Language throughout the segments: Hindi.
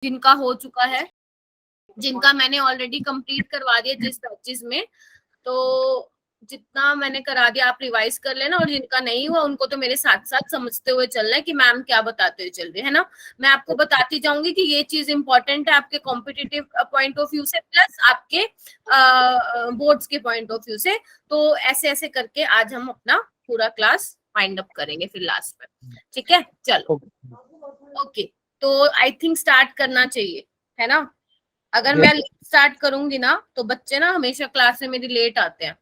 जिनका हो चुका है, जिनका मैंने ऑलरेडी कंप्लीट करवा दिया जिस बैचेस में, तो जितना मैंने करा दिया आप रिवाइज कर लेना, और जिनका नहीं हुआ उनको तो मेरे साथ साथ समझते हुए चलना है कि मैम क्या बताते हुए चल रही है ना। मैं आपको बताती जाऊंगी कि ये चीज इंपॉर्टेंट है आपके कॉम्पिटिटिव पॉइंट ऑफ व्यू से, प्लस आपके बोर्ड्स के पॉइंट ऑफ व्यू से। तो ऐसे ऐसे करके आज हम अपना पूरा क्लास फाइंड अप करेंगे फिर लास्ट में, ठीक है? चलो ओके, तो आई थिंक स्टार्ट करना चाहिए, है ना? अगर मैं स्टार्ट करूंगी ना तो बच्चे ना हमेशा क्लास में मेरी लेट आते हैं।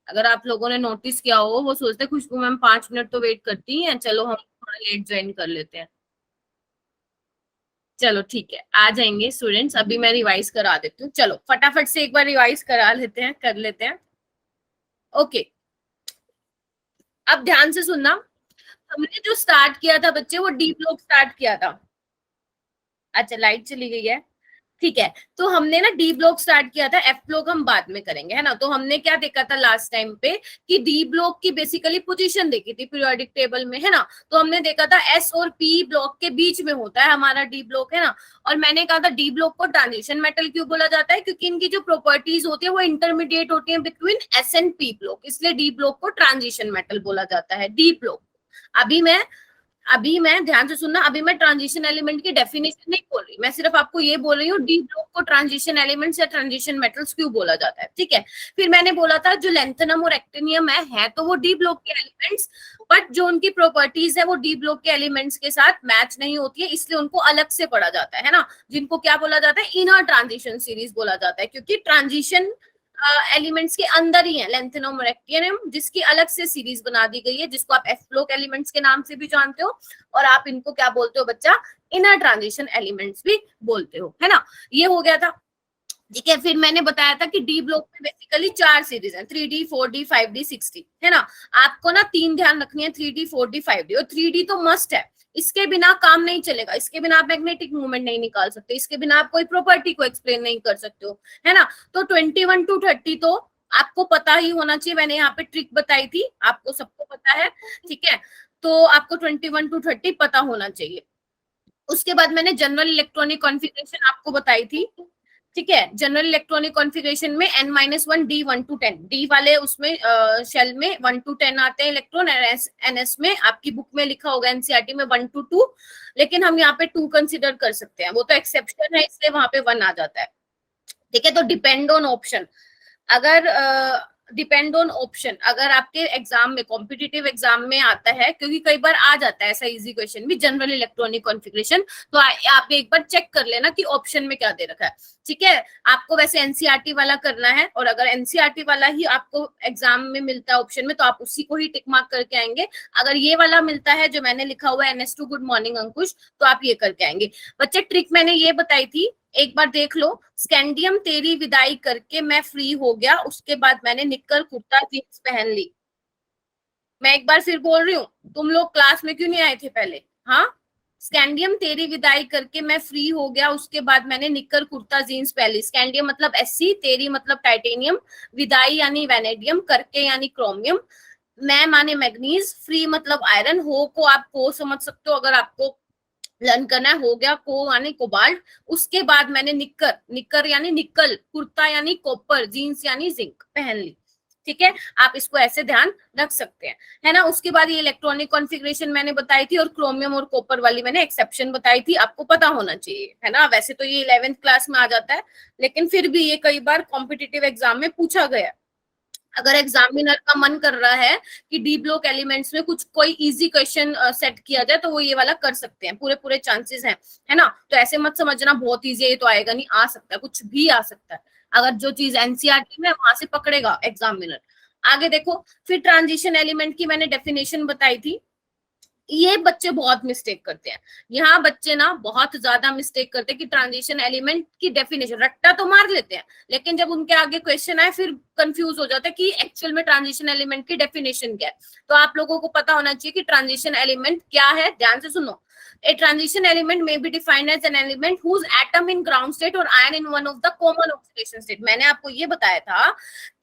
अगर आप लोगों ने नोटिस किया हो, वो सोचते खुशबू मैम 5 मिनट तो वेट करती हैं, चलो हम थोड़ा लेट ज्वाइन कर लेते हैं। चलो ठीक है, आ जाएंगे स्टूडेंट्स, अभी मैं रिवाइज करा देती हूँ। चलो फटाफट से एक बार रिवाइज करा लेते हैं, कर लेते हैं। ओके, अब ध्यान से सुनना। हमने जो स्टार्ट किया था बच्चे, वो डी ब्लॉक स्टार्ट किया था। अच्छा, लाइट चली गई है, ठीक है। तो हमने ना डी ब्लॉक स्टार्ट किया था, एफ ब्लॉक हम बाद में करेंगे, है ना? तो हमने क्या देखा था लास्ट टाइम पे कि डी ब्लॉक की बेसिकली पोजीशन देखी थी पीरियोडिक टेबल में, है ना? तो हमने देखा था एस और पी ब्लॉक के बीच में होता है हमारा डी ब्लॉक, है ना? और मैंने कहा था डी ब्लॉक को ट्रांजिशन मेटल क्यों बोला जाता है, क्योंकि इनकी जो प्रॉपर्टीज होती है वो इंटरमीडिएट होती है between S and P block, इसलिए डी ब्लॉक को ट्रांजिशन मेटल बोला जाता है, डी ब्लॉक। अभी मैं ध्यान से सुनना, अभी मैं ट्रांजिशन एलिमेंट की डेफिनेशन नहीं बोल रही, मैं सिर्फ आपको ये बोल रही हूँ डी ब्लॉक को ट्रांजिशन एलिमेंट्स या ट्रांजिशन मेटल्स क्यों बोला जाता है, ठीक है? फिर मैंने बोला था जो लेंथेनम और एक्टिनियम है तो वो डी ब्लॉक के एलिमेंट्स, बट जो उनकी प्रॉपर्टीज है वो डी ब्लॉक के एलिमेंट्स के साथ मैच नहीं होती है, इसलिए उनको अलग से पढ़ा जाता है ना? जिनको क्या बोला जाता है, इनर ट्रांजिशन सीरीज बोला जाता है, क्योंकि ट्रांजिशन एलिमेंट्स के अंदर ही है लेंथेनम और एक्टिनियम, जिसकी अलग से सीरीज बना दी गई है, जिसको आप एफ ब्लॉक एलिमेंट्स के नाम से भी जानते हो, और आप इनको क्या बोलते हो बच्चा, इनर ट्रांजिशन एलिमेंट्स भी बोलते हो, है ना? ये हो गया था, ठीक है। फिर मैंने बताया था कि डी ब्लॉक में बेसिकली 4 सीरीज हैं, 3D 4D 5D 6D, है ना? आपको ना 3 ध्यान रखनी है, 3D 4D 5D, और 3D तो मस्ट है, इसके बिना काम नहीं चलेगा, इसके बिना आप मैग्नेटिक मूवमेंट नहीं निकाल सकते, इसके बिना आप कोई प्रॉपर्टी को एक्सप्लेन नहीं कर सकते हो, है ना? तो 21 to 30 तो आपको पता ही होना चाहिए, मैंने यहाँ पे ट्रिक बताई थी, आपको सबको पता है, ठीक है? तो आपको 21 to 30 पता होना चाहिए। उसके बाद मैंने जनरल इलेक्ट्रॉनिक कॉन्फ़िगरेशन आपको बताई थी, ठीक है? जनरल इलेक्ट्रॉनिक कॉन्फ़िगरेशन में n-1 d 1 to 10, डी वाले उसमें शेल में 1 to 10 आते हैं इलेक्ट्रॉन, एनएस में आपकी बुक में लिखा होगा एनसीईआरटी में 1 to 2, लेकिन हम यहाँ पे 2 कंसिडर कर सकते हैं, वो तो एक्सेप्शन है इसलिए वहां पे 1 आ जाता है, ठीक है? तो डिपेंड ऑन ऑप्शन, अगर डिपेंड ऑन ऑप्शन अगर आपके एग्जाम में कॉम्पिटिटिव एग्जाम में आता है, क्योंकि कई बार आ जाता है ऐसा इजी क्वेश्चन भी जनरल इलेक्ट्रॉनिक कॉन्फ़िगरेशन, तो आप एक बार चेक कर लेना कि ऑप्शन में क्या दे रखा है, ठीक है? आपको वैसे एनसीईआरटी वाला करना है, और अगर एनसीईआरटी वाला ही आपको एग्जाम में मिलता है ऑप्शन में तो आप उसी को ही टिक मार्क करके आएंगे। अगर ये वाला मिलता है जो मैंने लिखा हुआ है NS2 गुड मॉर्निंग अंकुश, तो आप ये करके आएंगे। बच्चे ट्रिक मैंने ये बताई थी, एक बार देख लो। स्कैंडियम तेरी विदाई करके मैं फ्री हो गया, उसके बाद मैंने निक्कर कुर्ता जींस पहन ली। मैं एक बार फिर बोल रही हूँ, तुम लोग क्लास में क्यों नहीं आए थे पहले? हाँ, स्कैंडियम तेरी विदाई करके मैं फ्री हो गया, उसके बाद मैंने निक्कर कुर्ता जींस पहन ली। स्कैंडियम मतलब SC, तेरी मतलब टाइटेनियम, विदाई यानी वैनेडियम, करके यानी क्रोमियम, मैं माने मैग्नीज, फ्री मतलब आयरन, हो को आप को समझ सकते हो अगर आपको लर्न करना है, हो गया को यानी कोबाल्ट। उसके बाद मैंने निक्कर, निक्कर यानी निकल, कुर्ता यानी कॉपर, जीन्स यानी जिंक पहन ली, ठीक है? आप इसको ऐसे ध्यान रख सकते हैं, है ना? उसके बाद ये इलेक्ट्रॉनिक कॉन्फ़िगरेशन मैंने बताई थी, और क्रोमियम और कॉपर वाली मैंने एक्सेप्शन बताई थी, आपको पता होना चाहिए, है ना? वैसे तो ये 11th क्लास में आ जाता है, लेकिन फिर भी ये कई बार कॉम्पिटिटिव एग्जाम में पूछा गया। अगर एग्जामिनर का मन कर रहा है कि डी ब्लॉक एलिमेंट्स में कुछ कोई इजी क्वेश्चन सेट किया जाए तो वो ये वाला कर सकते हैं, पूरे पूरे चांसेस हैं, है ना? तो ऐसे मत समझना बहुत इजी है ये तो आएगा नहीं, आ सकता है, कुछ भी आ सकता है, अगर जो चीज एनसीईआरटी में वहां से पकड़ेगा एग्जामिनर। आगे देखो, फिर ट्रांजिशन एलिमेंट की मैंने डेफिनेशन बताई थी, ये बच्चे बहुत मिस्टेक करते हैं, यहाँ बच्चे ना बहुत ज्यादा मिस्टेक करते हैं कि ट्रांजिशन एलिमेंट की डेफिनेशन रट्टा तो मार लेते हैं, लेकिन जब उनके आगे क्वेश्चन आए फिर कंफ्यूज हो जाता है कि एक्चुअल में ट्रांजिशन एलिमेंट की डेफिनेशन क्या है। तो आप लोगों को पता होना चाहिए कि ट्रांजिशन एलिमेंट क्या है, ध्यान से सुनो। A transition element may be defined as an element whose atom in ground state or ion in one of the common oxidation state। मैंने आपको ये बताया था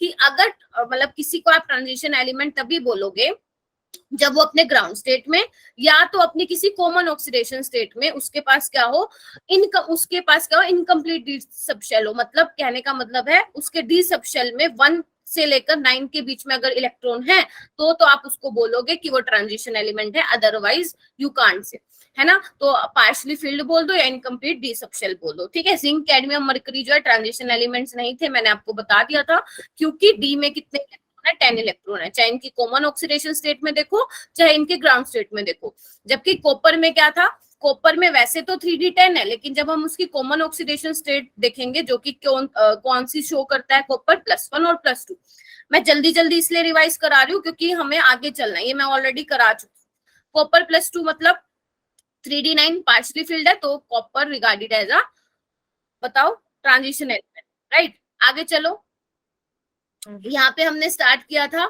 कि अगर मतलब किसी को आप ट्रांजिशन एलिमेंट तभी बोलोगे जब वो अपने ग्राउंड स्टेट में या तो अपनी किसी कॉमन ऑक्सीडेशन स्टेट में उसके पास क्या हो, इनकम्प्लीट डी सबशेल हो, मतलब कहने का मतलब है उसके डी सबशेल में 1 से लेकर 9 के बीच में अगर इलेक्ट्रॉन है तो आप उसको बोलोगे कि वो ट्रांजिशन एलिमेंट है, अदरवाइज यू कांट से, है ना। तो पार्शली फिल्ड बोल दो या इनकम्प्लीट डी सबशेल बोल दो, ठीक है। जिंक, कैडमियम, मरकरी जो है ट्रांजिशन एलिमेंट्स नहीं थे, मैंने आपको बता दिया था, क्योंकि डी में कितने 10 इलेक्ट्रॉन है, चाहे इनकी कॉमन ऑक्सीडेशन स्टेट में देखो चाहे इनके ग्राउंड स्टेट में देखो। जबकि कॉपर में क्या था, कॉपर में वैसे तो 3d10 है, लेकिन जब हम उसकी कॉमन ऑक्सीडेशन स्टेट देखेंगे जो कि कौन सी शो करता है, कॉपर +1 और +2। मैं जल्दी जल्दी इसलिए रिवाइज करा रही हूँ क्योंकि हमें आगे चलना है, ये मैं ऑलरेडी करा चुकी हूँ। कॉपर +2 मतलब 3d9 पार्शली फिल्ड है, तो कॉपर रिगार्डेड एज अ, बताओ, ट्रांजिशन एलिमेंट, राइट। आगे चलो, यहाँ पे हमने स्टार्ट किया था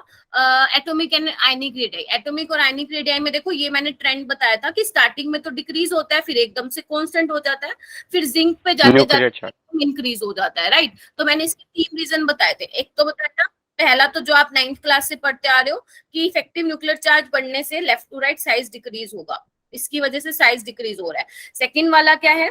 atomic and ionic radii. Atomic और आयनिक रेडियाई में देखो ये मैंने ट्रेंड बताया था कि स्टार्टिंग में तो डिक्रीज होता है, फिर एकदम से कांस्टेंट हो जाता है, फिर जिंक पे जाते जाते इंक्रीज हो जाता है, राइट। तो मैंने इसके 3 रीजन बताए थे। एक तो बताया था पहला, तो जो आप 9th क्लास से पढ़ते आ रहे हो कि इफेक्टिव न्यूक्लियर चार्ज बढ़ने से left to right size decrease होगा, इसकी वजह से साइज डिक्रीज हो रहा है। सेकेंड वाला क्या है,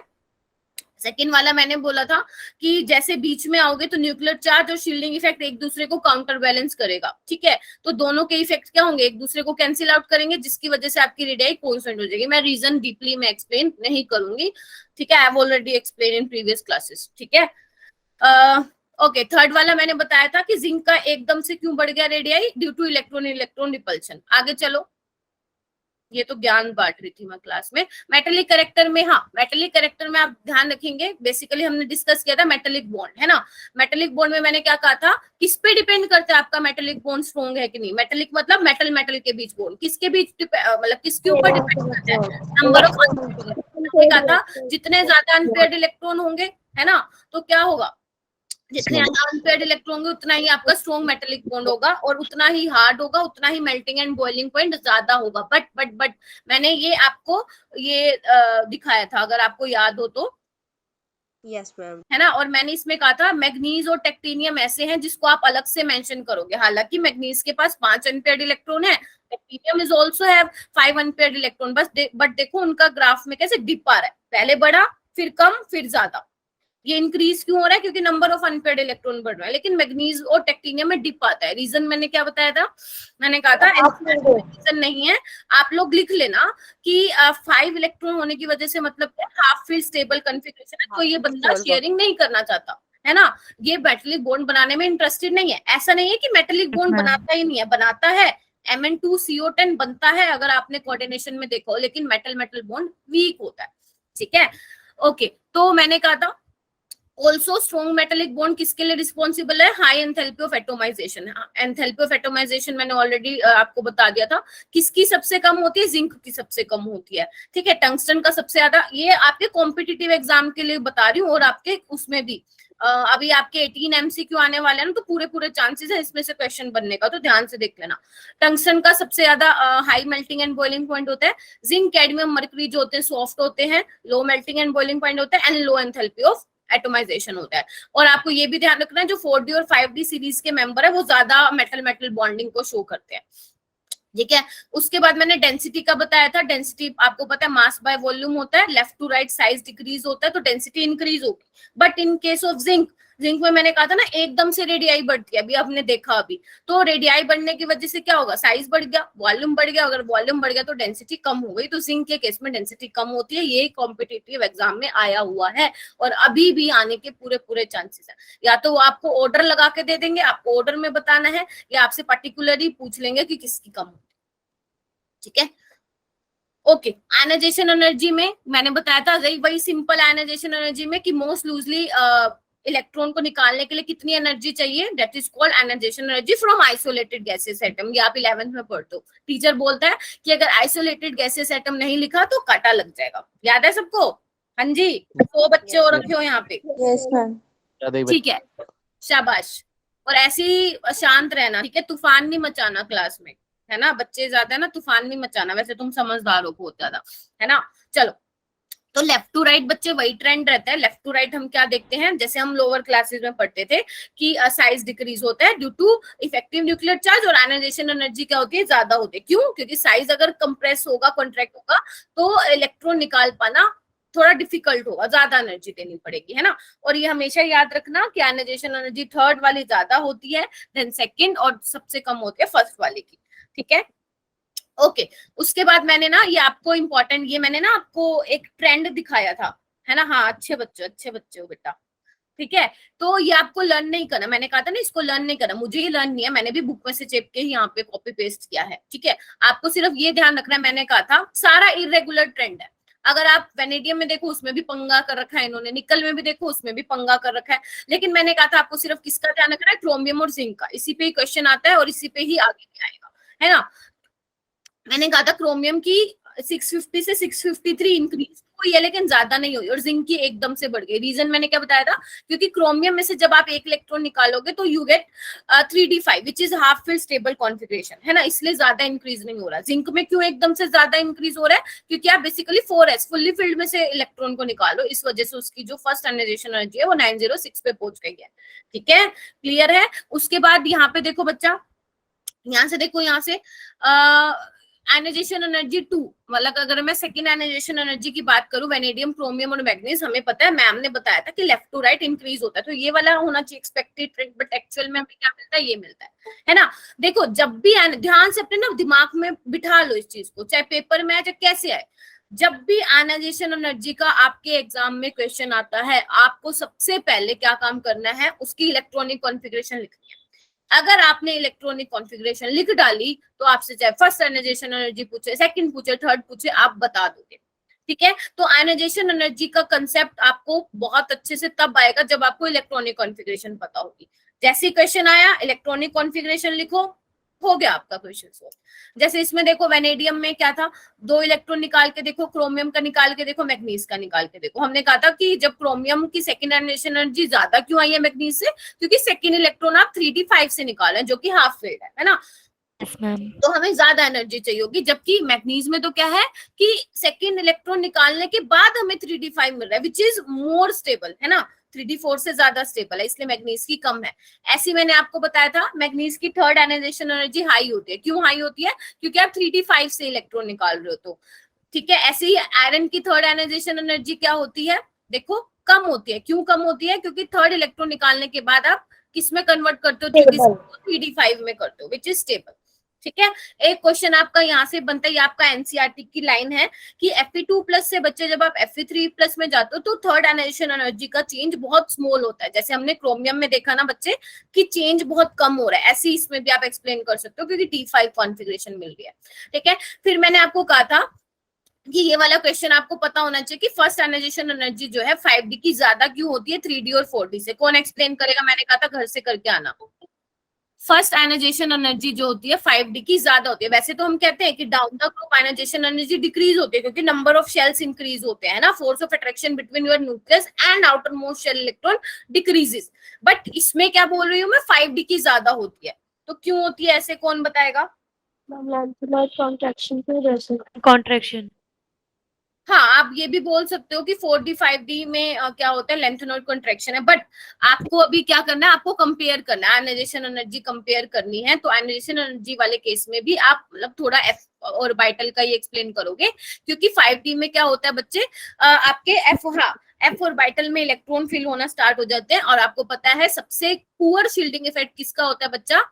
सेकेंड वाला मैंने बोला था कि जैसे बीच में आओगे तो न्यूक्लियर चार्ज और शील्डिंग इफेक्ट एक दूसरे को काउंटर बैलेंस करेगा, ठीक है। तो दोनों के इफेक्ट क्या होंगे, एक दूसरे को कैंसिल आउट करेंगे, जिसकी वजह से आपकी रेडियाई कांस्टेंट हो जाएगी। मैं रीजन डीपली में एक्सप्लेन नहीं करूंगी, ठीक है, I have already explain in previous classes, ठीक है। ओके, थर्ड वाला मैंने बताया था कि जिंक का एकदम से क्यों बढ़ गया radii, due two electron electron repulsion. आगे चलो, ये तो ज्ञान बांट रही थी मैं क्लास में। मेटेलिक करेक्टर में, हाँ, मेटेलिक करेक्टर में आप ध्यान रखेंगे, बेसिकली हमने डिस्कस किया था मेटेलिक बॉन्ड, है ना। मेटेलिक बॉन्ड में मैंने क्या कहा था, किस पे डिपेंड करता है आपका मेटेलिक बॉन्ड स्ट्रॉन्ग है कि नहीं। मेटेलिक मतलब मेटल मेटल के बीच बॉन्ड, किसके बीच मतलब किसके ऊपर डिपेंड करता है, नंबर ऑफ, कहा था जितने ज्यादा अनपेयर्ड इलेक्ट्रॉन होंगे, है ना, तो क्या होगा, जितने ज्यादा अनपेयर्ड इलेक्ट्रॉन होंगे उतना ही आपका स्ट्रॉन्ग मेटेलिक बॉन्ड होगा और उतना ही हार्ड होगा, उतना ही मेल्टिंग एंड बॉइलिंग पॉइंट ज्यादा होगा। बट मैंने ये आपको ये दिखाया था, अगर आपको याद हो तो, यस मैम, है ना। और मैंने इसमें कहा था मैग्नीज और टेक्टिनियम ऐसे हैं जिसको आप अलग से मेंशन करोगे। हालांकि मैग्नीज के पास 5 अनपेयर्ड इलेक्ट्रॉन है, technetium is also have 5 unpaired electron, but देखो उनका ग्राफ में कैसे डिप आ रहा है, पहले बढ़ा फिर कम फिर ज्यादा। ये इंक्रीज क्यों हो रहा है, क्योंकि नंबर ऑफ अनपेयर्ड इलेक्ट्रॉन बढ़ रहा है। लेकिन मैग्नीज और टेक्टिनियम में डिप आता है। रीजन मैंने क्या बताया था, मैंने कहा था रीजन नहीं है, आप लोग लिख लेना कि 5 इलेक्ट्रॉन होने की वजह से मतलब हाफ फील्ड स्टेबल कॉन्फ़िगरेशन है, तो ये बंदा शेयरिंग नहीं करना चाहता, है ना। ये मेटेलिक बॉन्ड बनाने में इंटरेस्टेड नहीं है। ऐसा नहीं है कि मेटेलिक बॉन्ड बनाता ही नहीं है, बनाता है, Mn2CO10 बनता है अगर आपने कोऑर्डिनेशन में देखो, लेकिन मेटल मेटल बॉन्ड वीक होता है, ठीक है। ओके, तो मैंने कहा था ऑल्सो स्ट्रॉन्ग मेटेलिक बॉन्ड किसके लिए रिस्पॉन्सिबल है, high enthalpy of atomization. Enthalpy of atomization मैंने ऑलरेडी आपको बता दिया था, किसकी सबसे कम होती है, जिंक की सबसे कम होती है, ठीक है। टंगस्टन का सबसे ज्यादा, ये आपके कॉम्पिटिटिव एग्जाम के लिए बता रही हूँ, और आपके उसमें भी अभी आपके 18 MCQ आने वाले हैं ना, तो पूरे चांसेस है इसमें से क्वेश्चन बनने का, तो ध्यान से देख लेना। टंगस्टन का सबसे ज्यादा high melting and boiling point होता है। जिंक, कैडमियम, मरकरी जो होते हैं सॉफ्ट होते हैं, low melting and boiling point होता है, and low enthalpy of atomization होता है। और आपको ये भी ध्यान रखना है जो 4D और 5D सीरीज के मेंबर है वो ज्यादा मेटल मेटल बॉन्डिंग को शो करते हैं, ठीक है। उसके बाद मैंने डेंसिटी का बताया था। डेंसिटी आपको पता है मास बाय वॉल्यूम होता है, left to right size decrease होता है तो डेंसिटी इंक्रीज होगी। But in case of zinc, zinc में मैंने कहा था ना एकदम से रेडियाई बढ़ती है, अभी आपने देखा अभी, तो रेडियाई बढ़ने की वजह से क्या होगा, साइज बढ़ गया, वॉल्यूम बढ़ गया, अगर वॉल्यूम बढ़ गया तो डेंसिटी कम हो गई। तो जिंक के केस में डेंसिटी कम होती है, ये कॉम्पिटिटिव एग्जाम में आया हुआ है और अभी भी आने के पूरे चांसेस है। या तो वो आपको ऑर्डर लगा के दे देंगे, आपको ऑर्डर में बताना है, या आपसे पर्टिकुलरली पूछ लेंगे कि किसकी कम होती है, ठीक है। ओके, आयनाइजेशन एनर्जी में मैंने बताया था वही सिंपल आयनाइजेशन एनर्जी में कि मोस्ट लूजली इलेक्ट्रॉन को निकालने के लिए कितनी एनर्जी चाहिए, that is called ionisation energy from isolated gases atom. ये आप 11th में पढ़ते हो, टीचर बोलता है कि अगर आइसोलेटेड गैसेस एटम नहीं लिखा तो काटा लग जाएगा, याद है सबको, हाँ जी, तो बच्चे और रखे हो यहाँ पे, यस मैम, ठीक है, शाबाश। और ऐसे ही शांत रहना, ठीक है, तूफान नहीं मचाना क्लास में, है ना, बच्चे ज्यादा है ना, तूफान नहीं मचाना, वैसे तुम समझदार हो बहुत ज्यादा, है ना। चलो, तो लेफ्ट टू राइट बच्चे वही ट्रेंड रहता है। लेफ्ट टू राइट हम क्या देखते हैं, जैसे हम लोअर क्लासेस में पढ़ते थे कि साइज डिक्रीज होता है due to effective nuclear charge, और आयनाइजेशन एनर्जी क्या होती है, ज्यादा होती है। क्यों? क्योंकि साइज अगर कंप्रेस होगा, कॉन्ट्रैक्ट होगा, तो इलेक्ट्रॉन निकाल पाना थोड़ा डिफिकल्ट होगा, ज्यादा एनर्जी देनी पड़ेगी, है ना। और ये हमेशा याद रखना कि आयनाइजेशन एनर्जी थर्ड वाली ज्यादा होती है देन सेकंड, और सबसे कम होती है फर्स्ट वाले की। ठीक है, ओके। उसके बाद मैंने ना ये आपको इम्पोर्टेंट, ये मैंने ना आपको एक ट्रेंड दिखाया था, है ना। हाँ, अच्छे बच्चे हो बेटा। ठीक है, तो ये आपको लर्न नहीं करना, मैंने कहा था ना इसको लर्न नहीं करना, मुझे ये लर्न नहीं है, मैंने भी बुक में से चेप के यहाँ पे कॉपी पेस्ट किया है। ठीक है, आपको सिर्फ ये ध्यान रखना है, मैंने कहा था सारा इरेगुलर ट्रेंड है। अगर आप वेनेडियम में देखो उसमें भी पंगा कर रखा है इन्होंने, निकल में भी देखो उसमें भी पंगा कर रखा है, लेकिन मैंने कहा था आपको सिर्फ किसका ध्यान रखना है, क्रोमियम और जिंक का। इसी पे ही क्वेश्चन आता है और इसी पे ही आगे भी आएगा, है ना। मैंने कहा था क्रोमियम की 650 से 653 इंक्रीज हुई है, लेकिन ज्यादा नहीं हुई, और जिंक की एकदम से बढ़ गई। रीजन मैंने क्या बताया था, क्योंकि क्रोमियम में से जब आप एक इलेक्ट्रॉन निकालोगे तो you get 3d5 which is half filled stable configuration, है ना, इसलिए ज्यादा इंक्रीज नहीं हो रहा। जिंक में क्यों एकदम से ज्यादा इंक्रीज हो रहा है, क्योंकि आप बेसिकली 4s फुल्ली फिल्ड में से इलेक्ट्रॉन को निकालो, इस वजह से उसकी जो फर्स्ट आयनाइजेशन एनर्जी है वो 906 पे पहुंच गई है। ठीक है, क्लियर है। उसके बाद यहाँ पे देखो बच्चा, यहाँ से देखो, यहाँ से आयनाइजेशन एनर्जी 2, मतलब अगर मैं सेकंड आयनाइजेशन एनर्जी की बात करूं, वेनेडियम, क्रोमियम और मैग्नीज, हमें पता है, मैम ने बताया था कि लेफ्ट टू राइट इंक्रीज होता है, तो ये वाला होना चाहिए एक्सपेक्टेड ट्रेंड, बट एक्चुअल में हमें क्या मिलता है, ये मिलता है ना। देखो जब भी ध्यान से अपने ना दिमाग में बिठा लो इस चीज को, चाहे पेपर में आए चाहे कैसे आए, जब भी आयनाइजेशन एनर्जी का आपके एग्जाम में क्वेश्चन आता है, आपको सबसे पहले क्या काम करना है, उसकी इलेक्ट्रॉनिक कॉन्फ़िगरेशन लिखनी है। अगर आपने इलेक्ट्रॉनिक कॉन्फ़िगरेशन लिख डाली तो आपसे चाहे फर्स्ट आयनाइजेशन एनर्जी पूछे, सेकंड पूछे, थर्ड पूछे, आप बता दोगे। ठीक है, तो आयनाइजेशन एनर्जी का कंसेप्ट आपको बहुत अच्छे से तब आएगा जब आपको इलेक्ट्रॉनिक कॉन्फ़िगरेशन पता होगी। जैसे क्वेश्चन आया इलेक्ट्रॉनिक कॉन्फ़िगरेशन लिखो, हो गया आपका क्वेश्चन सोल्व। जैसे इसमें देखो वेनेडियम में क्या था, 2 इलेक्ट्रॉन निकाल के देखो, क्रोमियम का निकाल के देखो, मैग्नीज का निकाल के देखो। हमने कहा था कि जब क्रोमियम की सेकंड आयनाइजेशन एनर्जी ज्यादा क्यों आई है मैग्नीज से, क्योंकि सेकंड इलेक्ट्रॉन आप 3d5 से निकाले जो कि हाफ फील्ड है ना। तो हमें ज्यादा एनर्जी चाहिए होगी, जबकि मैग्नीज में तो क्या है कि सेकंड इलेक्ट्रॉन निकालने के बाद हमें 3d5 मिल रहा है विच इज मोर स्टेबल, है ना, 3d4 से ज्यादा स्टेबल है, इसलिए मैग्नीज की कम है। ऐसी मैंने आपको बताया था मैग्नीज की थर्ड आयनाइजेशन एनर्जी हाई होती है। क्यों हाई होती है, क्योंकि आप 3d5 से इलेक्ट्रॉन निकाल रहे हो तो। ठीक है, ऐसे ही आयरन की थर्ड आयनाइजेशन एनर्जी क्या होती है, देखो कम होती है। क्यों कम होती है, क्योंकि थर्ड इलेक्ट्रॉन निकालने के बाद आप किस में कन्वर्ट करते हो, 3d5 में करते हो विच इज स्टेबल। ठीक है, एक क्वेश्चन आपका यहाँ से बनता है, ये आपका एनसीईआरटी की लाइन है कि Fe2+ से बच्चे जब आप Fe3+ में जाते हो तो थर्ड आयनाइजेशन एनर्जी का चेंज बहुत स्मॉल होता है। जैसे हमने क्रोमियम में देखा ना बच्चे कि चेंज बहुत कम हो रहा है, ऐसे इसमें भी आप एक्सप्लेन कर सकते हो क्योंकि T5 कॉन्फ़िगरेशन मिल रही है। ठीक है, फिर मैंने आपको कहा था कि ये वाला क्वेश्चन आपको पता होना चाहिए कि फर्स्ट आयनाइजेशन एनर्जी जो है 5d की ज्यादा क्यों होती है 3d और 4d से। कौन एक्सप्लेन करेगा, मैंने कहा था घर से करके आना। फर्स्ट आयनाइजेशन एनर्जी जो होती है 5d की ज्यादा होती है। वैसे तो हम कहते हैं कि down the group ionisation energy decrease होती है क्योंकि नंबर ऑफ शेल्स इंक्रीज होते हैं ना, force of attraction between your nucleus and outermost shell electron decreases. But इसमें क्या बोल रही हूँ मैं, 5d की ज्यादा होती है। तो क्यों होती है ऐसे, कौन बताएगा। कॉन्ट्रैक्शन। हाँ, आप ये भी बोल सकते हो कि 4d 5d में क्या होता है, लेंथेनॉइड कॉन्ट्रैक्शन है। बट आपको अभी क्या करना है, आपको कंपेयर करना है, आयनाइजेशन एनर्जी कंपेयर करनी है। तो आयनाइजेशन एनर्जी वाले केस में भी आप मतलब थोड़ा एफ ऑर्बिटल का ही एक्सप्लेन करोगे, क्योंकि 5d में क्या होता है बच्चे, आपके एफ ऑर्बिटल में इलेक्ट्रॉन फिल होना स्टार्ट हो जाते हैं। और आपको पता है सबसे पुअर शील्डिंग इफेक्ट किसका होता है बच्चा,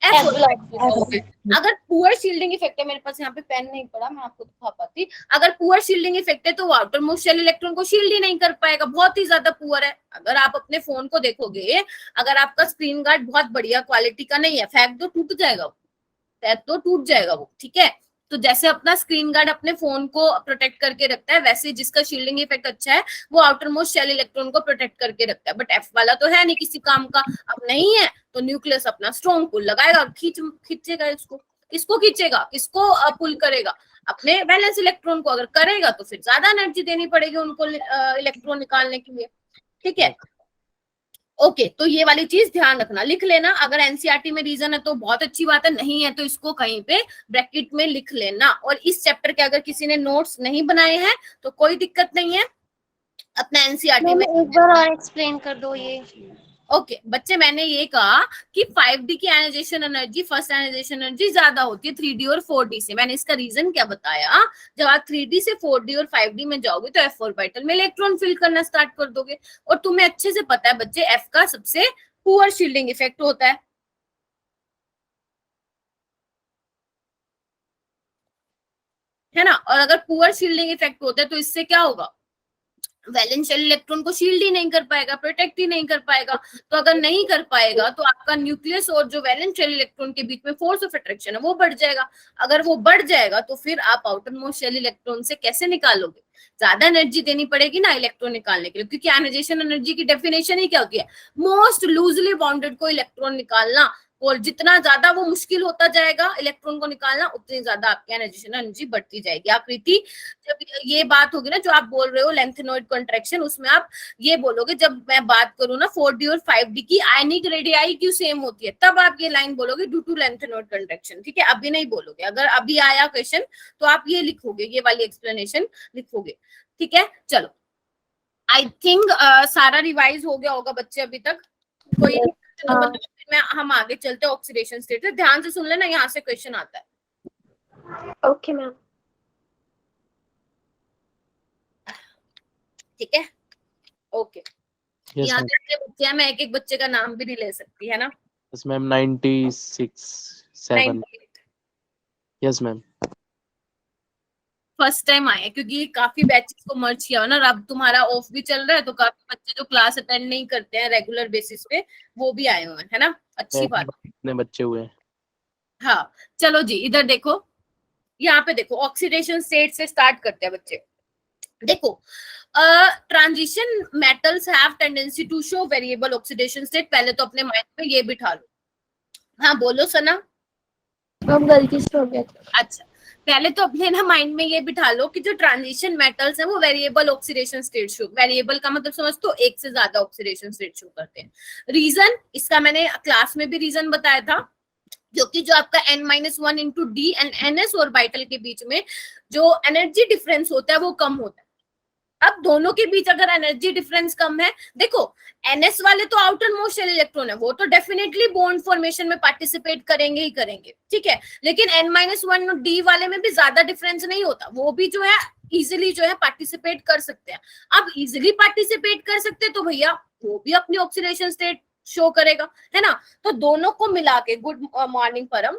एफ ऑर्बिटल का होता है। अगर पुअर शील्डिंग इफेक्ट है, मेरे पास यहाँ पे पेन नहीं पड़ा, मैं आपको दिखा पाती, अगर पुअर शील्डिंग इफेक्ट है तो वो आउटर मोस्ट शेल इलेक्ट्रॉन को शील्ड ही नहीं कर पाएगा, बहुत ही ज्यादा पुअर है। अगर आप अपने फोन को देखोगे, अगर आपका स्क्रीन गार्ड बहुत बढ़िया क्वालिटी का नहीं है, फेंक दो टूट जाएगा वो, फेंक दो टूट जाएगा वो। ठीक है, तो जैसे अपना स्क्रीन गार्ड अपने फोन को प्रोटेक्ट करके रखता है, वैसे जिसका शील्डिंग इफेक्ट अच्छा है वो आउटर मोस्ट शेल इलेक्ट्रॉन को प्रोटेक्ट करके रखता है। बट एफ वाला तो है नहीं किसी काम का, अब नहीं है तो न्यूक्लियस अपना स्ट्रॉन्ग पुल लगाएगा और खींचेगा इसको खींचेगा, किसको पुल करेगा, अपने वैलेंस इलेक्ट्रॉन को। अगर करेगा तो फिर ज्यादा एनर्जी देनी पड़ेगी उनको इलेक्ट्रॉन निकालने के लिए। ठीक है, ओके तो ये वाली चीज ध्यान रखना, लिख लेना। अगर एनसीईआरटी में रीजन है तो बहुत अच्छी बात है, नहीं है तो इसको कहीं पे ब्रैकेट में लिख लेना। और इस चैप्टर के अगर किसी ने नोट्स नहीं बनाए हैं तो कोई दिक्कत नहीं है, अपना एनसीईआरटी में एक बार और एक्सप्लेन कर दो ये। ओके बच्चे, मैंने ये कहा कि 5D की ionisation energy, first ionisation energy ज्यादा होती है 3D और 4D से। मैंने इसका रीजन क्या बताया, जब आप 3D से 4D और 5D में जाओगे तो F ऑर्बिटल में इलेक्ट्रॉन फिल करना स्टार्ट कर दोगे। और तुम्हें अच्छे से पता है बच्चे, F का सबसे पुअर शील्डिंग इफेक्ट होता है ना। और अगर पुअर शील्डिंग इफेक्ट होता है तो इससे क्या होगा, वैलेंस शेल इलेक्ट्रॉन को शील्ड ही नहीं कर पाएगा, प्रोटेक्ट ही नहीं कर पाएगा। तो अगर नहीं कर पाएगा तो आपका न्यूक्लियस और जो वैलेंस शेल इलेक्ट्रॉन के बीच में फोर्स ऑफ अट्रैक्शन है वो बढ़ जाएगा। अगर वो बढ़ जाएगा तो फिर आप आउटर मोस्ट शेल इलेक्ट्रॉन से कैसे निकालोगे, ज्यादा एनर्जी देनी पड़ेगी ना इलेक्ट्रॉन निकालने के लिए, क्योंकि आयनाइजेशन एनर्जी की डेफिनेशन ही क्या होती है, मोस्ट लूजली बाउंडेड को इलेक्ट्रॉन निकालना। और जितना ज्यादा वो मुश्किल होता जाएगा इलेक्ट्रॉन को निकालना, उतनी ज्यादा आपकी आयनाइजेशन एनर्जी बढ़ती जाएगी। आकृति, जब ये बात होगी ना जो आप बोल रहे हो लेंथेनॉइड कॉन्ट्रैक्शन, उसमें आप ये बोलोगे, जब मैं बात करूँ ना 4D और 5D की आयनिक रेडियाई क्यों सेम होती है, तब आप ये लाइन बोलोगे ड्यू टू लेंथेनॉइड कॉन्ट्रैक्शन। ठीक है, अभी नहीं बोलोगे। अगर अभी आया क्वेश्चन तो आप ये लिखोगे, ये वाली एक्सप्लेनेशन लिखोगे। ठीक है, चलो आई थिंक सारा रिवाइज हो गया होगा बच्चे अभी तक। कोई मैं हम आगे चलते हैं ऑक्सीडेशन स्टेट। ध्यान से सुन लेना, यहाँ से क्वेश्चन आता है। Okay ma'am. ठीक है, ओके। यहाँ जितने बच्चे हैं मैं एक एक बच्चे का नाम भी नहीं ले सकती, है ना। Yes ma'am, 96 7। Yes ma'am. First time आए क्योंकि काफी बैचेस को मर्ज किया हो ना, और अब तुम्हारा ऑफ भी चल रहा है तो काफी बच्चे जो क्लास अटेंड नहीं करते हैं रेगुलर बेसिस पे वो भी आए हुए हैं, है ना। अच्छी बात। कितने बच्चे हुए हैं? हाँ चलो जी, इधर देखो, यहाँ पे देखो ऑक्सीडेशन स्टेट से स्टार्ट करते हैं बच्चे। देखो transition metals have tendency to show variable oxidation state. पहले तो अपने माइंड में ये बिठा लो। हाँ बोलो सना। गलती से हो गया। अच्छा, पहले तो अपने ना माइंड में ये बिठा लो कि जो ट्रांजिशन मेटल्स हैं वो variable oxidation state show, variable का मतलब समझ तो एक से ज्यादा ऑक्सीडेशन स्टेट शो करते हैं। रीजन इसका मैंने क्लास में भी रीजन बताया था, जो कि जो आपका n-1 into D and ns orbital के बीच में जो एनर्जी डिफरेंस होता है वो कम होता है। अब दोनों के बीच अगर एनर्जी डिफरेंस कम है, देखो ns वाले तो आउटर मोस्ट शेल इलेक्ट्रॉन है, वो तो डेफिनेटली बॉन्ड फॉर्मेशन में पार्टिसिपेट करेंगे ही करेंगे। ठीक है, लेकिन n-1 डी वाले में भी ज्यादा डिफरेंस नहीं होता, वो भी जो है इजिली जो है पार्टिसिपेट कर सकते हैं। अब इजिली पार्टिसिपेट कर सकते हैं तो भैया वो भी अपनी ऑक्सीडेशन स्टेट शो करेगा, है ना। तो दोनों को मिला के, गुड मॉर्निंग परम,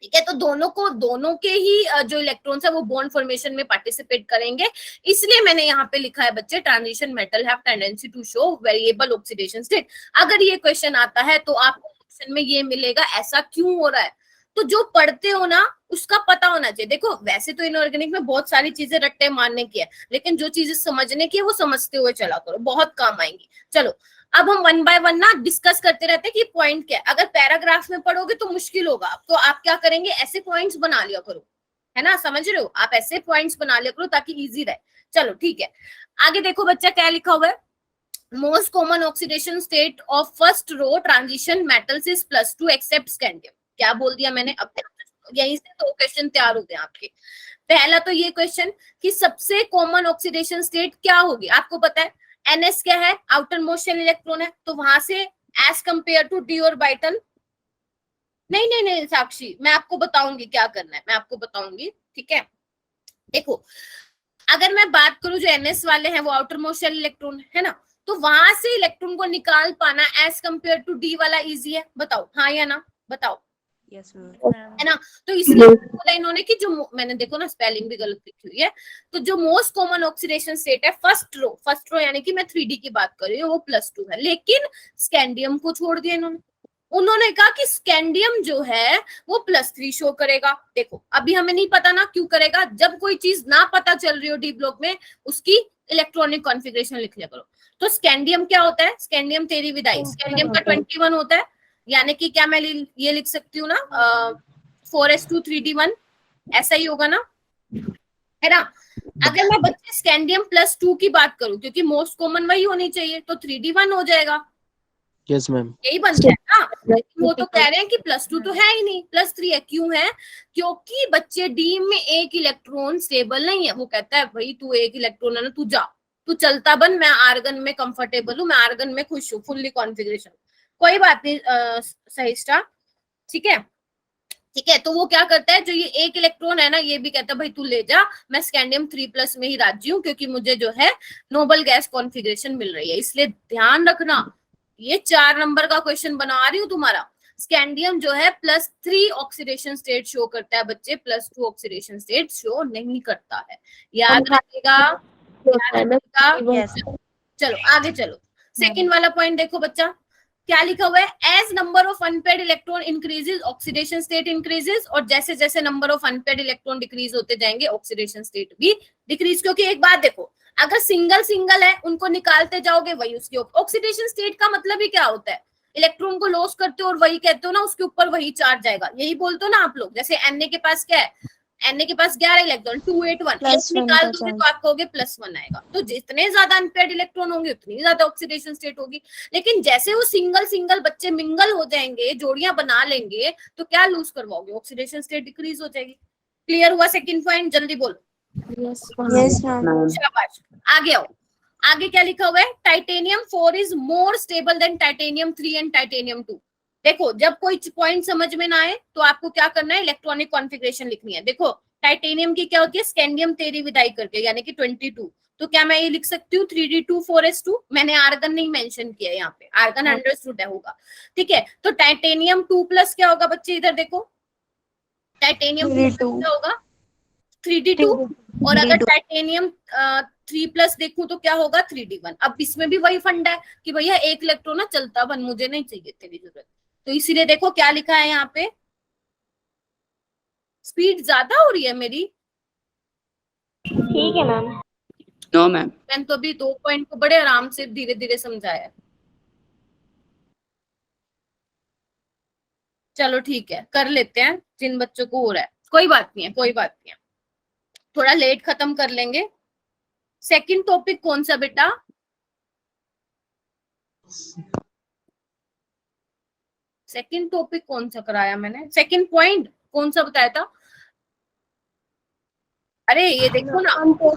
ठीक है, तो दोनों के ही जो इलेक्ट्रॉन्स है वो बॉन्ड फॉर्मेशन में पार्टिसिपेट करेंगे। इसलिए मैंने यहाँ पे लिखा है बच्चे, transition metal have tendency to show variable oxidation state. अगर ये क्वेश्चन आता है तो आपको ऑप्शन में ये मिलेगा ऐसा क्यों हो रहा है, तो जो पढ़ते हो ना उसका पता होना चाहिए। देखो वैसे तो इनऑर्गेनिक में बहुत सारी चीजें रट्टे मारने की है, लेकिन जो चीजें समझने की है वो समझते हुए चला करो, बहुत काम आएंगी। चलो अब हम वन बाय वन ना डिस्कस करते रहते हैं कि पॉइंट क्या है। अगर पैराग्राफ में पढ़ोगे तो मुश्किल होगा, तो आप क्या करेंगे, ऐसे पॉइंट्स बना लिया करो, है ना, समझ रहे हो, आप ऐसे पॉइंट्स बना लिया करो ताकि इजी रहे। चलो ठीक है, आगे देखो बच्चा क्या लिखा हुआ है। Most common oxidation state of first row transition metals is +2 except scandium. क्या बोल दिया मैंने, अब यहीं से दो क्वेश्चन तैयार हो गए आपके। पहला तो ये क्वेश्चन कि सबसे कॉमन ऑक्सीडेशन स्टेट क्या होगी, आपको पता है ns क्या है, आउटर मोस्ट शेल इलेक्ट्रॉन है, तो वहां से as compare to d orbital, नहीं साक्षी मैं आपको बताऊंगी क्या करना है, मैं आपको बताऊंगी। ठीक है, देखो अगर मैं बात करूं जो ns वाले हैं वो आउटर मोस्ट शेल इलेक्ट्रॉन है ना, तो वहां से इलेक्ट्रॉन को निकाल पाना एज कंपेयर टू डी वाला इजी है, बताओ हाँ या ना, बताओ। Yes ma'am. है ना, तो इसलिए बोला इन्होंने कि जो मैंने देखो ना स्पेलिंग भी गलत लिखी हुई है, तो जो मोस्ट कॉमन ऑक्सीडेशन स्टेट है फर्स्ट रो यानी कि मैं 3D की बात कर रही हूँ वो +2 है, लेकिन स्कैंडियम को छोड़ दिया इन्होंने। उन्होंने कहा कि स्कैंडियम जो है वो +3 शो करेगा। देखो अभी हमें नहीं पता ना क्यों करेगा, जब कोई चीज ना पता चल रही हो डी ब्लॉक में उसकी इलेक्ट्रॉनिक कॉन्फ़िगरेशन लिख लिया करो। तो स्कैंडियम क्या होता है, स्कैंडियम तेरी विदाई, स्कैंडियम का 21 होता है, यानी कि क्या मैं ये लिख सकती हूँ ना 4s2 3d1, ऐसा ही होगा ना, है ना। अगर मैं बच्चे स्कैंडियम +2 की बात करूं, क्योंकि मोस्ट कॉमन वही होनी चाहिए, तो 3d1 हो जाएगा। Yes, ma'am. यही बनता है ना। लेकिन वो तो कह रहे हैं कि +2 तो है ही नहीं, +3 है। क्यों है? क्योंकि बच्चे डी में एक इलेक्ट्रॉन स्टेबल नहीं है। वो कहता है भाई तू एक इलेक्ट्रॉन है ना, तू जा, तू चलता बन, मैं आर्गन में कंफर्टेबल हूँ, मैं आर्गन में खुश हूँ, फुल्ली कॉन्फ़िगरेशन। कोई बात नहीं सहिष्ठा, ठीक है ठीक है। तो वो क्या करता है, जो ये एक इलेक्ट्रॉन है ना, ये भी कहता है भाई तू ले जा, मैं स्कैंडियम 3+ में ही राजी हूँ, क्योंकि मुझे जो है नोबल गैस कॉन्फ़िगरेशन मिल रही है। इसलिए ध्यान रखना, ये 4 नंबर का क्वेश्चन बना रही हूँ तुम्हारा। स्कैंडियम जो है +3 ऑक्सीडेशन स्टेट शो करता है बच्चे, +2 ऑक्सीडेशन स्टेट शो नहीं करता है। याद रखिएगा, याद रखिएगा। Yes. चलो आगे चलो। सेकंड वाला पॉइंट देखो बच्चा, क्या लिखा हुआ है, as number of unpaired electron increases oxidation state increases, और जैसे जैसे number of unpaired electron decrease होते जाएंगे ऑक्सीडेशन स्टेट भी डिक्रीज। क्योंकि एक बात देखो, अगर सिंगल सिंगल है उनको निकालते जाओगे वही उसकी ऑक्सीडेशन स्टेट का मतलब ही क्या होता है, इलेक्ट्रॉन को लॉस करते हो और वही कहते हो ना उसके ऊपर वही चार्ज जाएगा, यही बोलते हो ना आप लोग। जैसे Na के पास क्या है, Na के पास 11 इलेक्ट्रॉन 281, निकाल दोगे तो आप कहोगे +1 आएगा। तो जितने ज्यादा अनपेयर्ड इलेक्ट्रॉन होंगे उतनी ज्यादा ऑक्सीडेशन स्टेट होगी। लेकिन जैसे वो सिंगल सिंगल बच्चे मिंगल हो जाएंगे, जोड़ियां बना लेंगे, तो क्या लूज करवाओगे, ऑक्सीडेशन स्टेट डिक्रीज हो जाएगी। क्लियर हुआ सेकंड पॉइंट? जल्दी बोलो। Yes, ma'am. शाबाश, आगे आओ। आगे क्या लिखा हुआ है, titanium 4 is more stable then titanium 3 and titanium 2। देखो जब कोई पॉइंट समझ में ना आए तो आपको क्या करना है, इलेक्ट्रॉनिक कॉन्फ़िगरेशन लिखनी है। देखो टाइटेनियम की क्या होती है, स्कैंडियम 13 विदाई करके, यानी कि 22। तो क्या मैं ये लिख सकती हूँ 3d2 4s2? मैंने आर्गन नहीं मेंशन किया यहाँ पे, आर्गन अंडरस्टूड है होगा, ठीक है। तो टाइटेनियम 2+ क्या होगा बच्चे, इधर देखो, टाइटेनियम 2+ क्या होगा, 3d2। और अगर टाइटेनियम 3+ देखूं तो क्या होगा, 3d1। अब इसमें भी वही फंडा है कि भैया एक इलेक्ट्रॉन ना चलता बन, मुझे नहीं चाहिए तेरी जरूरत। तो इसीलिए देखो क्या लिखा है यहाँ पे, स्पीड ज्यादा हो रही है मेरी। ठीक है मैम। No ma'am. मैंने तो अभी 2 पॉइंट को बड़े आराम से धीरे धीरे समझाया है। चलो ठीक है, कर लेते हैं जिन बच्चों को हो रहा है, कोई बात नहीं है, कोई बात नहीं है, थोड़ा लेट खत्म कर लेंगे। सेकंड टॉपिक कौन सा बेटा, सेकंड टॉपिक कौन सा कराया मैंने, सेकंड पॉइंट कौन सा बताया था? अरे ये देखो ना,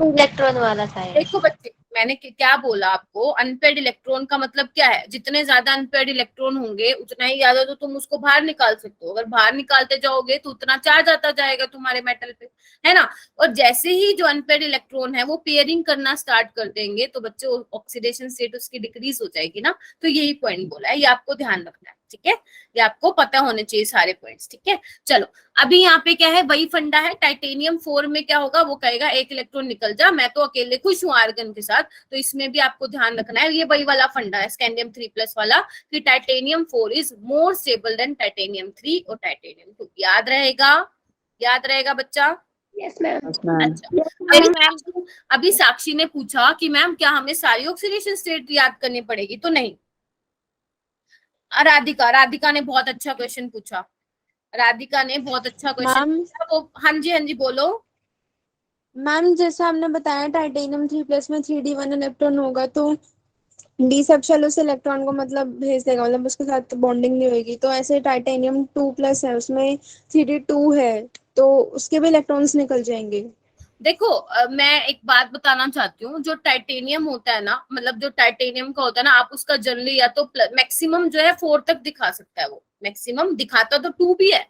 इलेक्ट्रॉन वाला था ये। देखो बच्चे, मैंने क्या बोला आपको, अनपेयर्ड इलेक्ट्रॉन का मतलब क्या है, जितने ज्यादा अनपेयर्ड इलेक्ट्रॉन होंगे उतना ही ज्यादा तो तुम उसको बाहर निकाल सकते हो। अगर बाहर निकालते जाओगे तो उतना चार्ज आता जाएगा तुम्हारे मेटल पे, है ना। और जैसे ही जो अनपेयर्ड इलेक्ट्रॉन है वो पेयरिंग करना स्टार्ट कर देंगे तो बच्चे ऑक्सीडेशन स्टेट उसकी डिक्रीज हो जाएगी ना। तो यही पॉइंट बोला है, ये आपको ध्यान रखना है, ठीक है। ये आपको पता होने चाहिए सारे पॉइंट्स, ठीक है। चलो अभी यहाँ पे क्या है, वही फंडा है। टाइटेनियम 4 में क्या होगा, वो कहेगा एक इलेक्ट्रॉन निकल जा, मैं तो अकेले खुश हूँ आर्गन के साथ। तो इसमें भी आपको ध्यान रखना है, ये वही वाला फंडा है स्कैंडियम 3+ वाला, कि titanium 4 is more stable then titanium 3 और टाइटेनियम 2। याद रहेगा, याद रहेगा बच्चा? Yes ma'am. अच्छा, अभी साक्षी ने पूछा कि मैम क्या हमें सारी ऑक्सीडेशन स्टेट याद करनी पड़ेगी? तो नहीं। राधिका ने बहुत अच्छा क्वेश्चन पूछा, राधिका ने बहुत अच्छा क्वेश्चन पूछा। वो हाँ जी बोलो। मैम जैसा आपने बताया टाइटेनियम 3+ में 3d1 इलेक्ट्रॉन होगा तो डी सब शेल उस इलेक्ट्रॉन को मतलब भेज देगा, मतलब उसके साथ बॉन्डिंग नहीं होगी। तो ऐसे टाइटेनियम 2+ है, उसमें 3d2 है, तो उसके भी इलेक्ट्रॉन्स निकल जाएंगे। देखो मैं एक बात बताना चाहती हूँ, जो टाइटेनियम होता है ना, मतलब जो टाइटेनियम का होता है ना, आप उसका जनरली या तो मैक्सिमम जो है 4 तक दिखा सकता है, वो मैक्सिमम दिखाता तो 2 भी है।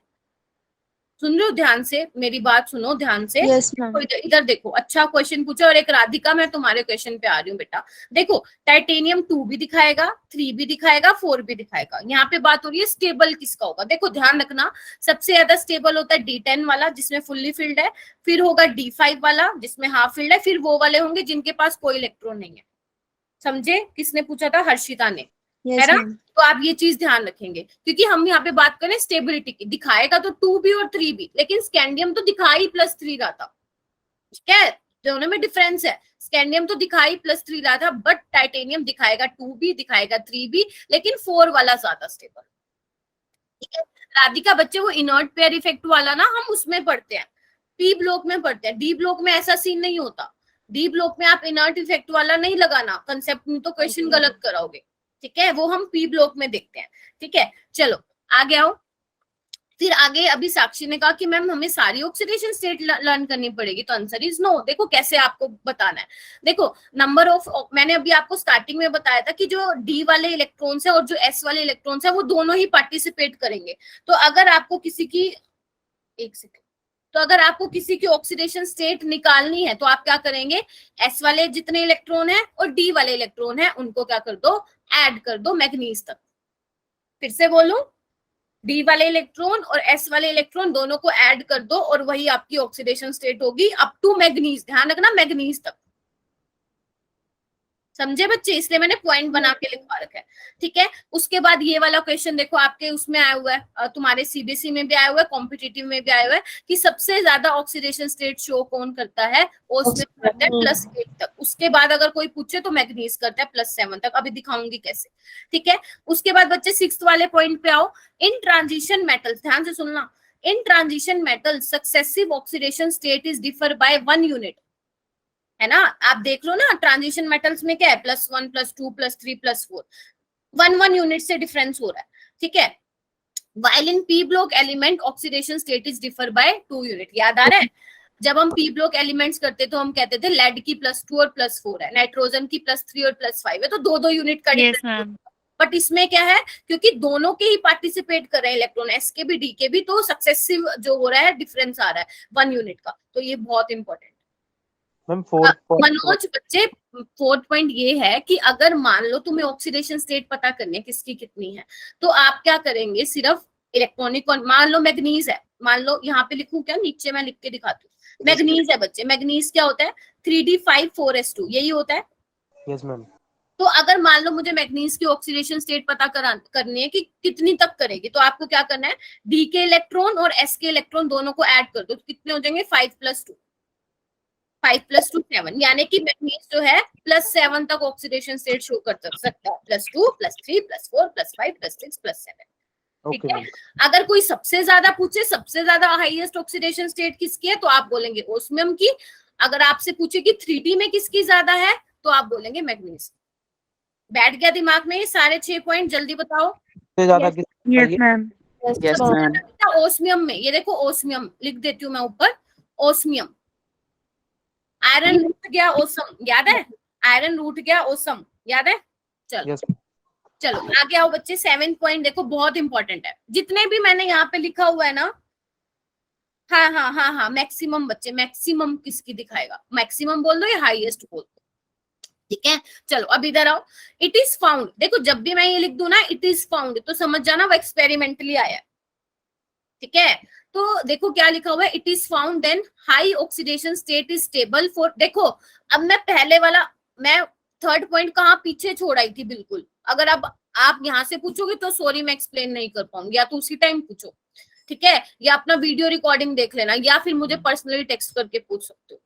सुन रहे हो ध्यान से, मेरी बात सुनो ध्यान से। Yes ma'am. इधर देखो, अच्छा क्वेश्चन पूछा। और एक राधिका, मैं तुम्हारे क्वेश्चन पे आ रही हूँ बेटा। देखो टाइटेनियम 2 भी दिखाएगा, 3 भी दिखाएगा, 4 भी दिखाएगा। यहाँ पे बात हो रही है स्टेबल किसका होगा। देखो ध्यान रखना, सबसे ज्यादा स्टेबल होता है D10 वाला जिसमें फुल्ली फिल्ड है, फिर होगा D5 वाला जिसमें हाफ फिल्ड है, फिर वो वाले होंगे जिनके पास कोई इलेक्ट्रॉन नहीं है। समझे? किसने पूछा था? हर्षिता ने, है ना। तो आप ये चीज ध्यान रखेंगे, क्योंकि हम यहाँ पे बात करें स्टेबिलिटी की। दिखाएगा तो 2 भी और 3 भी, लेकिन स्कैंडियम तो दिखाई +3 रहा था, ठीक है। दोनों में डिफरेंस है, स्कैंडियम तो दिखाई +3 रहा था, बट टाइटेनियम दिखाएगा 2 भी, दिखाएगा 3 भी, लेकिन 4 वाला ज्यादा स्टेबल, ठीक है। राधिका बच्चे, वो इनर्ट पेयर इफेक्ट वाला ना हम उसमें पढ़ते हैं, पी ब्लॉक में पढ़ते हैं। डी ब्लॉक में ऐसा सीन नहीं होता। डी ब्लॉक में आप इनर्ट इफेक्ट वाला नहीं लगाना कंसेप्ट में, तो क्वेश्चन गलत कराओगे, ठीक है, वो हम पी ब्लॉक में देखते हैं। ठीक है, चलो आगे आओ। फिर आगे अभी साक्षी ने कहा कि मैम हमें सारी ऑक्सीडेशन स्टेट लर्न करनी पड़ेगी, तो आंसर इज नो। देखो कैसे आपको बताना है, देखो नंबर ऑफ, मैंने अभी आपको स्टार्टिंग में बताया था कि जो डी वाले इलेक्ट्रॉन्स है और जो एस वाले इलेक्ट्रॉन्स है वो दोनों ही पार्टिसिपेट करेंगे। तो अगर आपको किसी की, एक सेकेंड, तो अगर आपको किसी की ऑक्सीडेशन स्टेट निकालनी है तो आप क्या करेंगे, एस वाले जितने इलेक्ट्रॉन है और डी वाले इलेक्ट्रॉन है उनको क्या कर दो, ऐड कर दो मैग्नीज तक। फिर से बोलूं, डी वाले इलेक्ट्रॉन और एस वाले इलेक्ट्रॉन दोनों को ऐड कर दो और वही आपकी ऑक्सीडेशन स्टेट होगी अप टू मैग्नीज, ध्यान रखना मैग्नीज तक। समझे बच्चे, इसलिए मैंने पॉइंट बना के लिखवा रखा है। ठीक है, उसके बाद ये वाला क्वेश्चन देखो आपके उसमें आया हुआ है, तुम्हारे सीबीएसई में भी आया हुआ है, कॉम्पिटिटिव में भी आया हुआ है कि सबसे ज्यादा ऑक्सीडेशन स्टेट शो कौन करता है, ओस्मियम करता है +8 तक। उसके बाद अगर कोई पूछे तो मैग्नीज करता है +7 तक, अभी दिखाऊंगी कैसे। ठीक है, उसके बाद बच्चे 6th वाले पॉइंट पे आओ। इन ट्रांजिशन मेटल्स, ध्यान से सुनना, इन transition metals successive oxidation state is differ by 1 unit, है ना। आप देख लो ना, ट्रांजिशन मेटल्स में क्या है, +1 +2 +3 +4, 1 यूनिट से डिफरेंस हो रहा है। ठीक है, while in p block element oxidation state is differ by 2 unit. याद आ रहा है, जब हम p block एलिमेंट्स करते तो हम कहते थे लेड की +2 और +4 है, नाइट्रोजन की +3 और +5 है, तो 2 यूनिट का यस डिफरेंस। मैम। बट इसमें क्या है, क्योंकि दोनों के ही पार्टिसिपेट कर रहे हैं इलेक्ट्रॉन, एस के भी डी के भी, तो सक्सेसिव जो हो रहा है डिफरेंस आ रहा है 1 यूनिट का, तो ये बहुत इंपॉर्टेंट। मैम 4 मनोज बच्चे 4th पॉइंट ये है कि अगर मान लो तुम्हें ऑक्सीडेशन स्टेट पता करनी है किसकी कितनी है, तो आप क्या करेंगे, सिर्फ इलेक्ट्रॉनिक, मान लो मैग्नीज है, मान लो यहाँ पे लिखूं क्या, नीचे मैं लिख के दिखाती हूँ, मैग्नीज है बच्चे, मैग्नीज क्या होता है 3d5 4s2, यही होता है। Yes ma'am. तो अगर मान लो मुझे मैग्नीज की ऑक्सीडेशन स्टेट पता करनी है कि कितनी तक करेगी, तो आपको क्या करना है, डी के इलेक्ट्रॉन और एस के इलेक्ट्रॉन दोनों को ऐड कर दो, तो कितने हो जाएंगे 5 + 2, 5 + 2 7, यानी कि मैग्नीज जो है +7 तक ऑक्सीडेशन स्टेट शो कर सकता है, +2 +3 +4 +5 +6 +7। ठीक ओके है, मैम। अगर कोई सबसे ज्यादा पूछे सबसे ज्यादा हाईएस्ट ऑक्सीडेशन स्टेट किसकी है, तो आप बोलेंगे ओस्मियम की। अगर आपसे पूछे कि 3D में किसकी ज्यादा है, तो आप बोलेंगे मैग्नीज। बैठ गया दिमाग में ये सारे 6 पॉइंट, जल्दी बताओ। सबसे ज्यादा Yes. किस यस मैम। Yes, सबसे ma'am. ज्यादा बेटा ओस्मियम में, ये देखो ओस्मियम लिख देती हूँ मैं ऊपर, ओस्मियम। आयरन रूट गया ओसम, याद है, आयरन रूट गया ओसम, याद है। चलो यस चलो आगे आओ बच्चे, 7th पॉइंट देखो बहुत इंपॉर्टेंट है, जितने भी मैंने यहाँ पे लिखा हुआ है ना, हाँ हाँ हाँ हाँ, मैक्सिमम बच्चे, मैक्सिमम किसकी दिखाएगा, मैक्सिमम बोल दो या हाईएस्ट बोल दो। ठीक है, चलो अब इधर आओ। इट इज फाउंड, देखो जब भी मैं ये लिख दूं ना इट इज फाउंड, तो समझ जाना वो एक्सपेरिमेंटली आया है। ठीक है, तो देखो क्या लिखा हुआ है, it is found then high oxidation state is stable for, देखो अब मैं पहले वाला, मैं 3rd पॉइंट कहाँ पीछे छोड़ आई थी बिल्कुल, अगर अब आप यहाँ से पूछोगे तो सॉरी मैं एक्सप्लेन नहीं कर पाऊंगी, या तो उसी टाइम पूछो। ठीक है, या अपना वीडियो रिकॉर्डिंग देख लेना, या फिर मुझे पर्सनली टेक्स्ट करके पूछ सकते हो।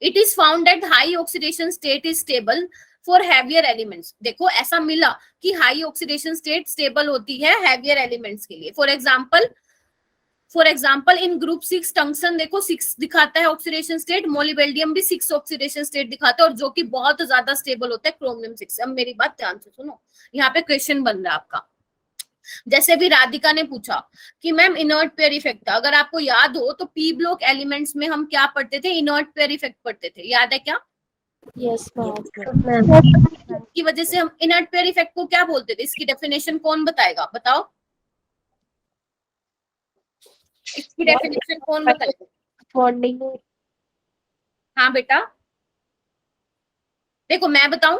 It is found that high oxidation state is stable for heavier elements, देखो ऐसा मिला कि हाई ऑक्सीडेशन स्टेट स्टेबल होती है हैवियर एलिमेंट्स के लिए। For example in group 6 tungsten देखो 6 दिखाता है ऑक्सीडेशन स्टेट, मोलिबेल्डियम भी 6 ऑक्सीडेशन स्टेट दिखाता है, और जो कि बहुत ज्यादा स्टेबल होता है क्रोमियम 6। अब मेरी बात ध्यान से सुनो, यहाँ पे क्वेश्चन बन रहा है आपका, जैसे भी राधिका ने पूछा कि मैम इनर्ट पेयर इफेक्ट था, अगर आपको याद हो तो पी ब्लॉक एलिमेंट्स में हम क्या पढ़ते थे, इनर्ट पेयर इफेक्ट पढ़ते थे, याद है क्या। Yes, ma'am. की वजह से हम इनर्ट पेयर इफेक्ट को क्या बोलते थे, इसकी डेफिनेशन कौन बताएगा, बताओ, इसकी डेफिनेशन कौन बताएगा। Bonding. हाँ बेटा, देखो मैं बताऊं,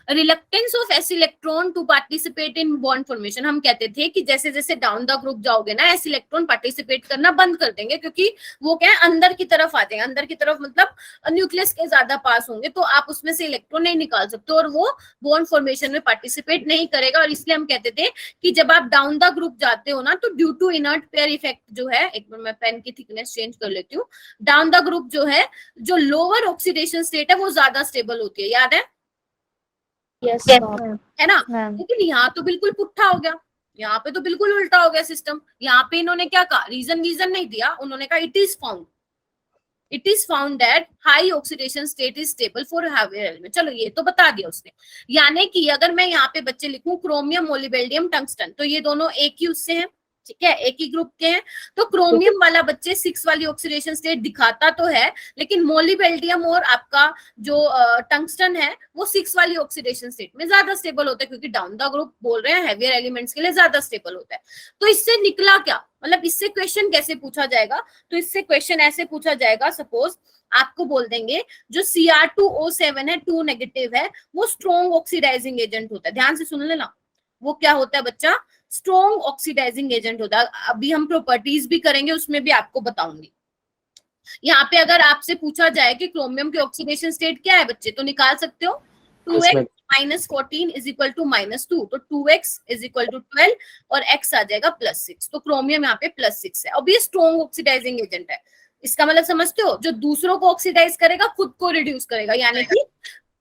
reluctance of s electron to participate in bond formation, हम कहते थे कि जैसे जैसे डाउन द ग्रुप जाओगे ना एस इलेक्ट्रॉन पार्टिसिपेट करना बंद कर देंगे, क्योंकि वो क्या है अंदर की तरफ आ जाएंगे, अंदर की तरफ मतलब न्यूक्लियस के ज्यादा पास होंगे, तो आप उसमें से इलेक्ट्रॉन नहीं निकाल सकते और वो बॉन्ड फॉर्मेशन में पार्टिसिपेट नहीं करेगा। और इसलिए हम कहते थे कि जब आप डाउन द ग्रुप जाते हो ना, तो due to inert pair effect जो है, एक बार मैं पेन की थिकनेस चेंज कर लेती हूँ, डाउन द ग्रुप जो है, जो लोअर ऑक्सीडेशन स्टेट है वो ज्यादा स्टेबल होती है, याद है, Yes, ma'am. है ना। मैम। लेकिन यहाँ तो बिल्कुल पुट्ठा हो गया, यहाँ पे तो बिल्कुल उल्टा हो गया सिस्टम। यहाँ पे इन्होंने क्या कहा, रीजन नहीं दिया, उन्होंने कहा it is found, it is found that high oxidation state is stable for heavier element. चलो ये तो बता दिया उसने। यानी कि अगर मैं यहाँ पे बच्चे लिखूं क्रोमियम, मोलिबेल्डियम, टंगस्टन, तो ये दोनों एक ही उससे हैं, ठीक है, एक ही ग्रुप के हैं। तो क्रोमियम वाला बच्चे 6 वाली ऑक्सीडेशन स्टेट दिखाता तो है, लेकिन मोलिबेल्डियम और आपका जो टंगस्टन है वो 6 वाली ऑक्सीडेशन स्टेट में ज्यादा स्टेबल होता है, क्योंकि डाउन द ग्रुप बोल रहे हैं हेवियर एलिमेंट्स के लिए ज्यादा स्टेबल होता है। तो इससे निकला क्या, मतलब इससे क्वेश्चन कैसे पूछा जाएगा? तो इससे क्वेश्चन ऐसे पूछा जाएगा, सपोज आपको बोल देंगे जो Cr2O7 है, 2 नेगेटिव है, वो स्ट्रॉन्ग ऑक्सीडाइजिंग एजेंट होता है। ध्यान से सुन लेना, वो क्या होता है बच्चा? स्ट्रॉन्ग ऑक्सीडाइजिंग एजेंट होता है। अभी हम प्रॉपर्टीज भी करेंगे, उसमें भी आपको बताऊंगी। यहाँ पे अगर आपसे पूछा जाए कि क्रोमियम की ऑक्सीडेशन स्टेट क्या है बच्चे, तो निकाल सकते हो 2x minus 14 is equal to -2, तो 2x इज इक्वल टू 12 और x आ जाएगा +6। तो क्रोमियम यहाँ पे +6 है। अब ये स्ट्रॉन्ग ऑक्सीडाइजिंग एजेंट है, इसका मतलब समझते हो, जो दूसरों को ऑक्सीडाइज करेगा खुद को रिड्यूस करेगा। यानी कि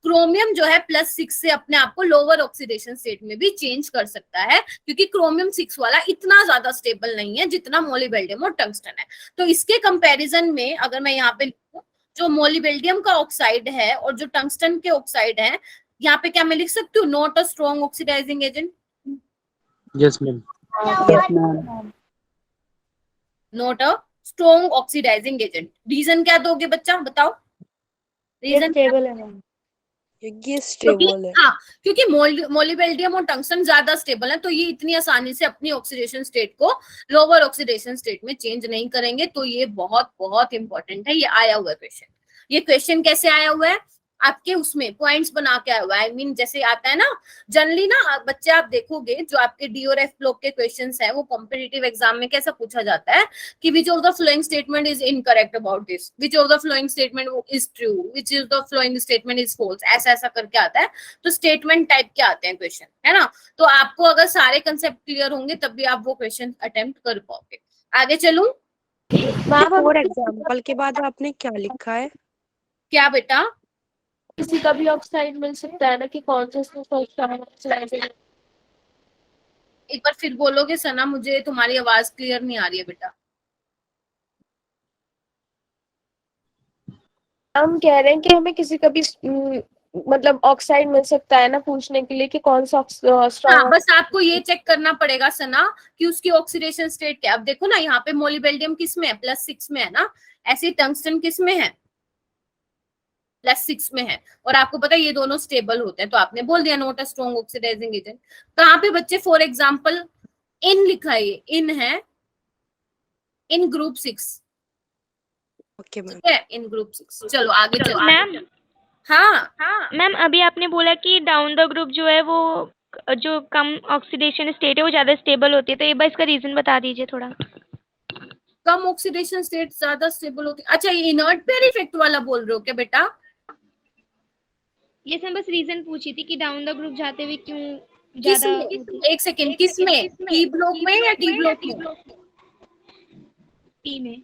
क्रोमियम जो है +6 से अपने आप को लोअर ऑक्सीडेशन स्टेट में भी चेंज कर सकता है, क्योंकि क्रोमियम 6 वाला इतना ज्यादा स्टेबल नहीं है जितना मोलिबेल्डियम और टंगस्टन है। तो इसके कंपैरिजन में अगर मैं यहाँ पे लिखूं, जो मोलिबेल्डियम का ऑक्साइड है और जो टंगस्टन के ऑक्साइड है, यहाँ पे क्या मैं लिख सकती हूँ? Not a strong oxidising agent. Yes ma'am. Not a strong oxidising agent. Reason क्या दोगे बच्चा, बताओ रीजन? स्टेबल है मैम। ये स्टेबल है। हाँ, क्योंकि मोलिबेल्डियम और टंगस्टन ज्यादा स्टेबल है, तो ये इतनी आसानी से अपनी ऑक्सीडेशन स्टेट को लोअर ऑक्सीडेशन स्टेट में चेंज नहीं करेंगे। तो ये बहुत बहुत इंपॉर्टेंट है, ये आया हुआ क्वेश्चन। ये क्वेश्चन कैसे आया हुआ है? आपके उसमें पॉइंट्स बना के आया हुआ है। आई मीन जैसे आता है ना जनरली ना बच्चे, आप देखोगे जो आपके डी और एफ ब्लॉक के क्वेश्चंस है, वो कॉम्पिटिटिव एग्जाम में कैसा पूछा जाता है कि which of the following statement is incorrect about this, which of the following statement is true, which is the following statement is false, ऐसा ऐसा करके आता है। तो स्टेटमेंट टाइप के आते हैं क्वेश्चन, है ना। तो आपको अगर सारे कंसेप्ट क्लियर होंगे तभी आप वो क्वेश्चन अटेम्प्ट कर पाओगे। आगे चलूं? फॉर एग्जाम्पल के बाद आपने क्या लिखा है? क्या बेटा? किसी का भी ऑक्साइड मिल सकता है ना, कि कॉन्शियसनेस ऑक्साइड। एक बार फिर बोलोगे सना? मुझे तुम्हारी आवाज क्लियर नहीं आ रही है बेटा। हम कह रहे हैं कि हमें किसी का भी मतलब ऑक्साइड मिल सकता है ना, पूछने के लिए कि कौन सा हाँ, स्ट्रॉन्ग। बस आपको ये चेक करना पड़ेगा सना कि उसकी ऑक्सीडेशन स्टेट क्या है। अब देखो ना, यहाँ पे मोलिबेल्डियम किस में है? +6 में है ना। ऐसे टंगस्टन किस में है? +6 में है। और आपको पता है ये दोनों स्टेबल होते हैं, तो आपने बोल दिया not a strong oxidising agent. कहाँ पे बच्चे? फॉर एग्जाम्पल इन लिखा है, ये इन है, इन ग्रुप 6। Okay ma'am. ठीक है, इन ग्रुप 6। चलो आगे चलो। मैम हाँ मैम अभी आपने बोला कि डाउन द ग्रुप जो है वो जो कम ऑक्सीडेशन स्टेट है वो ज्यादा स्टेबल होती है, तो एक बार इसका रीजन बता दीजिए थोड़ा। कम ऑक्सीडेशन स्टेट ज्यादा स्टेबल होती है। अच्छा, ये इनर्ट पेयर इफेक्ट वाला बोल रहे हो क्या बेटा? ये मैं बस रीजन पूछी थी कि डाउन द ग्रुप जाते हुए क्यों किस ज्यादा में? एक सेकेंड, किस में? पी ब्लॉक में या डी ब्लॉक में? टी में।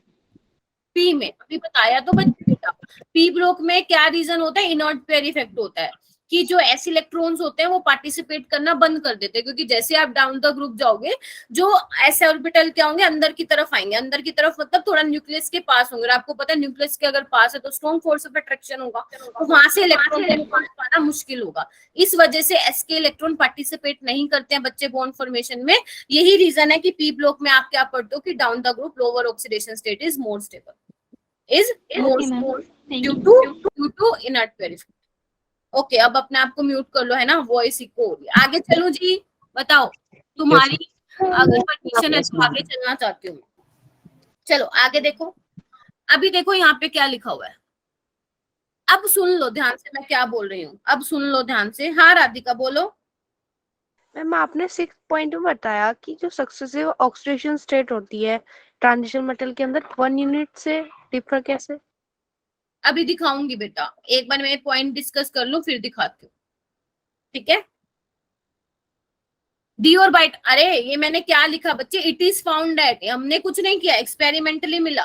पी में। अभी बताया तो बच्चे बेटा, पी ब्लॉक में क्या रीजन होता है? इनर्ट पेयर इफेक्ट होता है कि जो एस इलेक्ट्रॉन्स होते हैं वो पार्टिसिपेट करना बंद कर देते हैं, क्योंकि जैसे आप डाउन द ग्रुप जाओगे, जो एस ऑर्बिटल क्या होंगे? अंदर की तरफ आएंगे। अंदर की तरफ मतलब थोड़ा न्यूक्लियस के पास होंगे। और आपको पता है न्यूक्लियस के अगर पास है तो स्ट्रॉन्ग फोर्स ऑफ अट्रैक्शन होगा, तो वहां से इलेक्ट्रॉन को निकाल पाना मुश्किल होगा। इस वजह से एस के इलेक्ट्रॉन पार्टिसिपेट नहीं करते हैं बच्चे बॉन्ड फॉर्मेशन में। यही रीजन है कि पी ब्लॉक में आप क्या पढ़ते हो कि down the group lower oxidation state is more stable, is more due to inert pair effect. Okay, अब अपने आप को म्यूट कर लो, है ना, वॉइस इको हो रही है। आगे चलो जी, बताओ तुम्हारी अगर परमिशन है तो आगे चलना चाहती हूँ। चलो आगे देखो। अभी देखो यहाँ पे क्या लिखा हुआ है, अब सुन लो ध्यान से मैं क्या बोल रही हूँ, अब सुन लो ध्यान से। हाँ राधिका बोलो। मैम आपने 6 पॉइंट में बताया कि जो सक्सेसिव ऑक्सीडेशन स्टेट होती है ट्रांजिशन मेटल के अंदर 1 यूनिट से डिफर कैसे? अभी दिखाऊंगी बेटा, एक बार मैं पॉइंट डिस्कस कर लूं फिर दिखाती हूँ, ठीक है। डी और बाइट, अरे ये मैंने क्या लिखा बच्चे? इट इज फाउंड एट, हमने कुछ नहीं किया, एक्सपेरिमेंटली मिला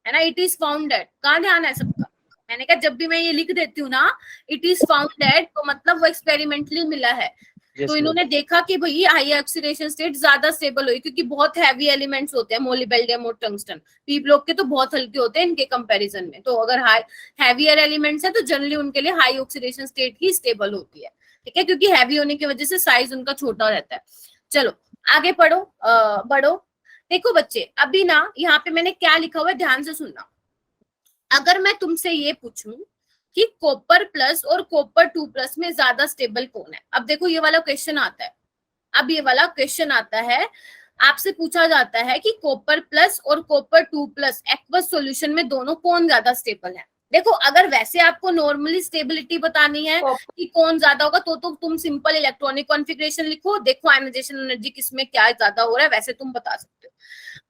है ना। इट इज फाउंड एट, कहाँ ध्यान है सबका? मैंने कहा जब भी मैं ये लिख देती हूँ ना इट इज फाउंड एट, तो मतलब वो एक्सपेरिमेंटली मिला है। Yes, तो ma'am. इन्होंने देखा कि भाई हाई ऑक्सीडेशन स्टेट ज्यादा स्टेबल हुई, क्योंकि बहुत हैवी एलिमेंट्स होते हैं मोलिबेल्डियम और टंगस्टन, पी ब्लॉक के तो बहुत हल्के होते हैं इनके कंपैरिजन में। तो अगर हैवियर एलिमेंट्स है तो जनरली उनके लिए हाई ऑक्सीडेशन स्टेट ही स्टेबल होती है, ठीक है, क्योंकि हैवी होने की वजह से साइज उनका छोटा रहता है। चलो आगे बढ़ो। देखो बच्चे, अभी ना यहाँ पे मैंने क्या लिखा हुआ है, ध्यान से सुनना। अगर मैं तुमसे ये पूछूं कि कॉपर प्लस और कॉपर 2+ में ज्यादा स्टेबल कौन है, अब देखो ये वाला क्वेश्चन आता है, अब ये वाला क्वेश्चन आता है, आपसे पूछा जाता है कि कॉपर प्लस और कॉपर 2+ एक्वस सॉल्यूशन में दोनों कौन ज्यादा स्टेबल है। देखो अगर वैसे आपको नॉर्मली स्टेबिलिटी बतानी है कि कौन ज्यादा होगा तो तुम सिंपल इलेक्ट्रॉनिक कॉन्फ़िगरेशन लिखो, देखो आयनाइजेशन एनर्जी किसमें क्या ज्यादा हो रहा है, वैसे तुम बता सकते हो।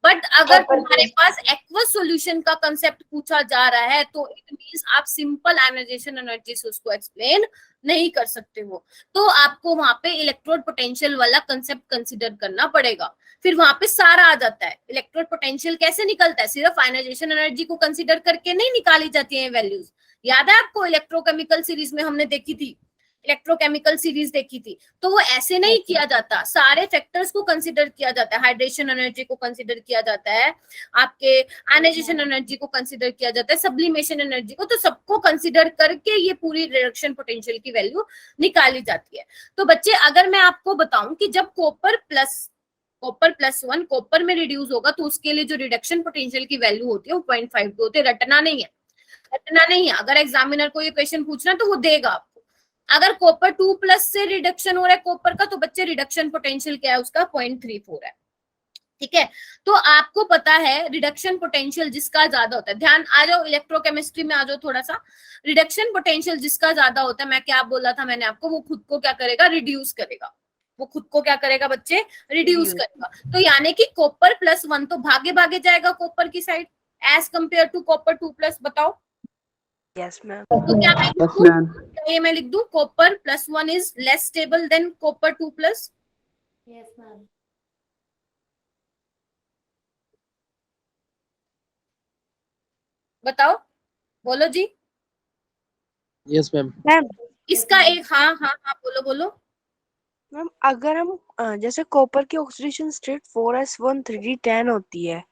बट अगर तुम्हारे पास एक्वस सॉल्यूशन का कंसेप्ट पूछा जा रहा है तो इट मींस आप सिंपल आयनाइजेशन एनर्जी से उसको एक्सप्लेन नहीं कर सकते हो, तो आपको वहां पे इलेक्ट्रोड पोटेंशियल वाला कंसेप्ट कंसीडर करना पड़ेगा। फिर वहां पे सारा आ जाता है। इलेक्ट्रोड पोटेंशियल कैसे निकलता है, सिर्फ आयनाइजेशन एनर्जी को कंसीडर करके नहीं निकाली जाती है वैल्यूज। याद है आपको इलेक्ट्रोकेमिकल सीरीज में हमने देखी थी, इलेक्ट्रोकेमिकल सीरीज देखी थी, तो वो ऐसे नहीं किया जाता, सारे फैक्टर्स को कंसीडर किया जाता है। हाइड्रेशन एनर्जी को कंसीडर किया जाता है, आपके आयनाइजेशन एनर्जी को कंसीडर किया जाता है, सब्लिमेशन एनर्जी को, तो सबको कंसीडर करके ये पूरी रिडक्शन पोटेंशियल की वैल्यू निकाली जाती है। तो बच्चे अगर मैं आपको बताऊं कि जब कॉपर प्लस 1 कॉपर में रिड्यूस होगा तो उसके लिए जो रिडक्शन पोटेंशियल की वैल्यू होती है वो 0.52 होती है। रटना नहीं है, अगर एग्जामिनर को ये क्वेश्चन पूछना तो वो देगा आपको। अगर कॉपर 2+ से रिडक्शन हो रहा है कॉपर का, तो बच्चे रिडक्शन पोटेंशियल क्या है उसका 0.34 है, ठीक है। तो आपको पता है रिडक्शन पोटेंशियल जिसका ज्यादा होता है, ध्यान आ जाओ इलेक्ट्रोकेमिस्ट्री में आ जाओ थोड़ा सा। रिडक्शन पोटेंशियल जिसका ज्यादा होता है, मैं क्या बोला था मैंने आपको, वो खुद को क्या करेगा, रिड्यूस करेगा। वो खुद को क्या करेगा बच्चे, रिड्यूस करेगा। तो यानी कि कॉपर +1 तो भागे भागे जाएगा कॉपर की side as compare to copper 2+। बताओ यस मैम। तो क्या मैं लिख दूं, ये मैं लिख दूं copper +1 is less stable than copper 2+। Yes ma'am. बताओ, बोलो जी। Yes, ma'am. मैम इसका एक हाँ बोलो। मैम अगर हम जैसे कॉपर की ऑक्सीडेशन स्टेट 4s1 3d10 होती है,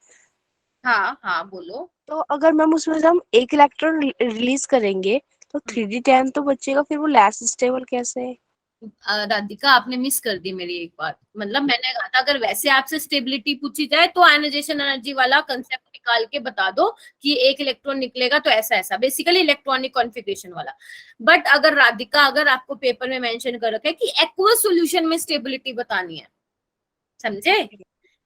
हाँ बोलो। तो अगर मैम उसमें से हम एक इलेक्ट्रॉन रिलीज करेंगे तो 3d10 तो बचेगा, फिर वो लेस स्टेबल कैसे है? राधिका आपने मिस कर दी मेरी एक बात, मतलब मैंने कहा था अगर वैसे आपसे स्टेबिलिटी पूछी जाए तो आयनाइजेशन एनर्जी वाला कंसेप्ट निकाल के बता दो कि एक इलेक्ट्रॉन निकलेगा तो ऐसा बेसिकली इलेक्ट्रॉनिक कॉन्फ़िगरेशन वाला। बट अगर राधिका अगर आपको पेपर में मेंशन कर रखा है कि एक्वस सॉल्यूशन में स्टेबिलिटी बतानी है, समझे,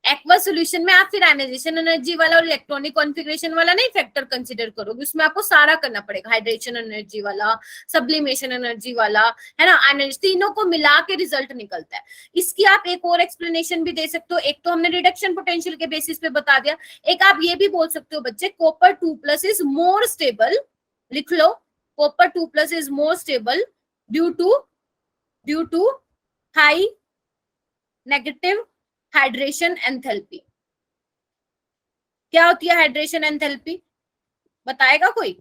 एक्वस सॉल्यूशन में आप फिर आयनाइजेशन एनर्जी वाला और इलेक्ट्रॉनिक कॉन्फ़िगरेशन वाला नहीं फैक्टर कंसीडर करोगे, उसमें आपको सारा करना पड़ेगा, हाइड्रेशन एनर्जी वाला, सब्लिमेशन एनर्जी वाला, है ना, एनर्जी, तीनों को मिला के रिजल्ट निकलता है। इसकी आप एक और एक्सप्लेनेशन भी दे सकते हो, एक तो हमने रिडक्शन पोटेंशियल के बेसिस पे बता दिया, एक आप ये भी बोल सकते हो बच्चे कॉपर 2+ इज मोर स्टेबल, लिख लो copper 2+ is more stable due to high negative hydration enthalpy. क्या होती है हाइड्रेशन एंथैल्पी, बताएगा कोई,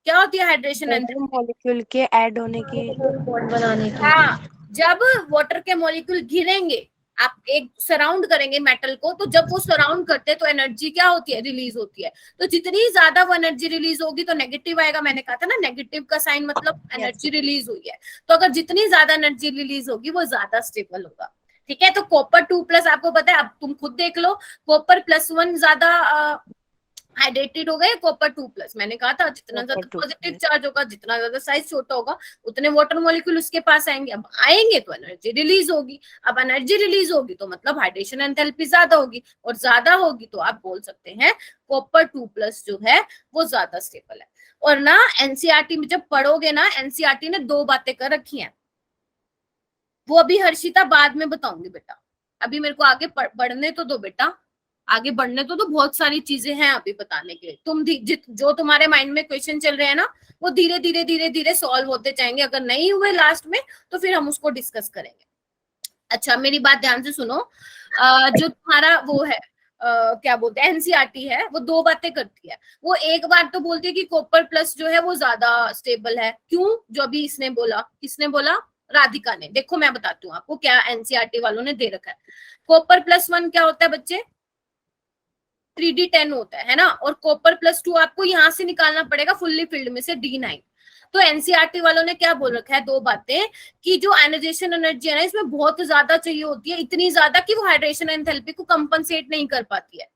क्या होती है हाइड्रेशन एंथैल्पी? मॉलिक्यूल के ऐड होने की, बॉन्ड बनाने की। हाँ, जब वाटर के मॉलिक्यूल घिरेंगे, आप एक सराउंड करेंगे मेटल को, तो जब वो सराउंड करते हैं तो एनर्जी क्या होती है, रिलीज होती है। तो जितनी ज्यादा वो एनर्जी रिलीज होगी तो नेगेटिव आएगा, मैंने कहा था ना नेगेटिव का साइन मतलब एनर्जी रिलीज हुई है। तो अगर जितनी ज्यादा एनर्जी रिलीज होगी वो ज्यादा स्टेबल होगा, ठीक है। तो कॉपर 2+ आपको पता है, अब तुम खुद देख लो, कॉपर +1 ज्यादा हाइड्रेटेड हो गए, कॉपर 2+, मैंने कहा था जितना ज्यादा पॉजिटिव चार्ज होगा, जितना ज्यादा साइज छोटा होगा, उतने वाटर मॉलिक्यूल उसके पास आएंगे। अब आएंगे तो एनर्जी रिलीज होगी, अब एनर्जी रिलीज होगी तो मतलब हाइड्रेशन एंथैल्पी ज्यादा होगी, और ज्यादा होगी तो आप बोल सकते हैं कॉपर 2+ जो है वो ज्यादा स्टेबल है। और ना एनसीईआरटी में जब पढ़ोगे ना, एनसीईआरटी ने 2 बातें कर रखी हैं, वो अभी हर्षिता बाद में बताऊंगी बेटा, अभी मेरे को आगे बढ़ने तो दो बेटा, आगे बढ़ने तो बहुत सारी चीजें हैं अभी बताने के लिए। तुम जो तुम्हारे माइंड में क्वेश्चन चल रहे हैं ना, वो धीरे धीरे सॉल्व होते जाएंगे, अगर नहीं हुए लास्ट में तो फिर हम उसको डिस्कस करेंगे। अच्छा मेरी बात ध्यान से सुनो, जो तुम्हारा वो है क्या बोलते हैं एनसीईआरटी है, वो 2 बातें करती है। वो एक बात तो बोलती है कि कॉपर प्लस जो है वो ज्यादा स्टेबल है, क्यों, जो अभी इसने बोला, किसने बोला, राधिका ने, देखो मैं बताती हूँ आपको क्या एनसीईआरटी वालों ने दे रखा है। कॉपर +1 क्या होता है बच्चे? 3D10 होता है ना, और कॉपर +2 आपको यहाँ से निकालना पड़ेगा फुल्ली फिल्ड में से D9। तो एनसीईआरटी वालों ने क्या बोल रखा है, दो बातें, कि जो आयनाइजेशन एनर्जी है ना इसमें बहुत ज्यादा चाहिए होती है, इतनी ज्यादा कि वो हाइड्रेशन एंथैल्पी को कंपनसेट नहीं कर पाती है।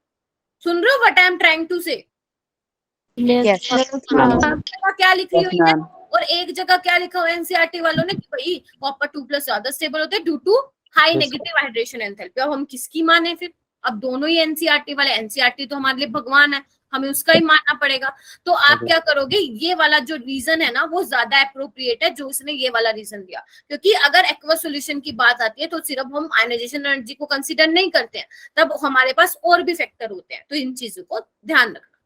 सुन रहे हो what I am trying to say? Yes. आप जगह क्या लिखी Yes, हुई है ma'am. और एक जगह क्या लिखा हुआ है एनसीईआरटी वालों ने, कि भाई कॉपर 2+ ज्यादा स्टेबल होते हैं due to high Yes. Negative hydration enthalpy. अब हम किसकी माने फिर? अब दोनों ही एनसीईआरटी वाले, एनसीईआरटी तो हमारे लिए भगवान है, हमें उसका ही मानना पड़ेगा। तो आप क्या करोगे, ये वाला जो रीजन है ना वो ज्यादा अप्रोप्रिएट है जो उसने ये वाला रीजन दिया, क्योंकि अगर एक्वस सॉल्यूशन की बात आती है तो सिर्फ हम आयनाइजेशन एनर्जी को कंसीडर नहीं करते हैं, तब हमारे पास और भी फैक्टर होते हैं। तो इन चीजों को ध्यान रखना,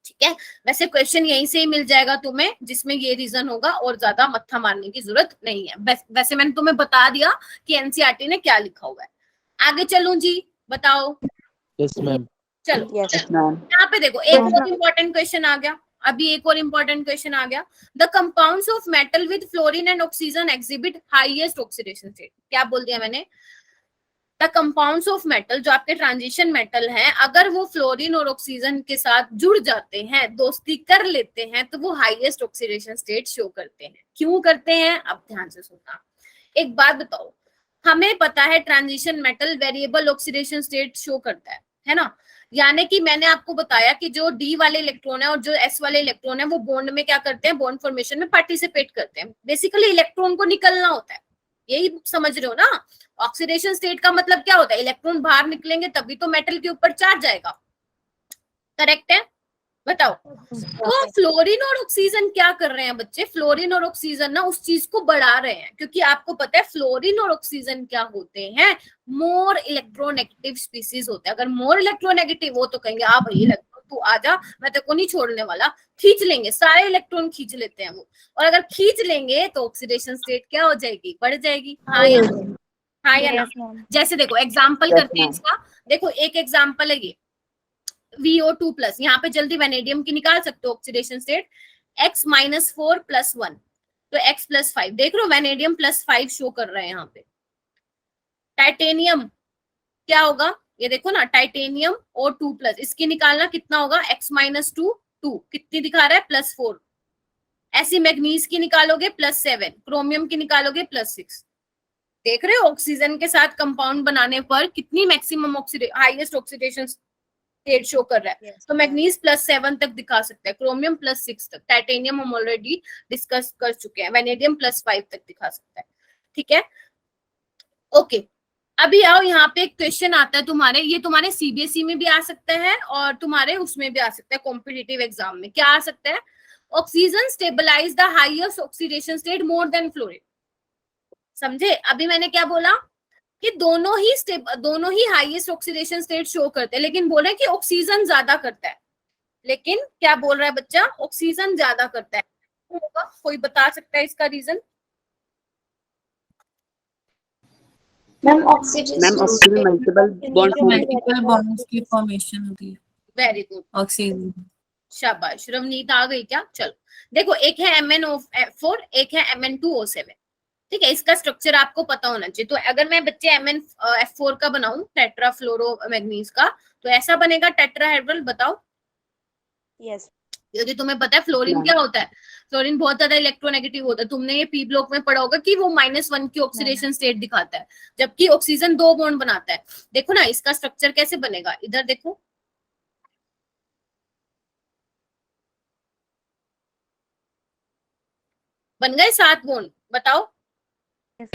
ठीक है। वैसे क्वेश्चन यहीं से ही मिल जाएगा तुम्हें जिसमें ये रीजन होगा, और ज्यादा मत्था मारने की जरूरत नहीं है। वैसे मैंने तुम्हें बता दिया कि एनसीईआरटी ने क्या लिखा हुआ है। आगे चलूं जी, बताओ। Yes, ma'am. चलो Yes, ma'am. यहाँ पे देखो एक और इम्पोर्टेंट क्वेश्चन आ गया, अभी एक और इम्पोर्टेंट क्वेश्चन आ गया। The compounds of metal with fluorine and oxygen exhibit highest oxidation state. क्या बोल दिया मैंने? द कंपाउंड्स ऑफ मेटल, जो आपके ट्रांजिशन मेटल हैं, अगर वो फ्लोरीन और ऑक्सीजन के साथ जुड़ जाते हैं, दोस्ती कर लेते हैं, तो वो हाईएस्ट ऑक्सीडेशन स्टेट शो करते हैं। क्यों करते हैं? अब ध्यान से सुनना। एक बात बताओ, हमें पता है transition metal variable oxidation state show करता है ना, यानी कि मैंने आपको बताया कि जो डी वाले इलेक्ट्रॉन है और जो एस वाले इलेक्ट्रॉन है वो बॉन्ड में क्या करते हैं, बॉन्ड फॉर्मेशन में पार्टिसिपेट करते हैं। बेसिकली इलेक्ट्रॉन को निकलना होता है, यही समझ रहे हो ना। ऑक्सीडेशन स्टेट का मतलब क्या होता है, इलेक्ट्रॉन बाहर निकलेंगे तभी तो मेटल के ऊपर चार्ज आएगा, करेक्ट है? बताओ। तो फ्लोरीन और ऑक्सीजन क्या कर रहे हैं बच्चे, फ्लोरीन और ऑक्सीजन ना उस चीज को बढ़ा रहे हैं, क्योंकि आपको पता है फ्लोरीन और ऑक्सीजन क्या होते हैं, मोर इलेक्ट्रोनेगेटिव स्पीसीज होते हैं। अगर मोर इलेक्ट्रोनेगेटिव हो तो कहेंगे आ भाई इलेक्ट्रॉन तू आजा, मैं तेरे को नहीं छोड़ने वाला, खींच लेंगे, सारे इलेक्ट्रॉन खींच लेते हैं वो। और अगर खींच लेंगे तो ऑक्सीडेशन स्टेट क्या हो जाएगी, बढ़ जाएगी। हाँ या ना? हाँ या ना? जैसे देखो एग्जाम्पल करते हैं इसका, देखो एक एग्जाम्पल है ये VO2+, यहाँ पे जल्दी वेनेडियम की निकाल सकते हो ऑक्सीडेशन स्टेट, X -4 + 1, तो X + 5, देख रहे हो वेनेडियम +5 शो कर रहे हैं यहाँ पे। टाइटेनियम क्या होगा, ये देखो ना, टाइटेनियम O2+, इसकी निकालना कितना होगा, X -2 2, कितनी दिखा रहा है, +4। ऐसी मैग्नीज की निकालोगे +7, क्रोमियम की निकालोगे +6। देख रहे हो ऑक्सीजन के साथ कंपाउंड बनाने पर कितनी maximum highest oxidation state show कर रहा है। तो मैग्नीज +7 तक दिखा सकता है, क्रोमियम +6 तक, टाइटेनियम हम ऑलरेडी डिस्कस कर चुके हैं, वेनेडियम +5 तक दिखा सकता है, ठीक है। ओके, अभी आओ यहाँ पे एक क्वेश्चन आता है तुम्हारे, ये तुम्हारे सीबीएसई में भी आ सकता है और तुम्हारे उसमें भी आ सकता है, कॉम्पिटिटिव एग्जाम में। क्या आ सकता है, oxygen stabilise the highest oxidation state more than fluorine. समझे? अभी मैंने क्या बोला कि दोनों ही हाईएस्ट ऑक्सीडेशन स्टेट शो करते हैं, लेकिन बोल रहे हैं कि ऑक्सीजन ज्यादा करता है। लेकिन क्या बोल रहा है बच्चा, ऑक्सीजन ज्यादा करता है, होगा कोई बता सकता है इसका रीजन? मैम ऑक्सीजन मल्टीपल बॉन्ड्स की फॉर्मेशन होती है। Very good, oxygen. शाबाश, रवनीत आ गई क्या? चलो देखो, एक है MnO4, एक है Mn2O7, ठीक है। इसका स्ट्रक्चर आपको पता होना चाहिए। तो अगर मैं बच्चे MnF4 का बनाऊं, टेट्राफ्लोरो मैग्नीज का, तो ऐसा बनेगा टेट्राहेड्रल। बताओ। यस। यदि तुम्हें पता है फ्लोरीन क्या होता है, फ्लोरीन बहुत ज्यादा इलेक्ट्रोनेगेटिव होता है, तुमने ये पी ब्लॉक में पढ़ा होगा कि वो -1 की ऑक्सीडेशन स्टेट दिखाता है, जबकि ऑक्सीजन 2 बॉन्ड बनाता है। देखो ना इसका स्ट्रक्चर कैसे बनेगा, इधर देखो, बन गए 7 बॉन्ड। बताओ।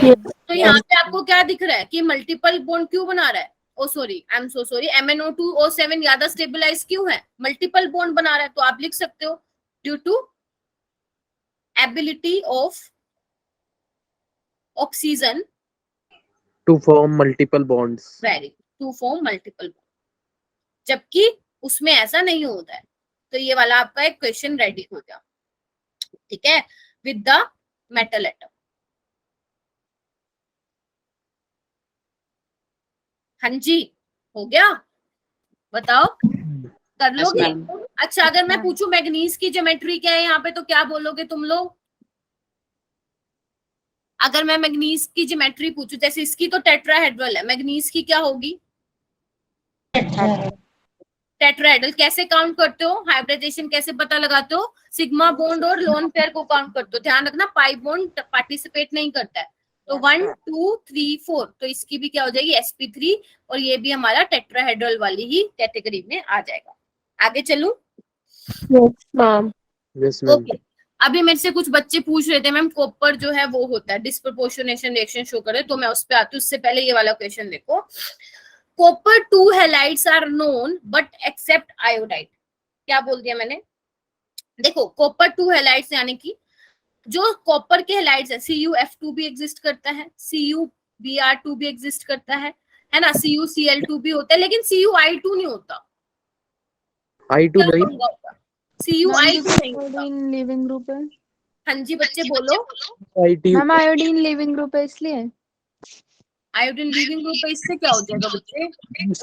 तो यहाँ पे आपको क्या दिख रहा है कि मल्टीपल बॉन्ड क्यों बना रहा है, oh sorry, I am so sorry, MnO2O7 ज्यादा स्टेबलाइज क्यों है, मल्टीपल बॉन्ड बना रहा है। तो आप लिख सकते हो due to ability of oxygen To form multiple bonds. Very to form multiple bond, जबकि उसमें ऐसा नहीं होता है। तो ये वाला आपका एक क्वेश्चन रेडी हो गया, ठीक है, विद द मेटल एटम। हाँ जी, हो गया? बताओ, कर लोगे? अच्छा, अगर मैं पूछूं मैग्नीज की ज्योमेट्री क्या है यहाँ पे, तो क्या बोलोगे तुम लोग? अगर मैं मैग्नीज की ज्योमेट्री पूछूं, जैसे इसकी तो टेट्राहेड्रल है, मैग्नीज की क्या होगी? टेट्राहेड्रल। कैसे काउंट करते हो? हाइब्रिडाइजेशन कैसे पता लगाते हो? सिग्मा बॉन्ड और लोन पेयर को काउंट करते हो। ध्यान रखना पाई बॉन्ड पार्टिसिपेट नहीं करता है। तो 1 2 3 4, तो इसकी भी क्या हो जाएगी? sp3, और ये भी हमारा टेट्राहेड्रल वाली ही कैटेगरी में आ जाएगा। आगे चलूं? मैम। Yes, ma'am. ओके। अभी मेरे से कुछ बच्चे पूछ रहे थे मैम कॉपर जो है वो होता है डिस्प्रपोर्शनेशन रिएक्शन शो करे, तो मैं उस पे आती हूँ। उससे पहले ये वाला क्वेश्चन देखो। Copper 2 halides are known but except iodide. क्या बोल दिया मैंने? देखो कॉपर 2 हैलाइड्स यानी कि जो कॉपर के हैलाइड्स है, CuF2 भी एग्जिस्ट करता है, CuBr2 भी एग्जिस्ट करता है ना, CuCl2 भी होता है, लेकिन CuI2 नहीं होता। I2 क्या नहीं, होगा? CuI2 नहीं होता। आयोडीन लिविंग ग्रुप है। हाँ जी बच्चे बोलो। IT ma'am iodine leaving group है इसलिए। आयोडीन लिविंग ग्रुप है, इससे क्या हो जाएगा बच्चे?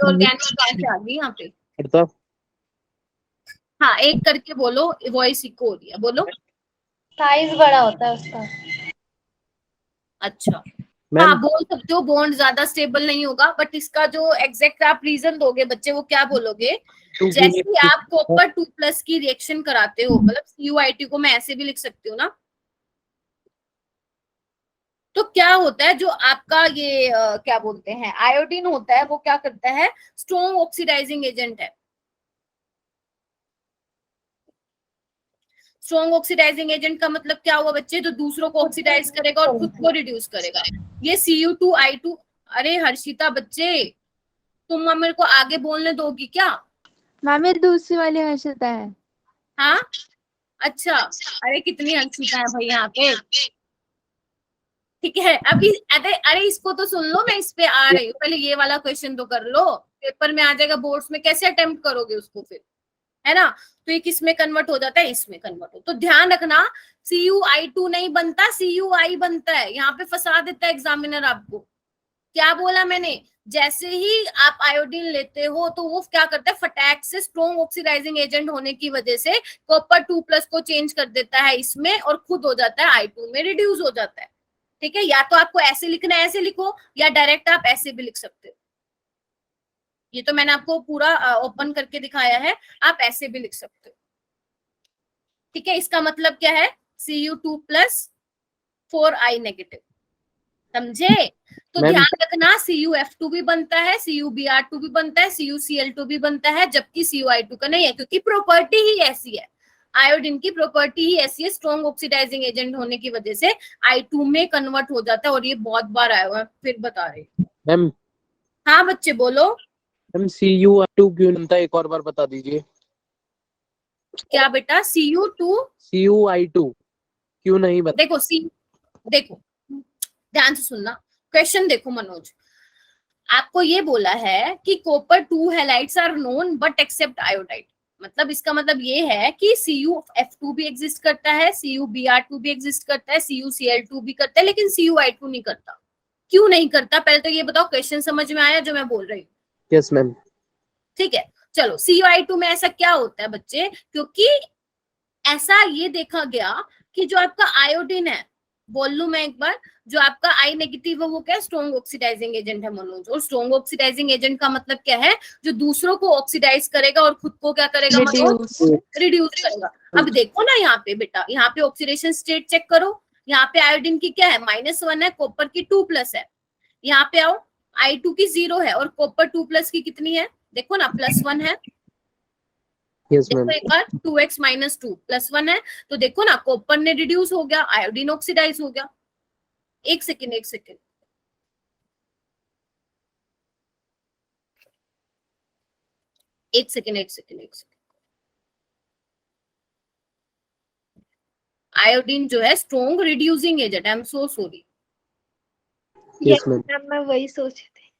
ऑर्गेनिक कहाँ से आ गई यहाँ पे? करता। हाँ एक करके बोलो, वॉइस इको हो रही है, बोलो। साइज बड़ा होता है उसका। अच्छा मैम हाँ बोल सकते हो, बॉन्ड ज्यादा स्टेबल नहीं होगा, बट इसका जो एग्जैक्ट आप रीजन दोगे बच्चे वो क्या बोलोगे? जैसे ही आप कॉपर 2+ की रिएक्शन कराते हो, मतलब CuI2 को मैं ऐसे भी लिख सकती हूँ ना, तो क्या होता है जो आपका ये क्या बोलते हैं आयोडीन होता है, वो क्या करता है? स्ट्रॉन्ग ऑक्सीडाइजिंग एजेंट है। स्ट्रॉन्ग ऑक्सीडाइजिंग एजेंट का मतलब क्या हुआ बच्चे? जो दूसरों को ऑक्सीडाइज करेगा और खुद को रिड्यूस करेगा। ये Cu2I2। अरे हर्षिता बच्चे, तुम मेरे को आगे बोलने दोगी क्या? मैम ये दूसरी वाली हर्षिता है। हाँ अच्छा। अरे कितनी हर्षिता है भाई यहाँ पे। ठीक है अभी अरे इसको तो सुन लो, मैं इस पे आ रही हूँ, पहले ये वाला क्वेश्चन तो कर लो, पेपर में आ जाएगा, बोर्ड्स में कैसे अटेम्प्ट करोगे उसको फिर, है ना? तो ये किस में कन्वर्ट हो जाता है? इसमें कन्वर्ट हो। तो ध्यान रखना CuI2 नहीं बनता, CuI बनता है। यहाँ पे फंसा देता है एग्जामिनर आपको। क्या बोला मैंने? जैसे ही आप आयोडीन लेते हो तो वो क्या करता है? फटाक से स्ट्रॉन्ग ऑक्सीडाइजिंग एजेंट होने की वजह से कॉपर 2+ को चेंज कर देता है इसमें, और खुद हो जाता है I2 में रिड्यूस हो जाता है। ठीक है, या तो आपको ऐसे लिखना है, ऐसे लिखो, या डायरेक्ट आप ऐसे भी लिख सकते हो। ये तो मैंने आपको पूरा ओपन करके दिखाया है, आप ऐसे भी लिख सकते हो। ठीक है, इसका मतलब क्या है? Cu2+ 4I negative. समझे? तो मैम ध्यान रखना CuF2 भी बनता है, CuBr2 भी बनता है, CuCl2 भी बनता है, जबकि CuI2 का नहीं है, क्योंकि प्रॉपर्टी ही ऐसी है। आयोडीन की प्रॉपर्टी ही ऐसी है, स्ट्रॉन्ग ऑक्सीडाइजिंग एजेंट होने की वजह से I2 में कन्वर्ट हो जाता है, और ये बहुत बार आया हुआ है, फिर बता रही हूँ। मैम हाँ बच्चे बोलो। मैम CuI2 क्यों बनता है, एक और बार बता दीजिए। क्या बेटा? CuI2 क्यों नहीं बनता? देखो ध्यान से सुनना, क्वेश्चन देखो मनोज। आपको ये बोला है कि copper 2 halides are known but except iodide. मतलब इसका मतलब ये है कि CuF2 भी एग्जिस्ट करता है, CuBr2 भी एग्जिस्ट करता है, CuCl2 भी करता है, लेकिन CuI2 नहीं करता। क्यों नहीं करता? पहले तो ये बताओ, क्वेश्चन समझ में आया जो मैं बोल रही हूँ? Yes ma'am. ठीक है चलो, CuI2 में ऐसा क्या होता है बच्चे? क्योंकि ऐसा ये देखा गया कि जो आपका आयोडीन है, बोल लू मैं एक बार, जो आपका I नेगेटिव है वो क्या? स्ट्रॉन्ग ऑक्सीडाइजिंग एजेंट है मनोज। और स्ट्रॉन्ग ऑक्सीडाइजिंग एजेंट का मतलब क्या है? जो दूसरों को ऑक्सीडाइज करेगा और खुद को क्या करेगा मनोज? रिड्यूस करेगा। अब देखो ना यहाँ पे बेटा, यहाँ पे ऑक्सीडेशन स्टेट चेक करो। यहाँ पे आयोडीन की क्या है? -1 है, कॉपर की 2+ है। यहाँ पे आओ, I2 की 0 है और कॉपर 2+ की कितनी है? देखो ना, +1 है। यस देखो मैम। एक बार, 2x - 2 +1 है, तो देखो ना कॉपर ने रिड्यूस हो गया, आयोडीन ऑक्सीडाइज हो गया। एक सेकेंड एक सेकेंड, एक सेकेंड एक सेकेंड एक सेकेंड। आयोडीन जो है strong reducing agent, I am so sorry. Yes ma'am. मैं वही सोच रही थी।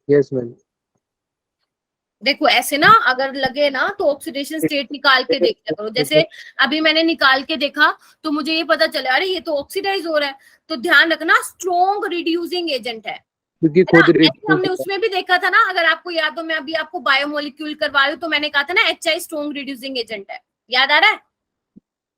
Yes ma'am. देखो ऐसे ना अगर लगे ना तो ऑक्सीडेशन स्टेट निकाल के देख लिया करो। जैसे अभी मैंने निकाल के देखा तो मुझे ये पता चला, अरे ये तो ऑक्सीडाइज हो रहा है। तो ध्यान रखना स्ट्रॉन्ग रिड्यूसिंग एजेंट है क्योंकि ना। खुद ऐसे हमने उसमें भी देखा था ना, अगर आपको याद हो, मैं अभी आपको बायोमोलिक्यूल करवा रही हूँ तो मैंने कहा था ना HI स्ट्रॉन्ग रिड्यूसिंग एजेंट है, याद आ रहा है?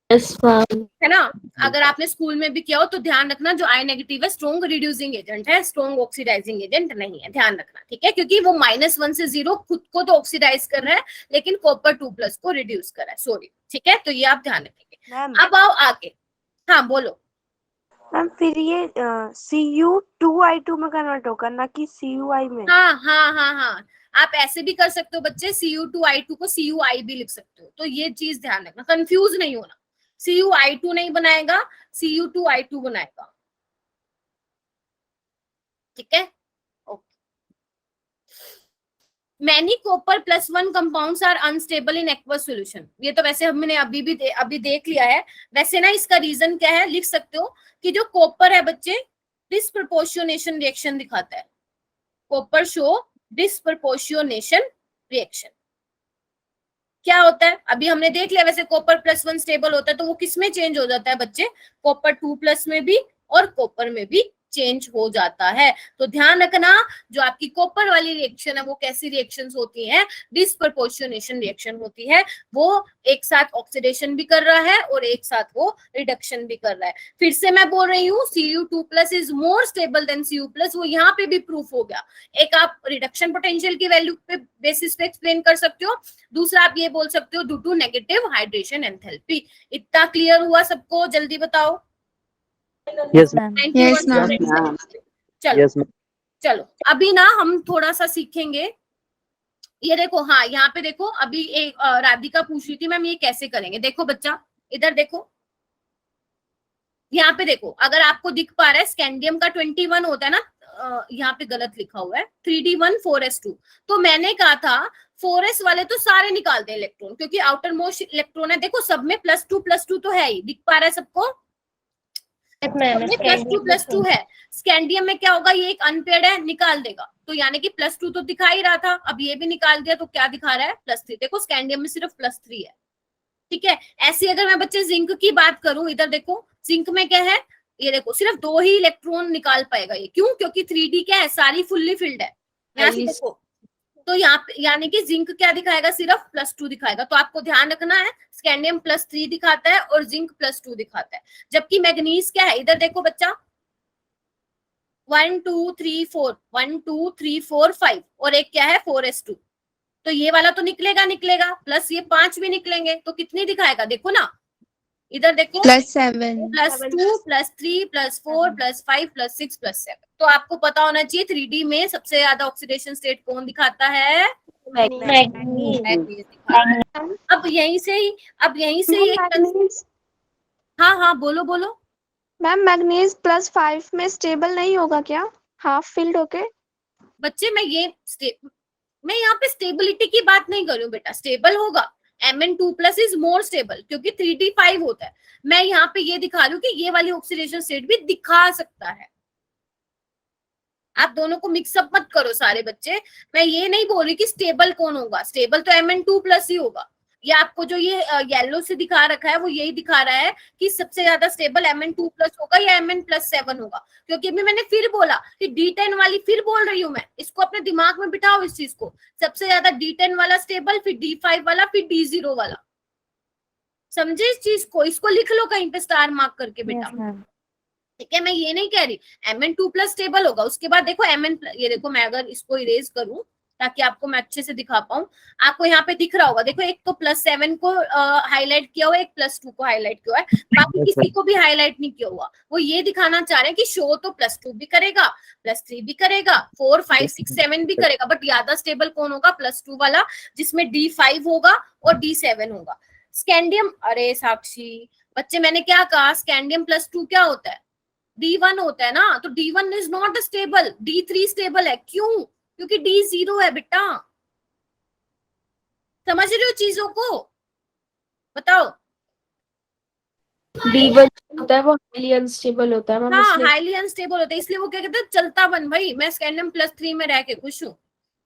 Yes ma'am. है ना। अगर आपने स्कूल में भी किया हो तो ध्यान रखना, जो आई नेगेटिव है स्ट्रॉन्ग रिड्यूसिंग एजेंट है, स्ट्रॉन्ग ऑक्सीडाइजिंग एजेंट नहीं है, ध्यान रखना, ठीक है, क्योंकि वो -1 से 0 खुद को तो ऑक्सीडाइज कर रहा है लेकिन कॉपर 2+ को रिड्यूस कर रहा है, सॉरी, ठीक है, तो ये आप ध्यान रखेंगे। मैम अब आओ आगे, हाँ बोलो। मैम फिर ये Cu2I2 में कन्वर्ट होगा ना कि Cui में? हाँ हाँ हाँ हाँ, आप ऐसे भी कर सकते हो बच्चे, Cu2I2 को Cui भी लिख सकते हो, तो ये चीज ध्यान रखना, कंफ्यूज नहीं होना, Cu2I2 नहीं बनाएगा, Cu2I2 बनाएगा, ठीक है। Many copper +1 compounds are unstable in aqueous solution, ये तो वैसे हमने अभी देख लिया है। वैसे ना इसका रीजन क्या है, लिख सकते हो कि जो कॉपर है बच्चे डिस्प्रपोर्शनेशन रिएक्शन दिखाता है, कॉपर शो डिस्प्रपोर्शनेशन रिएक्शन। क्या होता है अभी हमने देख लिया, वैसे कॉपर +1 स्टेबल होता है तो वो किस में चेंज हो जाता है बच्चे, कॉपर 2+ में भी और कॉपर में भी चेंज हो जाता है। तो ध्यान रखना, जो आपकी कॉपर वाली रिएक्शन है वो कैसी रिएक्शंस होती हैं, डिस्प्रपोर्शनेशन रिएक्शन होती है, वो एक साथ ऑक्सीडेशन भी कर रहा है और एक साथ वो रिडक्शन भी कर रहा है। फिर से मैं बोल रही हूँ Cu2+ is more stable then Cu+, वो यहाँ पे भी प्रूफ हो गया। एक आप रिडक्शन पोटेंशियल की वैल्यू पे बेसिस पे एक्सप्लेन कर सकते हो, दूसरा आप ये बोल सकते हो due to negative hydration enthalpy. इतना क्लियर हुआ सबको, जल्दी बताओ। Yes ma'am. 91%। चलो यस मैम। चलो अभी ना हम थोड़ा सा सीखेंगे, ये देखो, हाँ यहाँ पे देखो, अभी एक राधिका पूछ रही थी मैम ये कैसे करेंगे, देखो बच्चा इधर देखो, यहाँ पे देखो, अगर आपको दिख पा रहा है स्कैंडियम का 21 होता है ना, यहाँ पे गलत लिखा हुआ है 3d1 4s2, तो मैंने कहा था 4s वाले तो सारे निकालते हैं इलेक्ट्रॉन, क्योंकि आउटर मोस्ट इलेक्ट्रॉन है, देखो सब में +2 तो है ही, दिख पा रहा है सबको, +2 है। स्कैंडियम में क्या होगा, ये एक अनपेयर्ड है, निकाल देगा, तो यानी कि +2 तो दिखा ही रहा था, अब ये भी निकाल दिया तो क्या दिखा रहा है, +3। देखो स्कैंडियम में सिर्फ +3 है, ठीक है। ऐसी अगर मैं बच्चे जिंक की बात करूं, इधर देखो जिंक में क्या है, ये देखो सिर्फ 2 ही इलेक्ट्रॉन निकाल पाएगा ये, क्यों, क्योंकि 3D क्या है, सारी फुल्ली फिल्ड है, यहाँ से देखो, तो यहाँ पे यानी कि जिंक क्या दिखाएगा, सिर्फ +2 दिखाएगा, तो आपको ध्यान रखना है स्कैंडियम +3 दिखाता है और जिंक +2 दिखाता है, जबकि मैग्नीज क्या है, इधर देखो बच्चा 1 2 3 4 1 2 3 4 5 और एक क्या है 4s2, तो ये वाला तो निकलेगा प्लस ये 5 भी निकलेंगे, तो कितनी दिखाएगा, देखो ना इधर देखो, +7 +2 +3 +4 +5 +6 +7, तो आपको पता होना चाहिए 3D में सबसे ज्यादा ऑक्सीडेशन स्टेट कौन दिखाता है, मैग्नीज दिखाता है। अब यहीं से ही हाँ हाँ बोलो। मैम मैग्नीज +5 में स्टेबल नहीं होगा क्या, हाफ फिल्ड होके? बच्चे मैं यहाँ पे स्टेबिलिटी की बात नहीं कर रही हूँ बेटा, स्टेबल होगा, Mn2+ इज मोर स्टेबल, क्योंकि 3d5 होता है, मैं यहाँ पे ये दिखा रही हूँ कि ये वाली ऑक्सीडेशन स्टेट भी दिखा सकता है। आप दोनों को मिक्सअप मत करो सारे बच्चे, मैं ये नहीं बोल रही कि स्टेबल कौन होगा, स्टेबल तो Mn2+ ही होगा, ये आपको जो ये येलो से दिखा रखा है वो यही दिखा रहा है कि सबसे ज्यादा स्टेबल Mn2+ होगा या Mn+7 होगा, क्योंकि अभी मैंने फिर बोला कि D10 वाली, फिर बोल रही हूँ मैं, इसको अपने दिमाग में बिठाओ इस चीज को, सबसे ज्यादा D10 वाला स्टेबल, फिर D5 वाला, फिर D0 वाला, समझे इस चीज को, इसको लिख लो कहीं पे स्टार मार्क करके बेटा, ठीक है। मैं ये नहीं कह रही Mn2+ स्टेबल होगा, उसके बाद देखो ये देखो, मैं अगर इसको इरेज करूं ताकि आपको मैं अच्छे से दिखा पाऊं, आपको यहाँ पे दिख रहा होगा, देखो एक तो +7 को हाईलाइट किया हुआ है, एक +2 को हाईलाइट किया हुआ है, बाकी किसी को भी हाईलाइट नहीं किया हुआ, वो ये दिखाना चाह रहे हैं कि शो तो +2 भी करेगा, +3 भी करेगा, 4 5 6 7 भी करेगा, बट ज्यादा स्टेबल कौन होगा, +2 वाला, जिसमें D5 होगा और D7 होगा। स्कैंडियम, अरे साक्षी बच्चे मैंने क्या कहा, स्कैंडियम +2 क्या होता है, D1 होता है ना, तो D1 is not stable, D3 stable है, क्यों, क्योंकि D0 है बेटा, समझ रहे हो चीजों को, बताओ। D1 होता है वो हाईली अनस्टेबल होता है मैम, हाँ इसलिए हाईली अनस्टेबल होता है, इसलिए वो क्या कहते हैं, चलता बन भाई, मैं स्कैंडियम +3 में रह के खुश हूँ।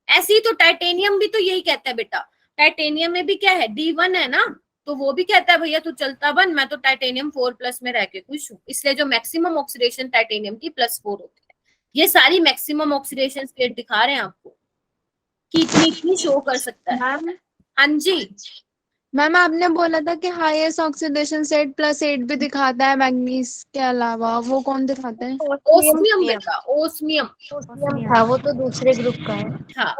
ऐसे ही तो टाइटेनियम भी तो यही कहता है बेटा, टाइटेनियम में भी क्या है, D1 है ना, तो वो भी कहता है भैया तू चलता बन, मैं तो टाइटेनियम 4+ में रह के खुश हूँ, इसलिए जो मैक्सिमम ऑक्सीडेशन टाइटेनियम की +4 होती है। ये सारी मैक्सिमम ऑक्सीडेशन स्टेट दिखा रहे हैं आपको कि इतनी शो कर सकता है। हाँ जी मैम आपने बोला था कि हाईएस्ट ऑक्सीडेशन स्टेट +8 भी दिखाता है मैग्नीज के अलावा, वो कौन दिखाते हैं? ओस्मियम बेटा, ओस्मियम। था वो तो दूसरे ग्रुप का है। हाँ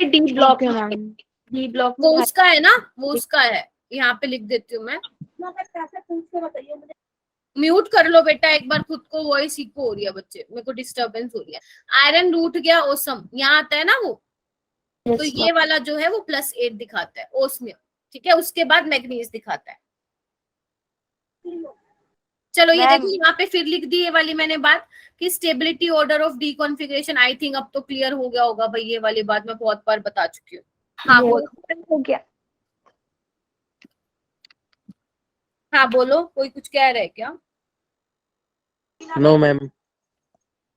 D block okay ma'am. D block वो उसका है ना, वो उसका है, यहाँ पे लिख देती हूँ मैं। म्यूट कर लो बेटा एक बार खुद को, वॉइस इको हो रही है बच्चे, मेरे को डिस्टरबेंस हो रही है। आयरन रूट गया ओसम, यहाँ आता है ना वो, तो ये वाला जो है वो +8 दिखाता है ओस्मियम, ठीक है। उसके बाद मैग्नीज दिखाता है। चलो ये देखो यहाँ पे फिर लिख दी ये वाली मैंने बात कि stability order of D configuration. I think अब तो क्लियर हो गया होगा भाई, ये वाली बात मैं बहुत बार बता चुकी हूँ। हाँ बोलो, हो गया। हाँ बोलो, कोई कुछ कह रहे है क्या? No ma'am.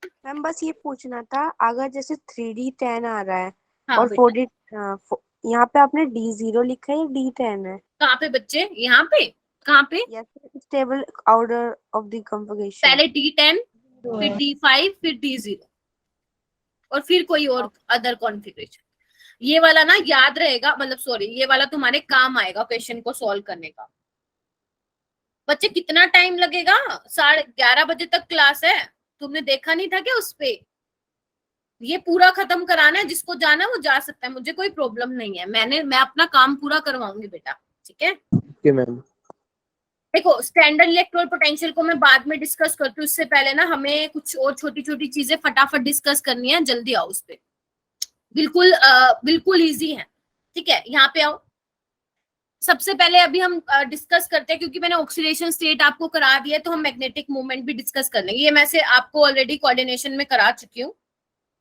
मैम बस ये पूछना था, अगर जैसे 3D10 आ रहा है हाँ और बेटा। 4D, यहाँ पे आपने D0 लिखा है या D10 है? कहाँ पे बच्चे, यहाँ पे कहाँ पे? या stable order of the configuration? पहले D10, फिर D5, फिर D0 और फिर कोई और अदर कॉन्फ़िगरेशन। ये वाला ना याद रहेगा, मतलब सॉरी, ये वाला तुम्हारे काम आएगा क्वेश्चन को सॉल्व करने का। बच्चे कितना टाइम लगेगा? 11:30 बजे तक क्लास है, तुमने देखा नहीं था क्या उस पे? ये पूरा खत्म कराना है, जिसको जाना है वो जा सकता है, मुझे कोई प्रॉब्लम नहीं है। मैं अपना काम पूरा करवाऊंगी बेटा, ठीक है। Okay ma'am. देखो स्टैंडर्ड इलेक्ट्रोड पोटेंशियल को मैं बाद में डिस्कस करती हूँ, उससे पहले ना हमें कुछ और छोटी छोटी चीजें फटाफट डिस्कस करनी है। जल्दी आओ उस पे, बिल्कुल बिल्कुल इजी है, ठीक है। यहाँ पे आओ। सबसे पहले अभी हम डिस्कस करते हैं, क्योंकि मैंने ऑक्सीडेशन स्टेट आपको करा दिया है, तो हम मैग्नेटिक मूवमेंट भी डिस्कस कर लेंगे। ये मैं से आपको ऑलरेडी कोऑर्डिनेशन में करा चुकी हूँ।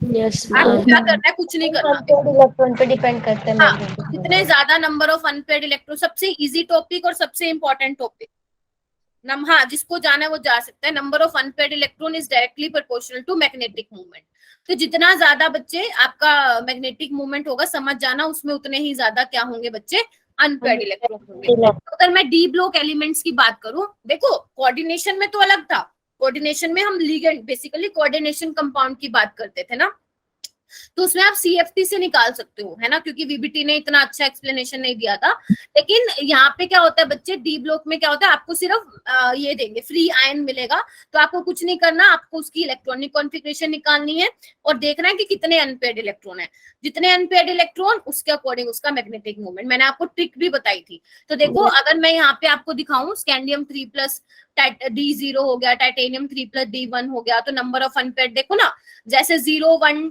यस आपको क्या करना है, कुछ नहीं करना। इलेक्ट्रॉन पे डिपेंड करते हैं हाँ, मैग्नेटिक जितने ज्यादा नंबर ऑफ अनपेयर्ड इलेक्ट्रॉन, सबसे इजी टॉपिक और सबसे इंपॉर्टेंट टॉपिक। हाँ, जिसको जाना है वो जा सकता है। Number of unpaired electron is directly proportional to magnetic movement. तो जितना ज्यादा बच्चे आपका मैग्नेटिक मूवमेंट होगा, समझ जाना, उसमें उतने ही ज्यादा क्या होंगे बच्चे, अनपेयर्ड इलेक्ट्रॉन होंगे। तो अगर मैं डी ब्लॉक एलिमेंट्स की बात करूं, देखो कोऑर्डिनेशन में तो अलग था। कोऑर्डिनेशन में हम लिगेंड, बेसिकली कोऑर्डिनेशन कंपाउंड की बात करते थे ना, तो उसमें आप CFT से निकाल सकते हो, है ना, क्योंकि VBT ने इतना अच्छा एक्सप्लेनेशन नहीं दिया था। लेकिन यहाँ पे क्या होता है बच्चे, डी ब्लॉक में क्या होता है, आपको सिर्फ ये देंगे, फ्री आयन मिलेगा। तो आपको कुछ नहीं करना, आपको उसकी इलेक्ट्रॉनिक कॉन्फ़िगरेशन निकालनी है और देखना है कि कितने अनपेयर्ड इलेक्ट्रॉन है। जितने अनपेयर्ड इलेक्ट्रॉन, उसके अकॉर्डिंग उसका मैग्नेटिक मूवमेंट। मैंने आपको ट्रिक भी बताई थी। तो देखो अगर मैं यहाँ पे आपको दिखाऊं, स्कैंडियम 3+ D0 हो गया, टाइटेनियम 3+ D1 हो गया, तो नंबर ऑफ अनपेयर्ड देखो ना, जैसे 0, 1,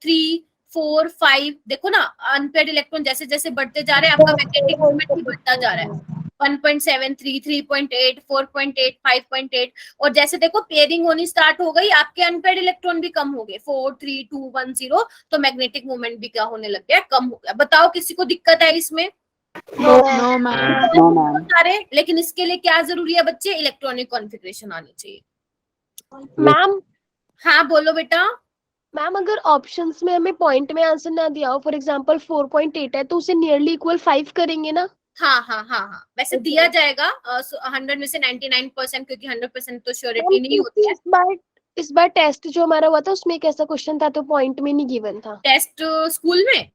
3, 4, 5, देखो ना अनपेयर्ड इलेक्ट्रॉन जैसे जैसे बढ़ते जा रहे हैं, आपका मैग्नेटिक मूवमेंट भी बढ़ता जा रहा है। 1.73, 3.8, 4.8, 5.8, और जैसे देखो पेयरिंग होनी स्टार्ट हो गई, आपके अनपेयर्ड इलेक्ट्रॉन भी कम हो गए, 4, 3, 2, 1, 0। तो मैग्नेटिक मूवमेंट भी क्या होने लग गया, कम हो गया। बताओ किसी को दिक्कत है इसमें? No ma'am. सारे, लेकिन इसके लिए क्या जरूरी है बच्चे, इलेक्ट्रॉनिक कॉन्फ़िगरेशन आनी चाहिए। मैम। हाँ बोलो बेटा। मैम अगर ऑप्शंस में हमें पॉइंट में आंसर ना दिया हो, फॉर एग्जांपल 4.8 है, तो उसे नियरली इक्वल 5 करेंगे ना? हाँ हाँ हाँ हाँ, वैसे दिया जाएगा 100 में से 99%, क्योंकि 100% तो श्योरिटी नहीं होती है। इस बार टेस्ट जो हमारा हुआ था उसमें एक ऐसा क्वेश्चन था, तो पॉइंट में नहीं गिवन था। टेस्ट स्कूल में?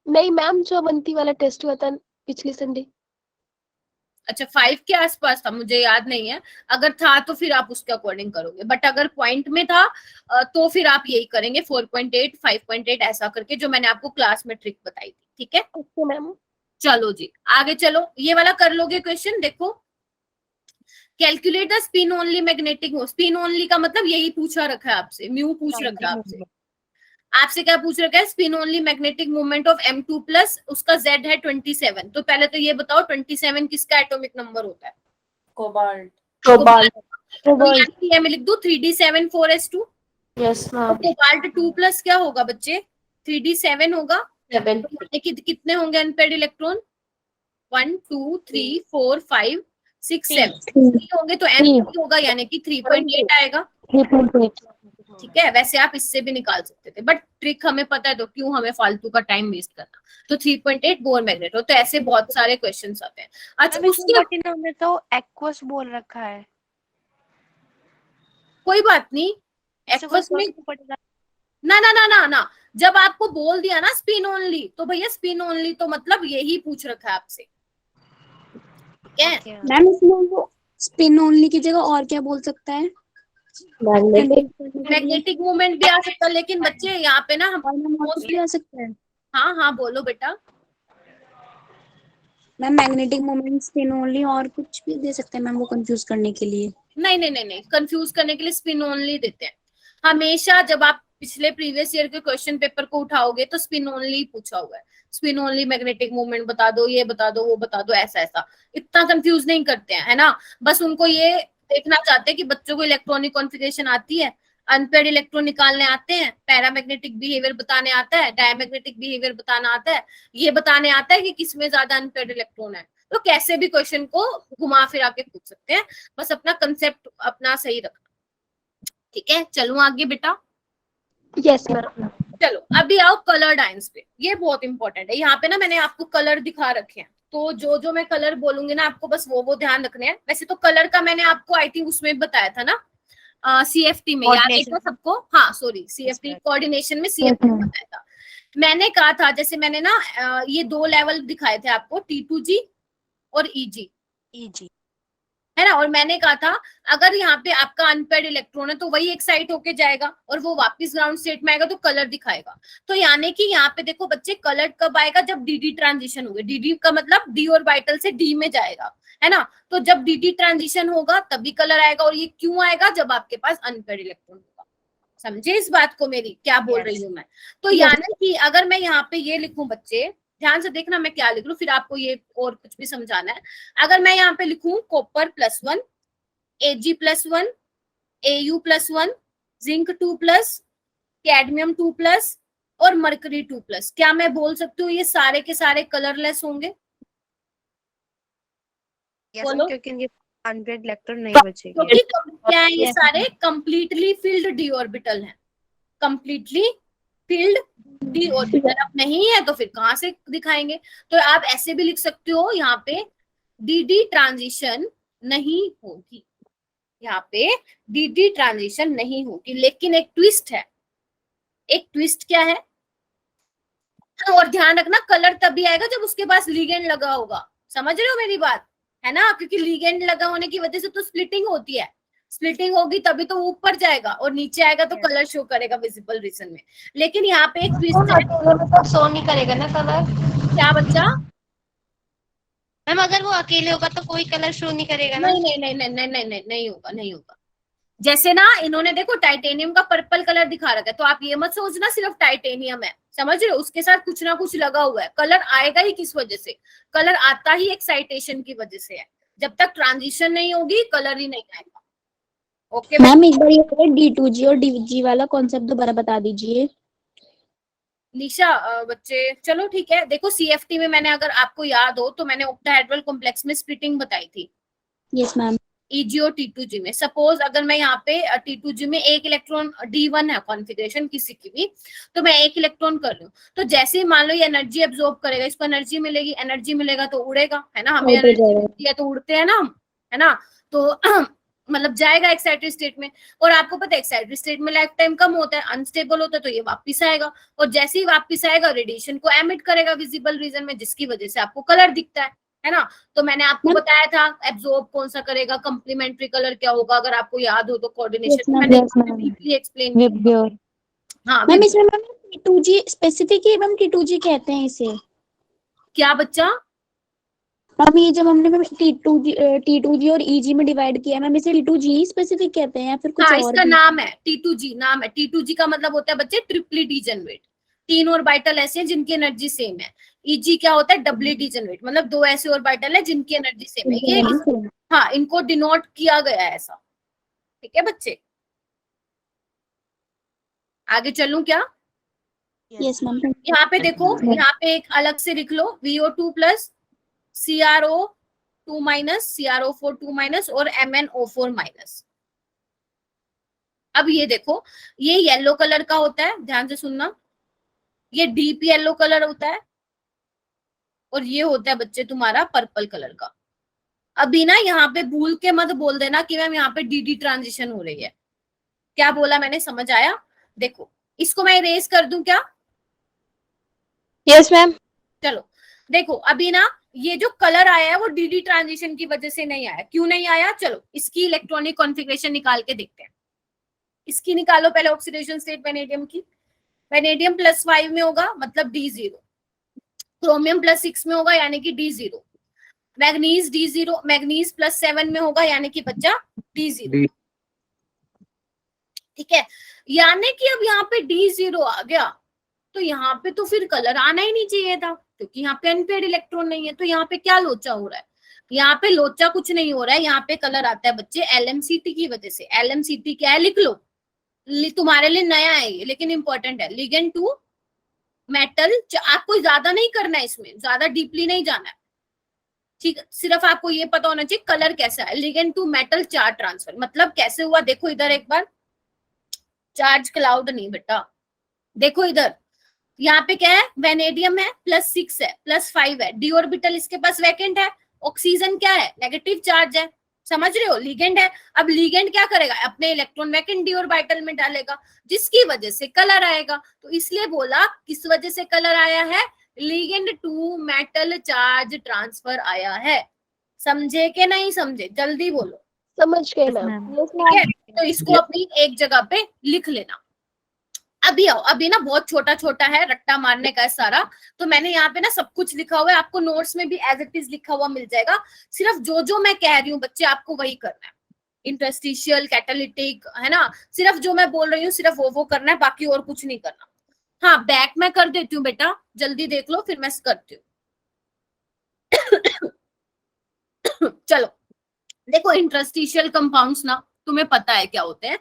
नहीं मैम, जो अवंती वाला टेस्ट हुआ था पिछले संडे। अच्छा 5 के आसपास था, मुझे याद नहीं है। अगर था तो फिर आप उसके अकॉर्डिंग करोगे, बट अगर पॉइंट में था तो फिर आप यही करेंगे, 4.8, 5.8 ऐसा करके, जो मैंने आपको क्लास में ट्रिक बताई थी, ठीक है। Okay ma'am. चलो जी आगे चलो, ये वाला कर लोगे क्वेश्चन। देखो calculate the spin only magnetic, spin only का मतलब यही पूछा रखा है आपसे, म्यू पूछ रखा है आपसे। आपसे क्या पूछ रखा है, spin only magnetic movement of M2+, उसका Z है 27। तो पहले तो ये बताओ 27 किसका एटॉमिक नंबर होता है? कोबाल्ट। तो मैं लिख दूं 3D7 4s2। Yes ma'am. Cobalt 2+ क्या होगा बच्चे, 3D7 होगा। 7। कितने होंगे अनपेयर्ड इलेक्ट्रॉन, 1, 2, 3, 4, 5, 6, 7 3 होंगे, तो M3 होगा, यानी कि 3.8 आएगा, 3.8। ठीक है। वैसे आप इससे भी निकाल सकते थे, बट ट्रिक हमें पता है, तो क्यों हमें फालतू का टाइम वेस्ट करना। तो 3.8 बोर मैग्नेट हो। तो ऐसे बहुत सारे क्वेश्चंस आते हैं। अच्छा उसके में तो एक्वस बोल रखा है। कोई बात नहीं, एक्वस में ना ना ना ना ना, जब आपको बोल दिया ना स्पिन ओनली, तो भैया स्पिन ओनली तो मतलब यही पूछ रखा है आपसे। ठीक है। मैम इसमें वो स्पिन ओनली की जगह और क्या बोल सकता है? मैग्नेटिक मूवमेंट भी आ सकता है, लेकिन बच्चे यहाँ पे ना हम मोस्टली आ सकता है। हाँ हाँ बोलो बेटा। Ma'am magnetic moment spin only और कुछ भी दे सकते हैं मैम वो कंफ्यूज करने के लिए? नहीं नहीं नहीं नहीं, कंफ्यूज करने के लिए स्पिन ओनली देते हैं हमेशा। जब आप पिछले प्रीवियस ईयर के क्वेश्चन पेपर को उठाओगे तो स्पिन ओनली पूछा हुआ है, स्पिन ओनली मैग्नेटिक मूवमेंट बता दो, ये बता दो, वो बता दो, ऐसा ऐसा। इतना कंफ्यूज नहीं करते हैं, है ना। बस उनको ये देखना चाहते हैं कि बच्चों को इलेक्ट्रॉनिक कॉन्फ़िगरेशन आती है, अनपेयर्ड इलेक्ट्रॉन निकालने आते हैं, पैरामैग्नेटिक बिहेवियर बताने आता है, डायमैग्नेटिक बिहेवियर बताना आता है, ये बताने आता है कि किसमें ज्यादा अनपेयर्ड इलेक्ट्रॉन है। तो कैसे भी क्वेश्चन को घुमा फिरा के पूछ सकते हैं, बस अपना कंसेप्ट अपना सही रखना। ठीक है, चलूं आगे बेटा। Yes ma'am. चलो अभी आओ कलर्ड आयंस पे, ये बहुत इंपॉर्टेंट है। यहाँ पे ना मैंने आपको कलर दिखा रखे हैं, तो जो मैं कलर बोलूंगी ना आपको बस वो ध्यान रखने हैं। वैसे तो कलर का मैंने आपको आई थिंक उसमें बताया था ना, CFT में, याद है क्या सबको? हाँ सॉरी, CFT कोऑर्डिनेशन में CFT में बताया था। मैंने कहा था, जैसे मैंने ना ये 2 लेवल दिखाए थे आपको, T2G और EG, है ना। और मैंने कहा था अगर यहाँ पे आपका अनपेयर्ड इलेक्ट्रॉन है तो वही एक्साइट होके जाएगा और वो वापस ग्राउंड स्टेट में आएगा तो कलर दिखाएगा। तो यानी कि यहाँ पे देखो बच्चे, कलर कब आएगा? जब DD ट्रांजिशन होगा। DD का मतलब D ऑर्बिटल से D में जाएगा, है ना। तो जब DD ट्रांजिशन होगा तभी कलर आएगा। और ये क्यों आएगा? जब आपके पास अनपेयर्ड इलेक्ट्रॉन होगा। समझे इस बात को मेरी, क्या बोल रही हूँ मैं? तो यानी कि अगर मैं यहाँ पे ये लिखूं, बच्चे ध्यान से देखना मैं क्या लिख रहा हूँ, फिर आपको ये और कुछ भी समझाना है। अगर मैं यहाँ पे लिखूं copper +1, Ag +1, Au +1, zinc 2+, cadmium 2+ और मरकरी 2+, क्या मैं बोल सकती हूँ ये सारे के सारे कलरलेस होंगे? बोलो। क्योंकि ये अनपेयर्ड इलेक्ट्रॉन नहीं बचेगी। क्योंकि क्या है, ये सारे कंप्लीटली फिल्ड d ऑर्बिटल हैं, कंप्लीटली फिल्ड d ऑर्बिटल। अब नहीं है तो फिर कहां से दिखाएंगे? तो आप ऐसे भी लिख सकते हो, यहाँ पे DD ट्रांजिशन नहीं होगी, यहाँ पे DD ट्रांजिशन नहीं होगी। लेकिन एक ट्विस्ट है, एक ट्विस्ट क्या है? और ध्यान रखना, कलर तभी आएगा जब उसके पास लिगेंड लगा होगा। समझ रहे हो मेरी बात, है ना। क्योंकि लिगेंड लगा होने की वजह से तो स्प्लिटिंग होती है, स्प्लिटिंग होगी तभी तो ऊपर जाएगा, और नीचे आएगा तो कलर शो करेगा विजिबल रीजन में। लेकिन यहाँ पे एक ट्विस्ट है। मतलब शो नहीं करेगा ना कलर? क्या बच्चा? मैम अगर वो अकेले होगा तो कोई कलर शो नहीं करेगा ना? नहीं नहीं नहीं नहीं नहीं नहीं नहीं नहीं होगा, नहीं होगा। जैसे ना इन्होंने देखो टाइटेनियम का पर्पल कलर दिखा रखा है, तो आप ये मत सोचना सिर्फ टाइटेनियम है, समझ रहे हो। उसके साथ कुछ ना कुछ लगा हुआ है। कलर आएगा ही किस वजह से? कलर आता ही एक्साइटेशन की वजह से है। जब तक ट्रांजिशन नहीं होगी कलर ही नहीं आएगा। ओके मैम एक बार ये D2G और DG वाला कॉन्सेप्ट दोबारा बता दीजिए। निशा, बच्चे चलो ठीक है। देखो CFT में मैंने, अगर आपको याद हो तो मैंने ऑक्टाहेड्रल कॉम्प्लेक्स में स्प्लिटिंग बताई थी। Yes ma'am. EG और T2G में, सपोज अगर मैं यहाँ पे T2G में एक इलेक्ट्रॉन, D1 है कॉन्फ़िगरेशन किसी की भी, तो मैं एक इलेक्ट्रॉन कर रही हूँ, तो जैसे ही मान लो ये एनर्जी एब्जॉर्ब करेगा, इसको एनर्जी मिलेगी, एनर्जी मिलेगा तो उड़ेगा, है ना। हमें एनर्जी मिलती है तो उड़ते हैं ना हम, है ना। तो मतलब जाएगा एक्साइटेड स्टेट में। और आपको पता है एक्साइटेड स्टेट में लाइफ टाइम कम होता है, अनस्टेबल होता है, तो ये वापस आएगा। और जैसे ही वापस आएगा रेडिएशन को एमिट करेगा विजिबल रीजन में, जिसकी वजह से आपको कलर दिखता है ना। तो मैंने आपको बताया था एब्जॉर्ब कौन सा करेगा, कंप्लीमेंट्री कलर क्या होगा, अगर आपको याद हो तो कोऑर्डिनेशन में मैंने डीपली एक्सप्लेन किया। हाँ मैम इसमें मैम T2G स्पेसिफिक है मैम, T2G कहते हैं इसे। क्या बच्चा? मैम ये जब हमने मैम T2G और EG में डिवाइड किया है मैम, इसे T2G स्पेसिफिक कहते हैं या फिर कुछ हाँ, और इसका भी? नाम है T2G, नाम है T2G का मतलब होता है बच्चे ट्रिपली डीजेनरेट। 3 ऑर्बिटल ऐसे हैं जिनकी एनर्जी सेम है। EG क्या होता है? डबली डीजेनरेट, मतलब 2 ऐसे ऑर्बिटल है जिनकी एनर्जी सेम है। ये हाँ, इनको डिनोट किया गया है ऐसा। ठीक है बच्चे, आगे चलूं क्या? Yes ma'am. यहाँ पे देखो, यहाँ पे एक अलग से लिख लो, VO2+, CrO2-, CrO4 और MnO4-। अब ये देखो, ये येलो कलर का होता है, ध्यान से सुनना, ये डीप येलो कलर होता है, और ये होता है बच्चे तुम्हारा पर्पल कलर का। अभी ना यहाँ पे भूल के मत बोल देना कि मैम यहाँ पे DD ट्रांजिशन हो रही है। क्या बोला मैंने, समझ आया? देखो इसको मैं इरेज कर दूं क्या? Yes ma'am. चलो देखो, अभी ना ये जो कलर आया है वो डी ट्रांजिशन की वजह से नहीं आया। क्यों नहीं आया, चलो इसकी इलेक्ट्रॉनिक कॉन्फ़िगरेशन निकाल के देखते हैं। इसकी निकालो पहले ऑक्सीडेशन स्टेट वेनेडियम की। वेनेडियम +5 में होगा मतलब D0, क्रोमियम +6 में होगा यानी कि D0, मैग्नीज D0, मैग्नीज +7 में होगा यानी कि बच्चा D0। ठीक है, यानी कि अब यहाँ पे D0 आ गया तो यहाँ पे तो फिर कलर आना ही नहीं चाहिए था, क्योंकि यहाँ पे अनपेयर्ड इलेक्ट्रॉन नहीं है। तो यहाँ पे क्या लोचा हो रहा है, यहाँ पे लोचा कुछ नहीं हो रहा है, यहाँ पे कलर आता है बच्चे LMCT की वजह से। LMCT क्या है लिख लो, तुम्हारे लिए नया है ये लेकिन इंपॉर्टेंट है। लिगेंड टू मेटल, आपको ज्यादा नहीं करना है, इसमें ज्यादा डीपली नहीं जाना है, ठीक है, सिर्फ आपको ये पता होना चाहिए कलर कैसा है। Ligand to metal charge transfer मतलब कैसे हुआ, देखो इधर एक बार, चार्ज क्लाउड नहीं बेटा, देखो इधर, यहाँ पे क्या है, वेनेडियम है +6 है, +5 है, डी ऑर्बिटल इसके पास वैकेंट है, ऑक्सीजन क्या है, नेगेटिव चार्ज है, समझ रहे हो, लिगेंड है। अब लिगेंड क्या करेगा, अपने इलेक्ट्रॉन वैकेंट डी ऑर्बिटल में डालेगा, जिसकी वजह से कलर आएगा। तो इसलिए बोला किस वजह से कलर आया है, ligand to metal charge transfer आया है। समझे कि नहीं समझे, जल्दी बोलो। समझ गए मैम। ठीक है, तो इसको अपनी एक जगह पे लिख लेना। अभी आओ, अभी ना बहुत छोटा छोटा है, रट्टा मारने का है सारा, तो मैंने यहाँ पे ना सब कुछ लिखा हुआ है, आपको नोट्स में भी एज इट इज लिखा हुआ मिल जाएगा। सिर्फ जो जो मैं कह रही हूँ बच्चे आपको वही करना है, इंटरस्टिशियल, कैटालिटिक, है ना, सिर्फ जो मैं बोल रही हूँ सिर्फ वो करना है, बाकी और कुछ नहीं करना। हाँ बैक मैं कर देती हूँ बेटा, जल्दी देख लो फिर मैं करती हूँ। चलो देखो, इंटरस्टिशियल कंपाउंड्स ना तुम्हें पता है क्या होते हैं।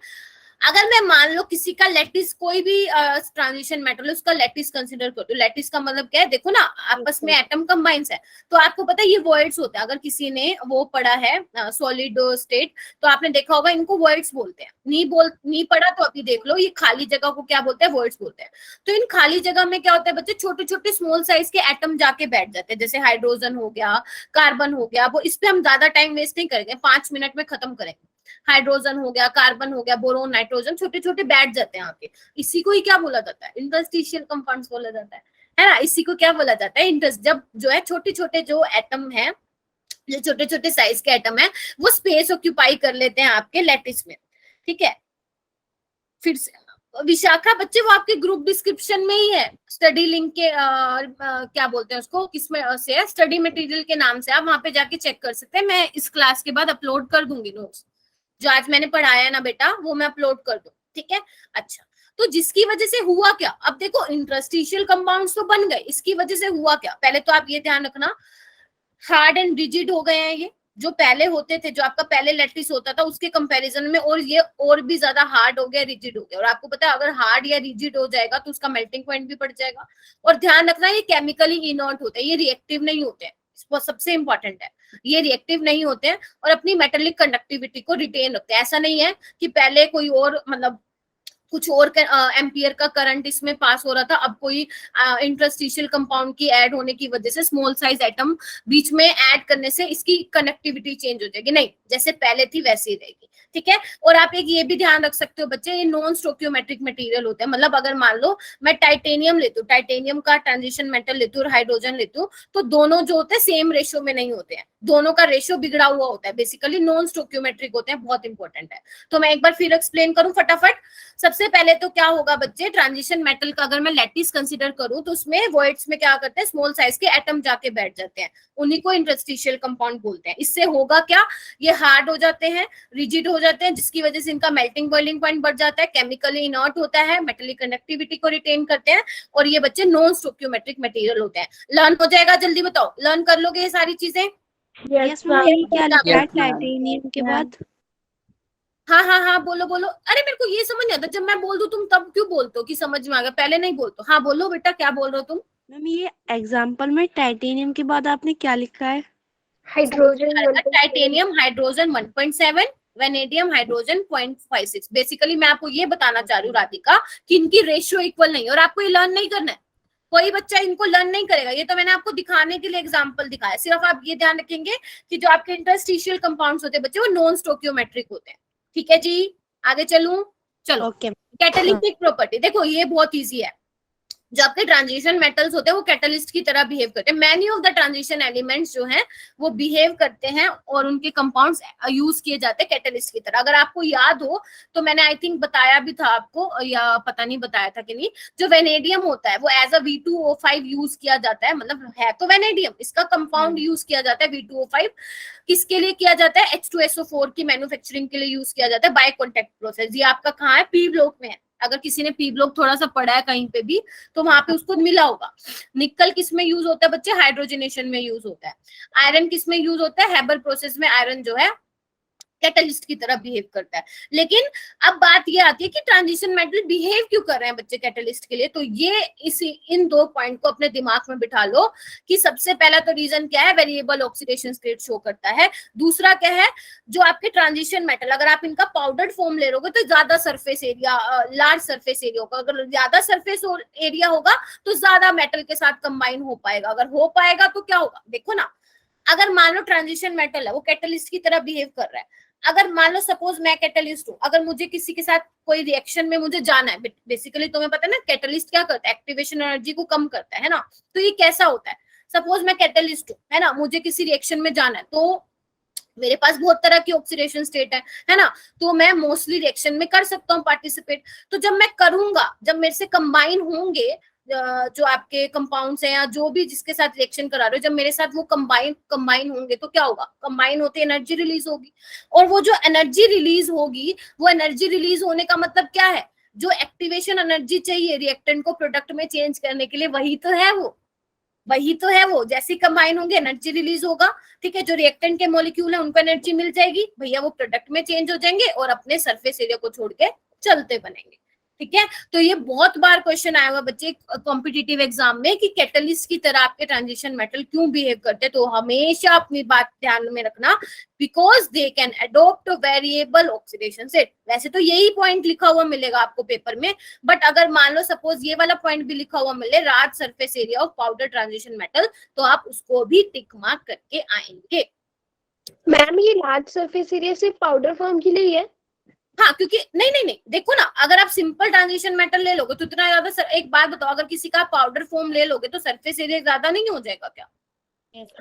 अगर मैं मान लो किसी का लैटिस, कोई भी ट्रांजिशन मेटल है उसका लैटिस कंसीडर कर दो। लैटिस का मतलब क्या है, देखो ना आपस में एटम कंबाइंस है, तो आपको पता है ये वॉइड्स होते हैं। अगर किसी ने वो पढ़ा है सॉलिड स्टेट तो आपने देखा होगा इनको वॉइड्स बोलते हैं। नहीं पढ़ा तो अभी देख लो, ये खाली जगह को क्या बोलते हैं, वॉइड्स बोलते हैं। तो इन खाली जगह में क्या होता है बच्चे, छोटे छोटे स्मॉल साइज के एटम जाके बैठ जाते हैं, जैसे हाइड्रोजन हो गया, कार्बन हो गया। वो इस पे हम ज्यादा टाइम वेस्ट नहीं करेंगे, 5 मिनट में खत्म करेंगे। हाइड्रोजन हो गया, कार्बन हो गया, बोरोन, नाइट्रोजन, छोटे छोटे बैठ जाते हैं आके। इसी को ही क्या बोला जाता है, इंटरस्टिशियल कंपाउंड्स बोला जाता है ना। इसी को क्या बोला जाता है, जब जो है छोटे छोटे जो एटम है, जो छोटे छोटे साइज के एटम है, वो स्पेस ऑक्यूपाई कर लेते हैं आपके लैटिस में। ठीक है, फिर से विशाखा बच्चे वो आपके ग्रुप डिस्क्रिप्शन में ही है, स्टडी लिंक के क्या बोलते हैं उसको, किसमें से है, स्टडी मटेरियल के नाम से, आप वहां पे जाके चेक कर सकते हैं। मैं इस क्लास के बाद अपलोड कर दूंगी नोट्स, जो आज मैंने पढ़ाया है ना बेटा वो मैं अपलोड कर दूं। ठीक है, अच्छा तो जिसकी वजह से हुआ क्या, अब देखो इंटरस्टिशियल कंपाउंड्स तो बन गए, इसकी वजह से हुआ क्या, पहले तो आप ये ध्यान रखना, हार्ड एंड रिजिड हो गए हैं ये। जो पहले होते थे, जो आपका पहले लैटिस होता था उसके कंपैरिजन में, और ये और भी ज्यादा हार्ड हो गया, रिजिड हो गया। और आपको पता है अगर हार्ड या रिजिड हो जाएगा तो उसका मेल्टिंग पॉइंट भी बढ़ जाएगा। और ध्यान रखना ये केमिकली इनर्ट होते हैं, ये रिएक्टिव नहीं होते हैं, वो सबसे इंपॉर्टेंट है, ये रिएक्टिव नहीं होते हैं और अपनी मेटेलिक कंडक्टिविटी को रिटेन रखते हैं। ऐसा नहीं है कि पहले कोई और मतलब कुछ और एम्पियर का करंट इसमें पास हो रहा था, अब कोई इंटरस्टिशियल कंपाउंड की ऐड होने की वजह से, स्मॉल साइज एटम बीच में ऐड करने से इसकी कनेक्टिविटी चेंज हो जाएगी, नहीं, जैसे पहले थी वैसे ही रहेगी। ठीक है, और आप एक ये भी ध्यान रख सकते हो बच्चे, ये नॉन स्टोकियोमेट्रिक मटेरियल होते हैं। मतलब अगर मान लो मैं टाइटेनियम लेती हूँ, टाइटेनियम का ट्रांजिशन मेटल लेती हूँ और हाइड्रोजन लेती हूँ, तो दोनों जो होते हैं सेम रेशियो में नहीं होते हैं, दोनों का रेशियो बिगड़ा हुआ होता है, बेसिकली नॉन स्टोकियोमेट्रिक होते हैं, बहुत इंपॉर्टेंट है। तो मैं एक बार फिर एक्सप्लेन करूं फटाफट। सबसे पहले तो क्या होगा बच्चे, ट्रांजिशन मेटल का अगर मैं लैटिस कंसीडर करूं तो उसमें वॉइड्स में क्या करते हैं, स्मॉल साइज के एटम जाके बैठ जाते हैं, उन्हीं को इंटरस्टिशियल कंपाउंड बोलते हैं। इससे होगा क्या, ये हार्ड हो जाते हैं, रिजिड हो जाते हैं, जिसकी वजह से इनका मेल्टिंग बॉइलिंग पॉइंट बढ़ जाता है, केमिकली इनर्ट होता है, मेटेलिक कंडक्टिविटी को रिटेन करते हैं, और ये बच्चे नॉन स्टोकियोमेट्रिक मटेरियल होते हैं। लर्न हो जाएगा, जल्दी बताओ, लर्न कर लोगे ये सारी चीजें? यस मैम, क्या लिखा है टाइटेनियम के बाद? हाँ हाँ हाँ, बोलो बोलो। अरे मेरे को ये समझ नहीं आता, जब मैं बोल दूं तुम तब क्यों बोलते हो कि समझ में आ गया, पहले नहीं बोलते। हाँ बोलो बेटा, क्या बोल रहे हो तुम? मैम ये एग्जाम्पल में टाइटेनियम के बाद आपने क्या लिखा है? Hydrogen titanium hydrogen 1.7, vanadium hydrogen 0.56। Basically मैं आपको ये बताना चाह रही हूँ राधिका कि इनकी रेशियो इक्वल नहीं है, और आपको ये लर्न नहीं करना है, कोई बच्चा इनको लर्न नहीं करेगा। ये तो मैंने आपको दिखाने के लिए एग्जांपल दिखाया। सिर्फ आप ये ध्यान रखेंगे कि जो आपके इंटरस्टिशियल कंपाउंड्स होते हैं बच्चे, वो नॉन स्टोकियोमेट्रिक होते हैं। ठीक है जी, आगे चलूं? चलो, ओके। कैटालिटिक प्रॉपर्टी देखो, ये बहुत इजी है। जो आपके ट्रांजिशन मेटल्स होते हैं वो कैटलिस्ट की तरह बिहेव करते हैं। Many of the transition elements जो हैं वो बिहेव करते हैं और उनके कंपाउंड्स यूज किए जाते हैं कैटलिस्ट की तरह। अगर आपको याद हो तो मैंने आई थिंक बताया भी था आपको, या पता नहीं बताया था कि नहीं, जो वेनेडियम होता है वो एज अ V2O5 यूज किया जाता है, मतलब है तो वेनेडियम, इसका कंपाउंड यूज किया जाता है V2O5। किसके लिए किया जाता है? H2SO4 की मैन्युफैक्चरिंग के लिए यूज किया जाता है बाय कॉन्टैक्ट प्रोसेस। ये आपका कहाँ है? पी ब्लॉक में है। अगर किसी ने पी ब्लॉक थोड़ा सा पढ़ा है कहीं पे भी तो वहां पे उसको मिला होगा। निकल किस में यूज होता है बच्चे? हाइड्रोजनेशन में यूज होता है। आयरन किस में यूज होता है? हेबर प्रोसेस में आयरन जो है कैटलिस्ट की तरह बिहेव करता है। लेकिन अब बात ये आती है कि ट्रांजिशन मेटल बिहेव क्यों कर रहे हैं बच्चे कैटलिस्ट के लिए। तो ये इन दो पॉइंट को अपने दिमाग में बिठा लो कि सबसे पहला तो रीजन क्या है? वेरिएबल ऑक्सीडेशन स्टेट शो करता है। दूसरा क्या है? जो आपके ट्रांजिशन मेटल अगर आप इनका पाउडर्ड फॉर्म ले लोगे तो ज्यादा surface area, large surface area होगा। अगर ज्यादा सरफेस एरिया होगा तो ज्यादा मेटल के साथ कंबाइन हो पाएगा। अगर हो पाएगा तो क्या होगा? देखो ना, अगर मान लो ट्रांजिशन मेटल है वो कैटलिस्ट की तरह बिहेव कर रहा है। अगर मान लो सपोज मैं कैटलिस्ट हूँ, अगर मुझे किसी के साथ कोई रिएक्शन में मुझे जाना है, बेसिकली तुम्हें पता है ना कैटलिस्ट क्या करता है? एक्टिवेशन एनर्जी को कम करता है ना। तो ये कैसा होता है? सपोज मैं कैटलिस्ट हूँ, है ना, मुझे किसी रिएक्शन में जाना है तो मेरे पास बहुत तरह की ऑक्सीडेशन स्टेट है ना, तो मैं मोस्टली रिएक्शन में कर सकता हूँ पार्टिसिपेट। तो जब मैं करूंगा, जब मेरे से कंबाइन होंगे जो आपके कंपाउंड्स हैं या जो भी जिसके साथ रिएक्शन करा रहे हो, जब मेरे साथ वो कंबाइन होंगे तो क्या होगा? कंबाइन होते एनर्जी रिलीज होगी। और वो जो एनर्जी रिलीज होगी, वो एनर्जी रिलीज होने का मतलब क्या है? जो एक्टिवेशन एनर्जी चाहिए रिएक्टेंट को प्रोडक्ट में चेंज करने के लिए, वही तो है वो। जैसे कंबाइन होंगे एनर्जी रिलीज होगा, ठीक है। जो रिएक्टेंट के मॉलिक्यूल है उनको एनर्जी मिल जाएगी, भैया वो प्रोडक्ट में चेंज हो जाएंगे और अपने सरफेस एरिया को छोड़ के चलते बनेंगे, ठीक है। तो ये बहुत बार क्वेश्चन आया हुआ बच्चे कॉम्पिटिटिव एग्जाम में कि कैटलिस्ट की तरह आपके ट्रांजिशन मेटल क्यों बिहेव करते हैं। तो हमेशा अपनी बात ध्यान में रखना, because they can adopt variable oxidation state. वैसे तो यही पॉइंट लिखा हुआ मिलेगा आपको पेपर में, बट अगर मान लो सपोज ये वाला पॉइंट भी लिखा हुआ मिले, large surface area of powder transition metal, तो आप उसको भी टिक मार्क करके आएंगे। मैम ये लार्ज सरफेस एरिया सिर्फ पाउडर फॉर्म के लिए ही है? हाँ, क्योंकि नहीं देखो ना, अगर आप सिंपल ट्रांजिशन मेटल ले लोगे तो इतना ज्यादा एक बात बताओ, अगर किसी का पाउडर फॉर्म ले लोगे तो सरफेस एरिया ज्यादा नहीं हो जाएगा क्या?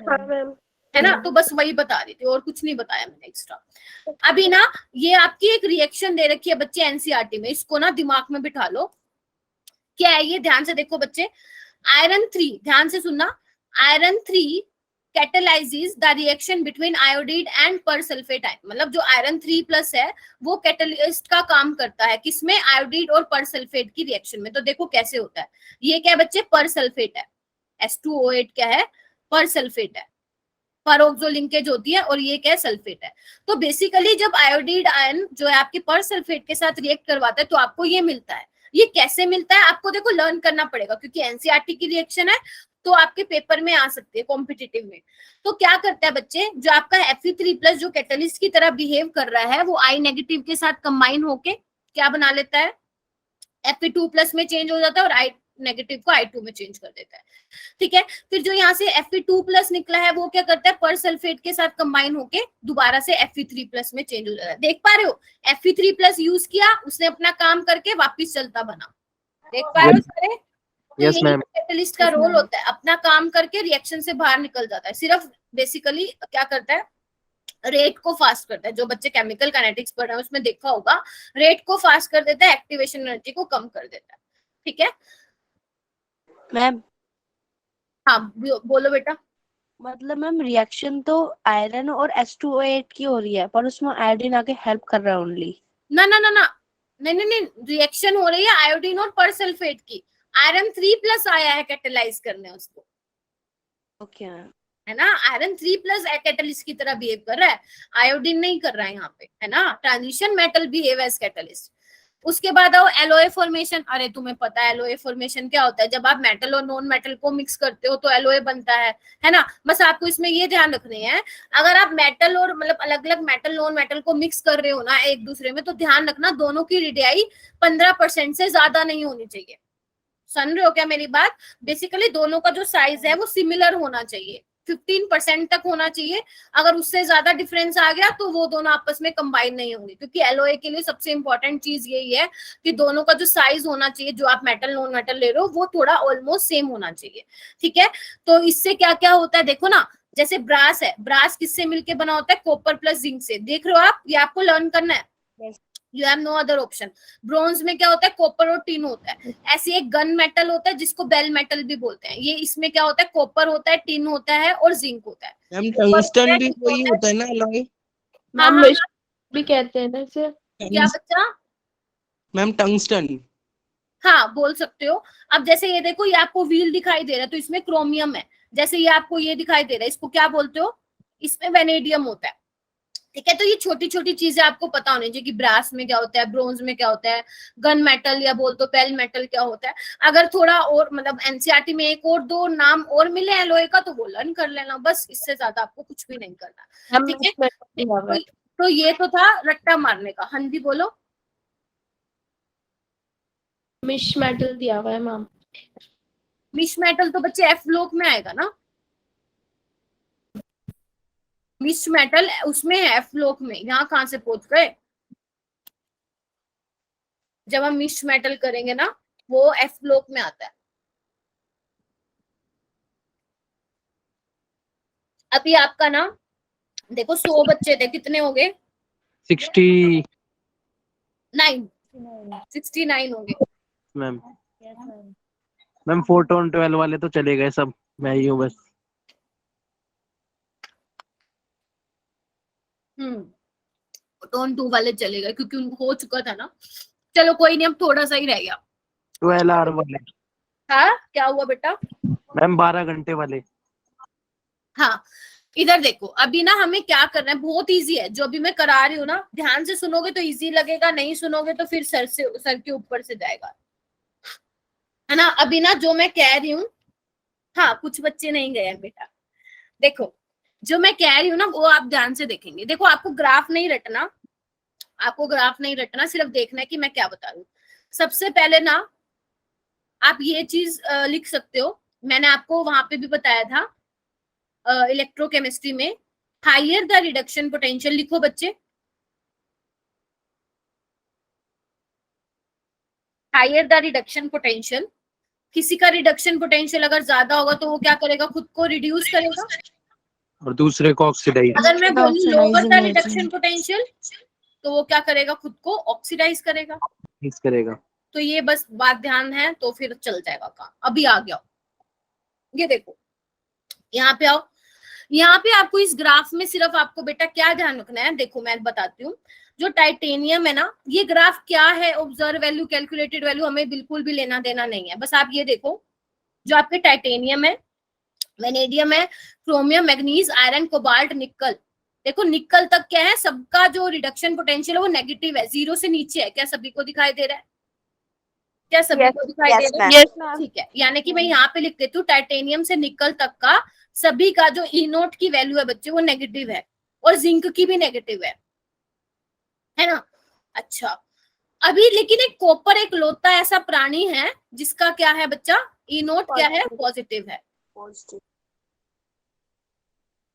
हाँ मैम। है ना। तो बस वही बता रही थी और कुछ नहीं बताया मैंने एक्स्ट्रा। अभी ना ये आपकी एक रिएक्शन दे रखी है बच्चे एनसीईआरटी में, इसको ना दिमाग में बिठा लो। क्या है ये? ध्यान से देखो बच्चे। आयरन 3, ध्यान से सुनना, iron 3 catalyses the reaction between iodine and persulphate ion. मतलब जो आयरन 3+ है वो कैटलिस्ट का काम करता है किसमें? आयोडीन और परसल्फेट की रिएक्शन में। तो देखो कैसे होता है। ये क्या है बच्चे? परसल्फेट है। H2O8 क्या है? परसल्फेट है। परऑक्सो लिंकेज होती है और ये क्या है? सल्फेट है। तो बेसिकली जब आयोडीन आयन जो है आपके परसल्फेट के साथ रिएक्ट करवाता है तो आपको ये मिलता है। ये कैसे मिलता है आपको देखो लर्न करना पड़ेगा, क्योंकि एनसीईआरटी की रिएक्शन है तो आपके पेपर में आ सकती है कॉम्पिटिटिव में। तो क्या करता है बच्चे, जो आपका Fe3+ जो कैटलिस्ट की तरह बिहेव कर रहा है वो I- के साथ कंबाइन होके क्या बना लेता है? Fe2+ में चेंज हो जाता है और I- को I2 में चेंज कर देता है, ठीक है। फिर जो यहाँ से Fe2+ निकला है वो क्या करता है? परसल्फेट के साथ कंबाइन होके दोबारा से Fe3+ में चेंज हो जाता है। देख पा रहे हो? Fe3+ यूज किया, उसने अपना काम करके वापिस चलता बना। देख पा रहे हो सारे? तो यस यही मैम। कैटलिस्ट का रोल होता है, अपना काम करके रिएक्शन से बाहर निकल जाता है। सिर्फ बेसिकली क्या करता है? रेट को फास्ट करता है। जो बच्चे केमिकल काइनेटिक्स पढ़ रहे हैं उसमें देखा होगा, रेट को फास्ट कर देता है, एक्टिवेशन एनर्जी को कम कर देता है, ठीक है। मैम हाँ बोलो बेटा। मतलब मैम रिएक्शन तो आयरन और H2O8 की हो रही है, पर उसमें आयोडीन आके हेल्प कर रहा है ओनली। ना नहीं, रिएक्शन हो रही है आयोडीन और परसल्फेट की। आयरन 3+ आया है कैटेलाइज करने उसको, ओके मैम। है ना। आयरन 3+ कैटलिस्ट की तरह बिहेव कर रहा है, आयोडीन नहीं कर रहा है यहाँ पे, है ना। Transition metal behave as catalyst. उसके बाद आओ एलओए फॉर्मेशन। अरे तुम्हें पता है एलओए फॉर्मेशन क्या होता है? जब आप मेटल और नॉन मेटल को मिक्स करते हो तो एलओए बनता है ना। बस आपको इसमें ये ध्यान रखने हैं, अगर आप मेटल और मतलब अलग अलग मेटल नॉन मेटल को मिक्स कर रहे हो ना एक दूसरे में, तो ध्यान रखना दोनों की रेडियाई 15% से ज्यादा नहीं होनी चाहिए। सुन रहे हो क्या मेरी बात? बेसिकली दोनों का जो साइज है वो सिमिलर होना चाहिए। 15% तक होना चाहिए। अगर उससे ज्यादा डिफरेंस आ गया तो वो दोनों आपस में कंबाइन नहीं होंगे, क्योंकि एलओए के लिए सबसे इंपॉर्टेंट चीज यही है कि दोनों का जो साइज होना चाहिए, जो आप मेटल नॉन मेटल ले रहे हो, वो थोड़ा ऑलमोस्ट सेम होना चाहिए। ठीक है, तो इससे क्या क्या होता है देखो ना, जैसे ब्रास है, ब्रास किससे मिलके बना होता है? कॉपर प्लस जिंक से। देख रहे हो आप, ये आपको लर्न करना है, you have no other option. Bronze में क्या होता है? कॉपर और टिन होता है। ऐसे एक गन मेटल होता है जिसको बेल मेटल भी बोलते हैं, ये इसमें क्या होता है? कॉपर होता है, टिन होता है और जिंक होता है। मैम टंगस्टन भी वही होता है ना अलॉय? हाँ मैम हाँ मिश भी कहते हैं ना इसे। क्या बच्चा? Ma'am tungsten. हाँ बोल सकते हो। अब जैसे ये देखो, ये आपको व्हील दिखाई दे रहा है तो इसमें क्रोमियम है। जैसे ये आपको ये दिखाई दे रहा है, इसको क्या बोलते हो? इसमें वेनेडियम होता है। ठीक है, तो ये छोटी छोटी चीजें आपको पता होनी चाहिए कि ब्रास में क्या होता है, ब्रोंज में क्या होता है, गन मेटल या बोल तो बेल मेटल क्या होता है। अगर थोड़ा और मतलब एनसीईआरटी में एक और दो नाम और मिले एलॉय का तो वो लर्न कर लेना, बस इससे ज्यादा आपको कुछ भी नहीं करना। ठीक है, तो ये तो था रट्टा मारने का। हाँ जी बोलो। मिश मेटल दिया हुआ है मैम। मिश मेटल तो बच्चे एफ ब्लॉक में आएगा ना, मिश मेटल उसमें है एफ ब्लॉक में, यहाँ कहाँ से पहुंच गए? जब हम मिश मेटल करेंगे ना, वो एफ ब्लॉक में आता है। अभी आपका ना देखो 100 बच्चे थे, कितने हो गए? 69 69 हो गए। मैम। मैम 4 to 12 वाले तो चले गए सब, मैं ही हूँ बस। टोन 2 वाले चले गए क्योंकि उनको हो चुका था ना। चलो कोई नहीं, अब थोड़ा सा ही रह गया। 12 आवर वाले। हाँ क्या हुआ बेटा? मैम 12 घंटे वाले। हाँ इधर देखो, अभी ना हमें क्या करना है, बहुत इजी है जो अभी मैं करा रही हूँ ना, ध्यान से सुनोगे तो इजी लगेगा, नहीं सुनोगे तो फिर सर के ऊपर से जाएगा, है ना। अभी ना जो मैं कह रही हूँ, हाँ कुछ बच्चे नहीं गए हैं बेटा। देखो जो मैं कह रही हूँ ना वो आप ध्यान से देखेंगे। देखो आपको ग्राफ नहीं रटना, आपको ग्राफ नहीं रटना, सिर्फ देखना है कि मैं क्या बता रही हूँ। सबसे पहले ना आप ये चीज लिख सकते हो, मैंने आपको वहां पे भी बताया था इलेक्ट्रोकेमिस्ट्री में, हायर द रिडक्शन पोटेंशियल। लिखो बच्चे, हायर द रिडक्शन पोटेंशियल। किसी का रिडक्शन पोटेंशियल अगर ज्यादा होगा तो वो क्या करेगा? खुद को रिड्यूस करेगा। और दूसरे को ऑक्सीडाइज। अगर मैं बोलूं लोअर द रिडक्शन पोटेंशियल तो वो क्या करेगा? खुद को ऑक्सीडाइज करेगा। करेगा। तो ये बस बात ध्यान है तो फिर चल जाएगा काम। अभी आ गया, ये देखो यहाँ पे आओ। यहाँ पे आपको इस ग्राफ में सिर्फ आपको बेटा क्या ध्यान रखना है, देखो मैं बताती हूँ। जो टाइटेनियम है ना, ये ग्राफ क्या है, ऑब्जर्व वैल्यू, कैलकुलेटेड वैल्यू, हमें बिल्कुल भी लेना देना नहीं है। बस आप ये देखो, जो आपके टाइटेनियम है, वेनेडियम है, क्रोमियम, मैग्नीज, आयरन, कोबाल्ट, निकल। देखो निकल तक क्या है, सबका जो रिडक्शन पोटेंशियल है वो नेगेटिव है, 0 से नीचे है। क्या सभी को दिखाई दे रहा है? क्या सभी को दिखाई दे रहा है? ठीक है, यानी कि मैं यहाँ पे लिख देती हूँ टाइटेनियम से निकल तक का सभी का जो ई नोट की वैल्यू है बच्चे वो नेगेटिव है, और जिंक की भी नेगेटिव है ना। अच्छा अभी लेकिन एक कॉपर एक लौता ऐसा प्राणी है जिसका क्या है बच्चा? ई नोट क्या है? पॉजिटिव है,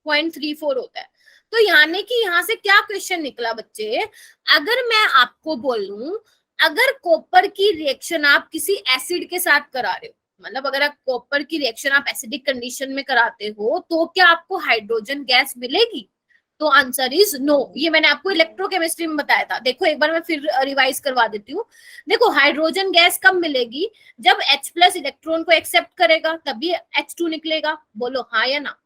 0.34 होता है। तो यानी कि यहाँ से क्या क्वेश्चन निकला बच्चे? अगर मैं आपको बोलूं, अगर कॉपर की रिएक्शन आप किसी एसिड के साथ करा रहे हो, मतलब अगर आप कॉपर की रिएक्शन आप एसिडिक कंडीशन में कराते हो तो क्या आपको हाइड्रोजन गैस मिलेगी? तो आंसर इज नो। ये मैंने आपको इलेक्ट्रोकेमिस्ट्री में बताया था। देखो एक बार मैं फिर रिवाइज करवा देती हूँ। देखो हाइड्रोजन गैस कब मिलेगी? जब H+ इलेक्ट्रॉन को एक्सेप्ट करेगा तभी H2 निकलेगा। बोलो हाँ या ना?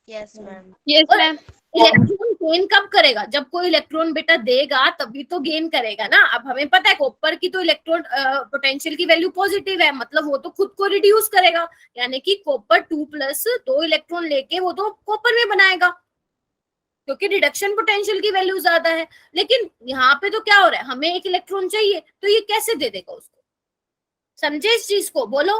Yes ma'am. Yes ma'am. Electron gain कब करेगा? जब कोई इलेक्ट्रॉन बेटा देगा तभी तो गेन करेगा ना। अब हमें पता है कॉपर की तो इलेक्ट्रॉन पोटेंशियल की वैल्यू पॉजिटिव है, मतलब वो तो खुद को रिड्यूस करेगा, यानी कि कॉपर 2+ 2 इलेक्ट्रॉन लेके वो तो कॉपर में बनाएगा क्योंकि रिडक्शन पोटेंशियल की वैल्यू ज्यादा है। लेकिन यहाँ पे तो क्या हो रहा है, हमें एक इलेक्ट्रॉन चाहिए, तो ये कैसे दे देगा उसको? समझे इस चीज को? बोलो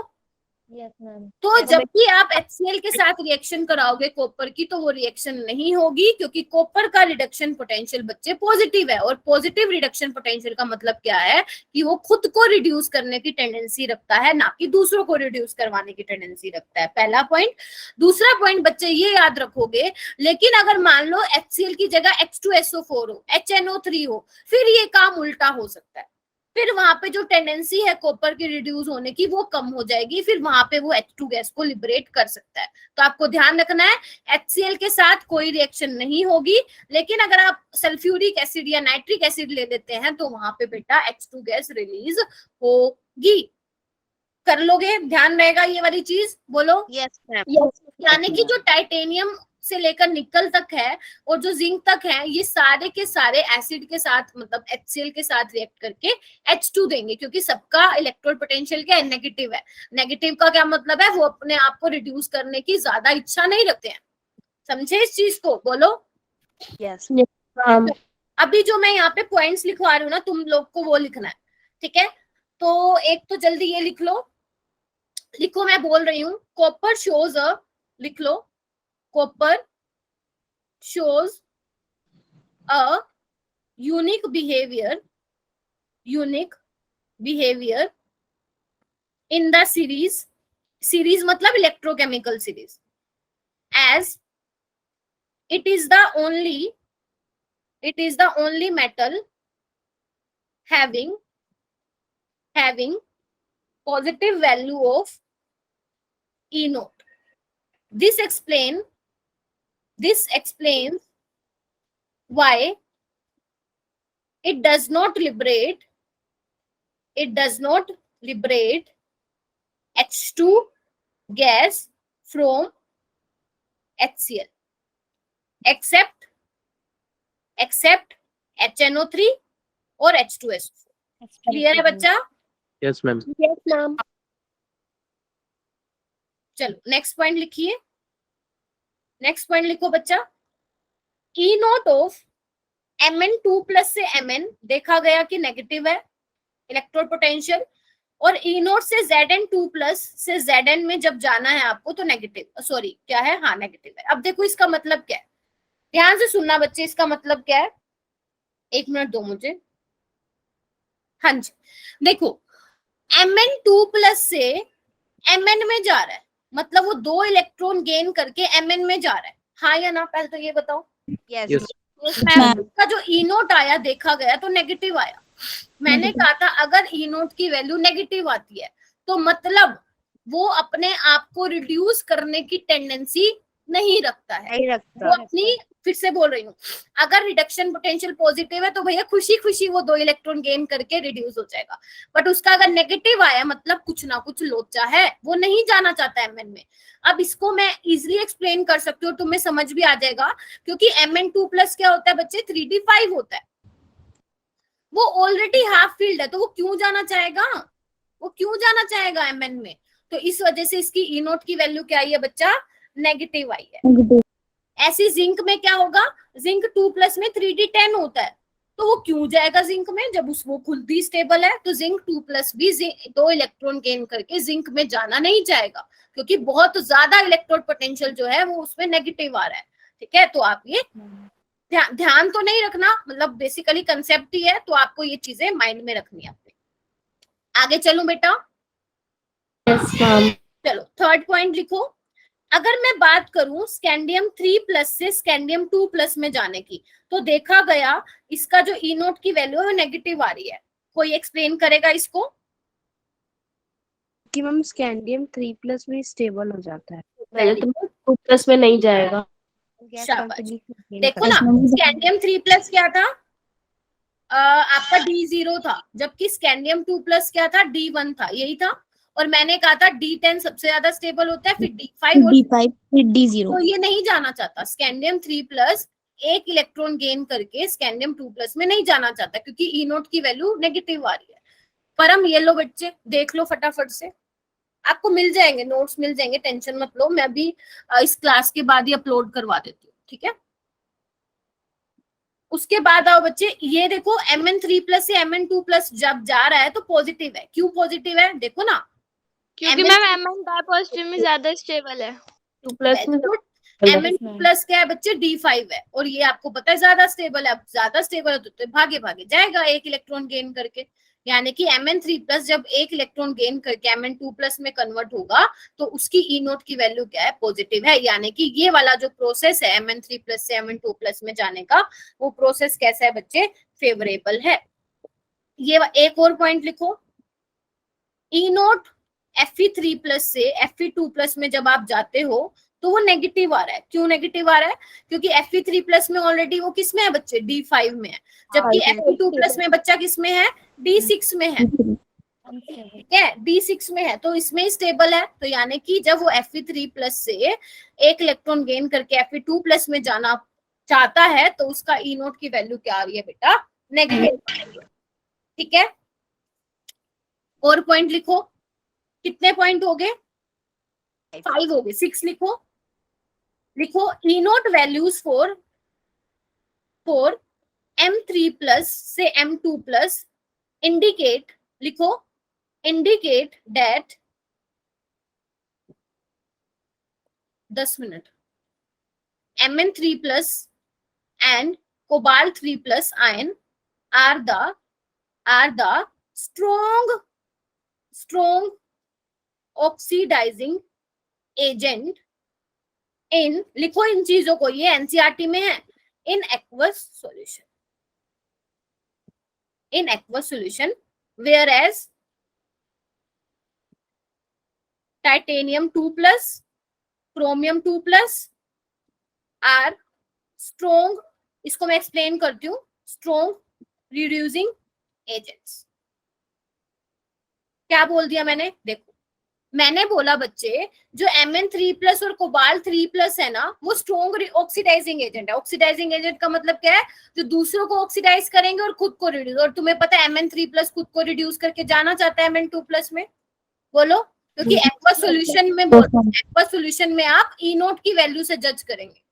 यस मैम। तो जब भी आप HCl के साथ रिएक्शन कराओगे कॉपर की, तो वो रिएक्शन नहीं होगी, क्योंकि कॉपर का रिडक्शन पोटेंशियल बच्चे पॉजिटिव है, और पॉजिटिव रिडक्शन पोटेंशियल का मतलब क्या है कि वो खुद को रिड्यूस करने की टेंडेंसी रखता है, ना कि दूसरों को रिड्यूस करवाने की टेंडेंसी रखता है। पहला पॉइंट। दूसरा पॉइंट बच्चे ये याद रखोगे, लेकिन अगर मान लो HCl की जगह H2SO4 हो, HNO3 हो, फिर ये काम उल्टा हो सकता है। फिर वहां पे जो टेंडेंसी है कॉपर की रिड्यूस होने की वो कम हो जाएगी, फिर वहां पे वो H2 गैस को लिबरेट कर सकता है। तो आपको ध्यान रखना है HCl के साथ कोई रिएक्शन नहीं होगी, लेकिन अगर आप सल्फ्यूरिक एसिड या नाइट्रिक एसिड ले लेते हैं तो वहां पे बेटा H2 गैस रिलीज होगी। कर लोगे? ध्यान रहेगा ये वाली चीज? बोलो। Yes ma'am. यानी कि जो टाइटेनियम से लेकर निकल तक है और जो जिंक तक है, ये सारे के सारे एसिड के साथ मतलब HCl के साथ रिएक्ट करके H2 देंगे, क्योंकि सबका इलेक्ट्रोड पोटेंशियल क्या है? नेगेटिव है। नेगेटिव का क्या मतलब है? वो अपने आप को रिड्यूस करने की ज्यादा इच्छा नहीं रखते हैं। समझे इस चीज को? बोलो। यस। अभी जो मैं यहाँ पे पॉइंट्स लिखवा रही हूँ ना, तुम लोग को वो लिखना है, ठीक है? तो एक तो जल्दी ये लिख लो, लिखो, मैं बोल रही हूँ। कॉपर शोज अ, लिख लो, copper shows a unique behavior in the series मतलब electrochemical series, as it is the only metal having positive value of E naught. This explains why it does not liberate H2 gas from HCl except HNO3 और H2SO4। क्लियर है बच्चा? Yes ma'am. Yes ma'am. चलो नेक्स्ट पॉइंट लिखिए। नेक्स्ट पॉइंट लिखो बच्चा। E नॉट ऑफ Mn2+ से Mn देखा गया कि नेगेटिव है इलेक्ट्रोड पोटेंशियल, और E नॉट से Zn2+ से Zn में जब जाना है आपको तो नेगेटिव, सॉरी क्या है, हाँ नेगेटिव है। अब देखो इसका मतलब क्या है, ध्यान से सुनना बच्चे, इसका मतलब क्या है? एक मिनट दो मुझे। हाँ जी, देखो Mn2+ से Mn में जा रहा है, मतलब वो 2 इलेक्ट्रॉन गेन करके Mn में जा रहा है, हाँ या ना? पहले तो ये बताओ। यस। का जो E नोट आया देखा गया तो नेगेटिव आया। मैंने कहा था अगर E नोट की वैल्यू नेगेटिव आती है तो मतलब वो अपने आप को रिड्यूस करने की टेंडेंसी नहीं रखता है, नहीं रखता। वो अपनी, फिर से बोल रही हूँ, अगर रिडक्शन पोटेंशियल पॉजिटिव है तो भैया खुशी खुशी वो 2 इलेक्ट्रॉन गेन करके रिड्यूस हो जाएगा, बट उसका अगर नेगेटिव आया मतलब कुछ ना कुछ लोचा है, वो नहीं जाना चाहता Mn में। अब इसको मैं इजिली एक्सप्लेन कर सकती हूँ, तुम्हें समझ भी आ जाएगा, क्योंकि Mn2+ क्या होता है बच्चे? 3d5 होता है, वो ऑलरेडी हाफ फील्ड है, तो वो क्यों जाना चाहेगा? Mn में? तो इस वजह से इसकी E नोट की वैल्यू क्या आई है बच्चा? नेगेटिव आई है। ऐसी जिंक में क्या होगा? जिंक 2+ में 3d10 होता है, तो वो क्यों जाएगा जिंक में जब वो खुद ही स्टेबल है? तो जिंक 2+ भी 2 इलेक्ट्रॉन गेन करके जिंक में जाना नहीं चाहेगा, क्योंकि बहुत ज्यादा इलेक्ट्रोड पोटेंशियल जो है वो उसमें नेगेटिव आ रहा है। ठीक है, तो आप ये ध्यान तो नहीं रखना, मतलब बेसिकली कंसेप्ट ही है, तो आपको ये चीजें माइंड में रखनी है अपने। आगे चलो बेटा। चलो थर्ड पॉइंट लिखो। अगर मैं बात करूं स्कैंडियम 3+ से स्कैंडियम 2+ में जाने की, तो देखा गया इसका जो E नोट की वैल्यू है वो नेगेटिव आ रही है। कोई एक्सप्लेन करेगा इसको? कि मैम स्कैंडियम 3+ में स्टेबल हो जाता है, पहले तो 2+ में नहीं जाएगा। शाबाश। देखो ना, स्कैंडियम 3+ क्या था? आपका D0 था, जबकि स्कैंडियम 2+ क्या था? D1 था, यही था। और मैंने कहा था D10 सबसे ज्यादा स्टेबल होता है, फिर D5 और फिर D0। तो ये नहीं जाना चाहता स्कैंडियम 3+ 1 इलेक्ट्रॉन गेन करके स्कैंडियम 2+ में नहीं जाना चाहता, क्योंकि E नोट की वैल्यू नेगेटिव आ रही है। परम ये लो बच्चे, देख लो फटाफट से, आपको मिल जाएंगे नोट्स, मिल जाएंगे, टेंशन मत लो, मैं भी इस क्लास के बाद ही अपलोड करवा देती हूँ। ठीक है, उसके बाद आओ बच्चे, ये देखो Mn3+ से Mn2+ जब जा रहा है तो पॉजिटिव है। क्यों पॉजिटिव है? देखो ना, क्योंकि मैम Mn डाई पॉजिटिव में ज्यादा स्टेबल है। 2+ में Mn2+ क्या है बच्चे, D5 है, और ये आपको पता है ज्यादा स्टेबल है। अब ज्यादा स्टेबल है तो भागे भागे जाएगा एक इलेक्ट्रॉन गेन करके, यानी कि Mn3+ जब एक इलेक्ट्रॉन गेन करके Mn2+ में कन्वर्ट होगा तो उसकी ई नोट की वैल्यू क्या है, पॉजिटिव है। यानी कि ये वाला जो प्रोसेस है Mn3+ से Mn2+ में जाने का, वो प्रोसेस कैसा है बच्चे, फेवरेबल है। ये एक और पॉइंट लिखो, ई नोट Fe3+ से Fe2+ में जब आप जाते हो तो वो नेगेटिव आ रहा है। क्यों नेगेटिव आ रहा है, क्योंकि Fe3+ में ऑलरेडी वो किस में है बच्चे, D5 में है, जबकि Fe2+ में बच्चा किस में है, D6 में है। ठीक है, D6 में है, तो इसमें स्टेबल है। तो यानी कि जब वो Fe3+ से एक इलेक्ट्रॉन गेन करके Fe2+ में जाना चाहता है तो उसका ई नोट की वैल्यू क्या आ रही है बेटा, नेगेटिव। ठीक है, और पॉइंट लिखो, कितने पॉइंट हो गए, 5 हो गए, 6 लिखो। लिखो ई नोट वैल्यूज फॉर M3+ से M2+ इंडिकेट, लिखो indicate that 10 minute Mn3+ and cobalt3+ ion are the strong oxidizing agent in, लिखो इन चीजों को, ये एनसीईआरटी में है, in aqueous solution whereas titanium-2+, chromium-2+ are strong, इसको मैं एक्सप्लेन करती हूँ, strong reducing agents। क्या बोल दिया मैंने, देखो मैंने बोला बच्चे जो Mn3+ और Cobalt3+ है ना, वो स्ट्रॉन्ग ऑक्सीडाइजिंग एजेंट है। ऑक्सीडाइजिंग एजेंट का मतलब क्या है, जो दूसरों को ऑक्सीडाइज करेंगे और खुद को रिड्यूस। और तुम्हें पता है Mn3+ खुद को रिड्यूस करके जाना चाहता है Mn2+ में, बोलो, क्योंकि एक्वा सॉल्यूशन में आप ई नोट की वैल्यू से जज करेंगे,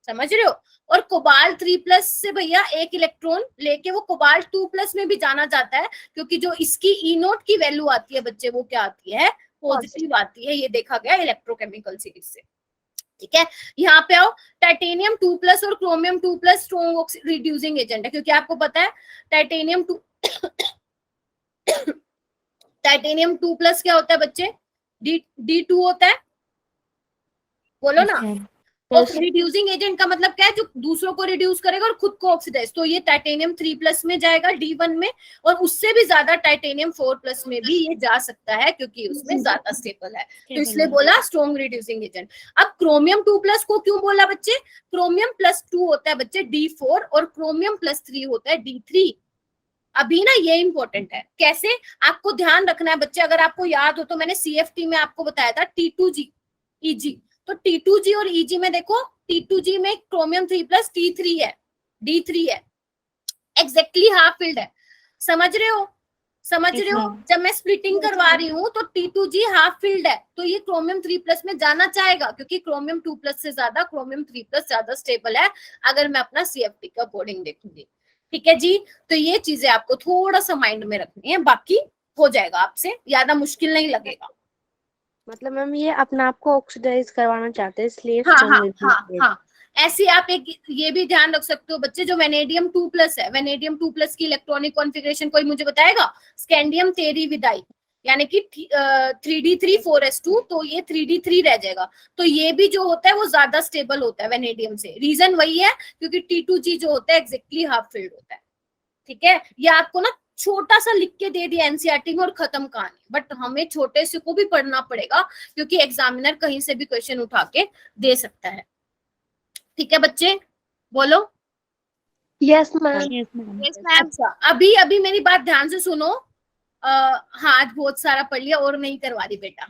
समझ रहे हो। और Cobalt3+ से भैया एक इलेक्ट्रॉन लेके वो Cobalt2+ में भी जाना चाहता है, क्योंकि जो इसकी ई नोट की वैल्यू आती है बच्चे, वो क्या आती है, पॉजिटिव आती है। ये देखा गया इलेक्ट्रोकेमिकल सीरीज से। ठीक है, यहाँ पे आओ, Titanium-2+ और Chromium-2+ स्ट्रॉन्ग रिड्यूसिंग एजेंट है, क्योंकि आपको पता है Titanium-2+ क्या होता है बच्चे, D2 होता है, बोलो ना। रिड्यूसिंग एजेंट का मतलब क्या है, जो दूसरों को रिड्यूस करेगा और खुद को ऑक्सीडाइज। तो ये Titanium-3+ में जाएगा D1 में, और उससे भी ज्यादा Titanium-4+ में भी ये जा सकता है, क्योंकि उसमें ज्यादा स्टेबल है, तो इसलिए बोला स्ट्रॉन्ग रिड्यूसिंग एजेंट। अब Chromium-2+ को क्यों बोला बच्चे, Chromium+2 होता है बच्चे D4 और Chromium+3 होता है D3। अभी ना ये इंपॉर्टेंट है, कैसे आपको ध्यान रखना है बच्चे, अगर आपको याद हो तो मैंने CFT में आपको बताया था T2G EG। तो T2G और EG में देखो, T2G में Chromium-3+ T3 है, D3 है, एग्जैक्टली हाफ फिल्ड है। समझ रहे हो, जब मैं स्प्लिटिंग करवा रही हूँ तो T2G हाफ फिल्ड है, तो ये Chromium-3+ में जाना चाहेगा, क्योंकि Chromium-2+ से ज्यादा Chromium-3+ ज्यादा स्टेबल है, अगर मैं अपना CFT का कोडिंग देखूंगी। ठीक है जी, तो ये चीजें आपको थोड़ा सा माइंड में रखनी है, बाकी हो जाएगा, आपसे ज्यादा मुश्किल नहीं लगेगा। मतलब मैम ये अपने आप को ऑक्सीडाइज करवाना चाहते हैं, इसलिए हाँ, ऐसे आप एक ये भी ध्यान रख सकते हो बच्चे, जो Vanadium-2+ है, Vanadium-2+ की इलेक्ट्रॉनिक कॉन्फ़िगरेशन कोई मुझे बताएगा, स्कैंडियम तेरी विदाई, यानी कि 3d3 4s2, तो ये 3d3 रह जाएगा। तो ये भी जो होता है वो ज्यादा स्टेबल होता है वेनेडियम से, रीजन वही है क्योंकि T2G जो होता है एग्जैक्टली हाफ फिल्ड होता है। ठीक है, ये आपको ना छोटा सा लिख के दे दिया एनसीईआरटी में और खत्म कहानी, बट हमें छोटे से को भी पढ़ना पड़ेगा, क्योंकि एग्जामिनर कहीं से भी क्वेश्चन उठा के दे सकता है। ठीक है बच्चे, बोलो। Yes ma'am. अच्छा, अभी मेरी बात ध्यान से सुनो। हाथ बहुत सारा पढ़ लिया और नहीं करवा रही बेटा,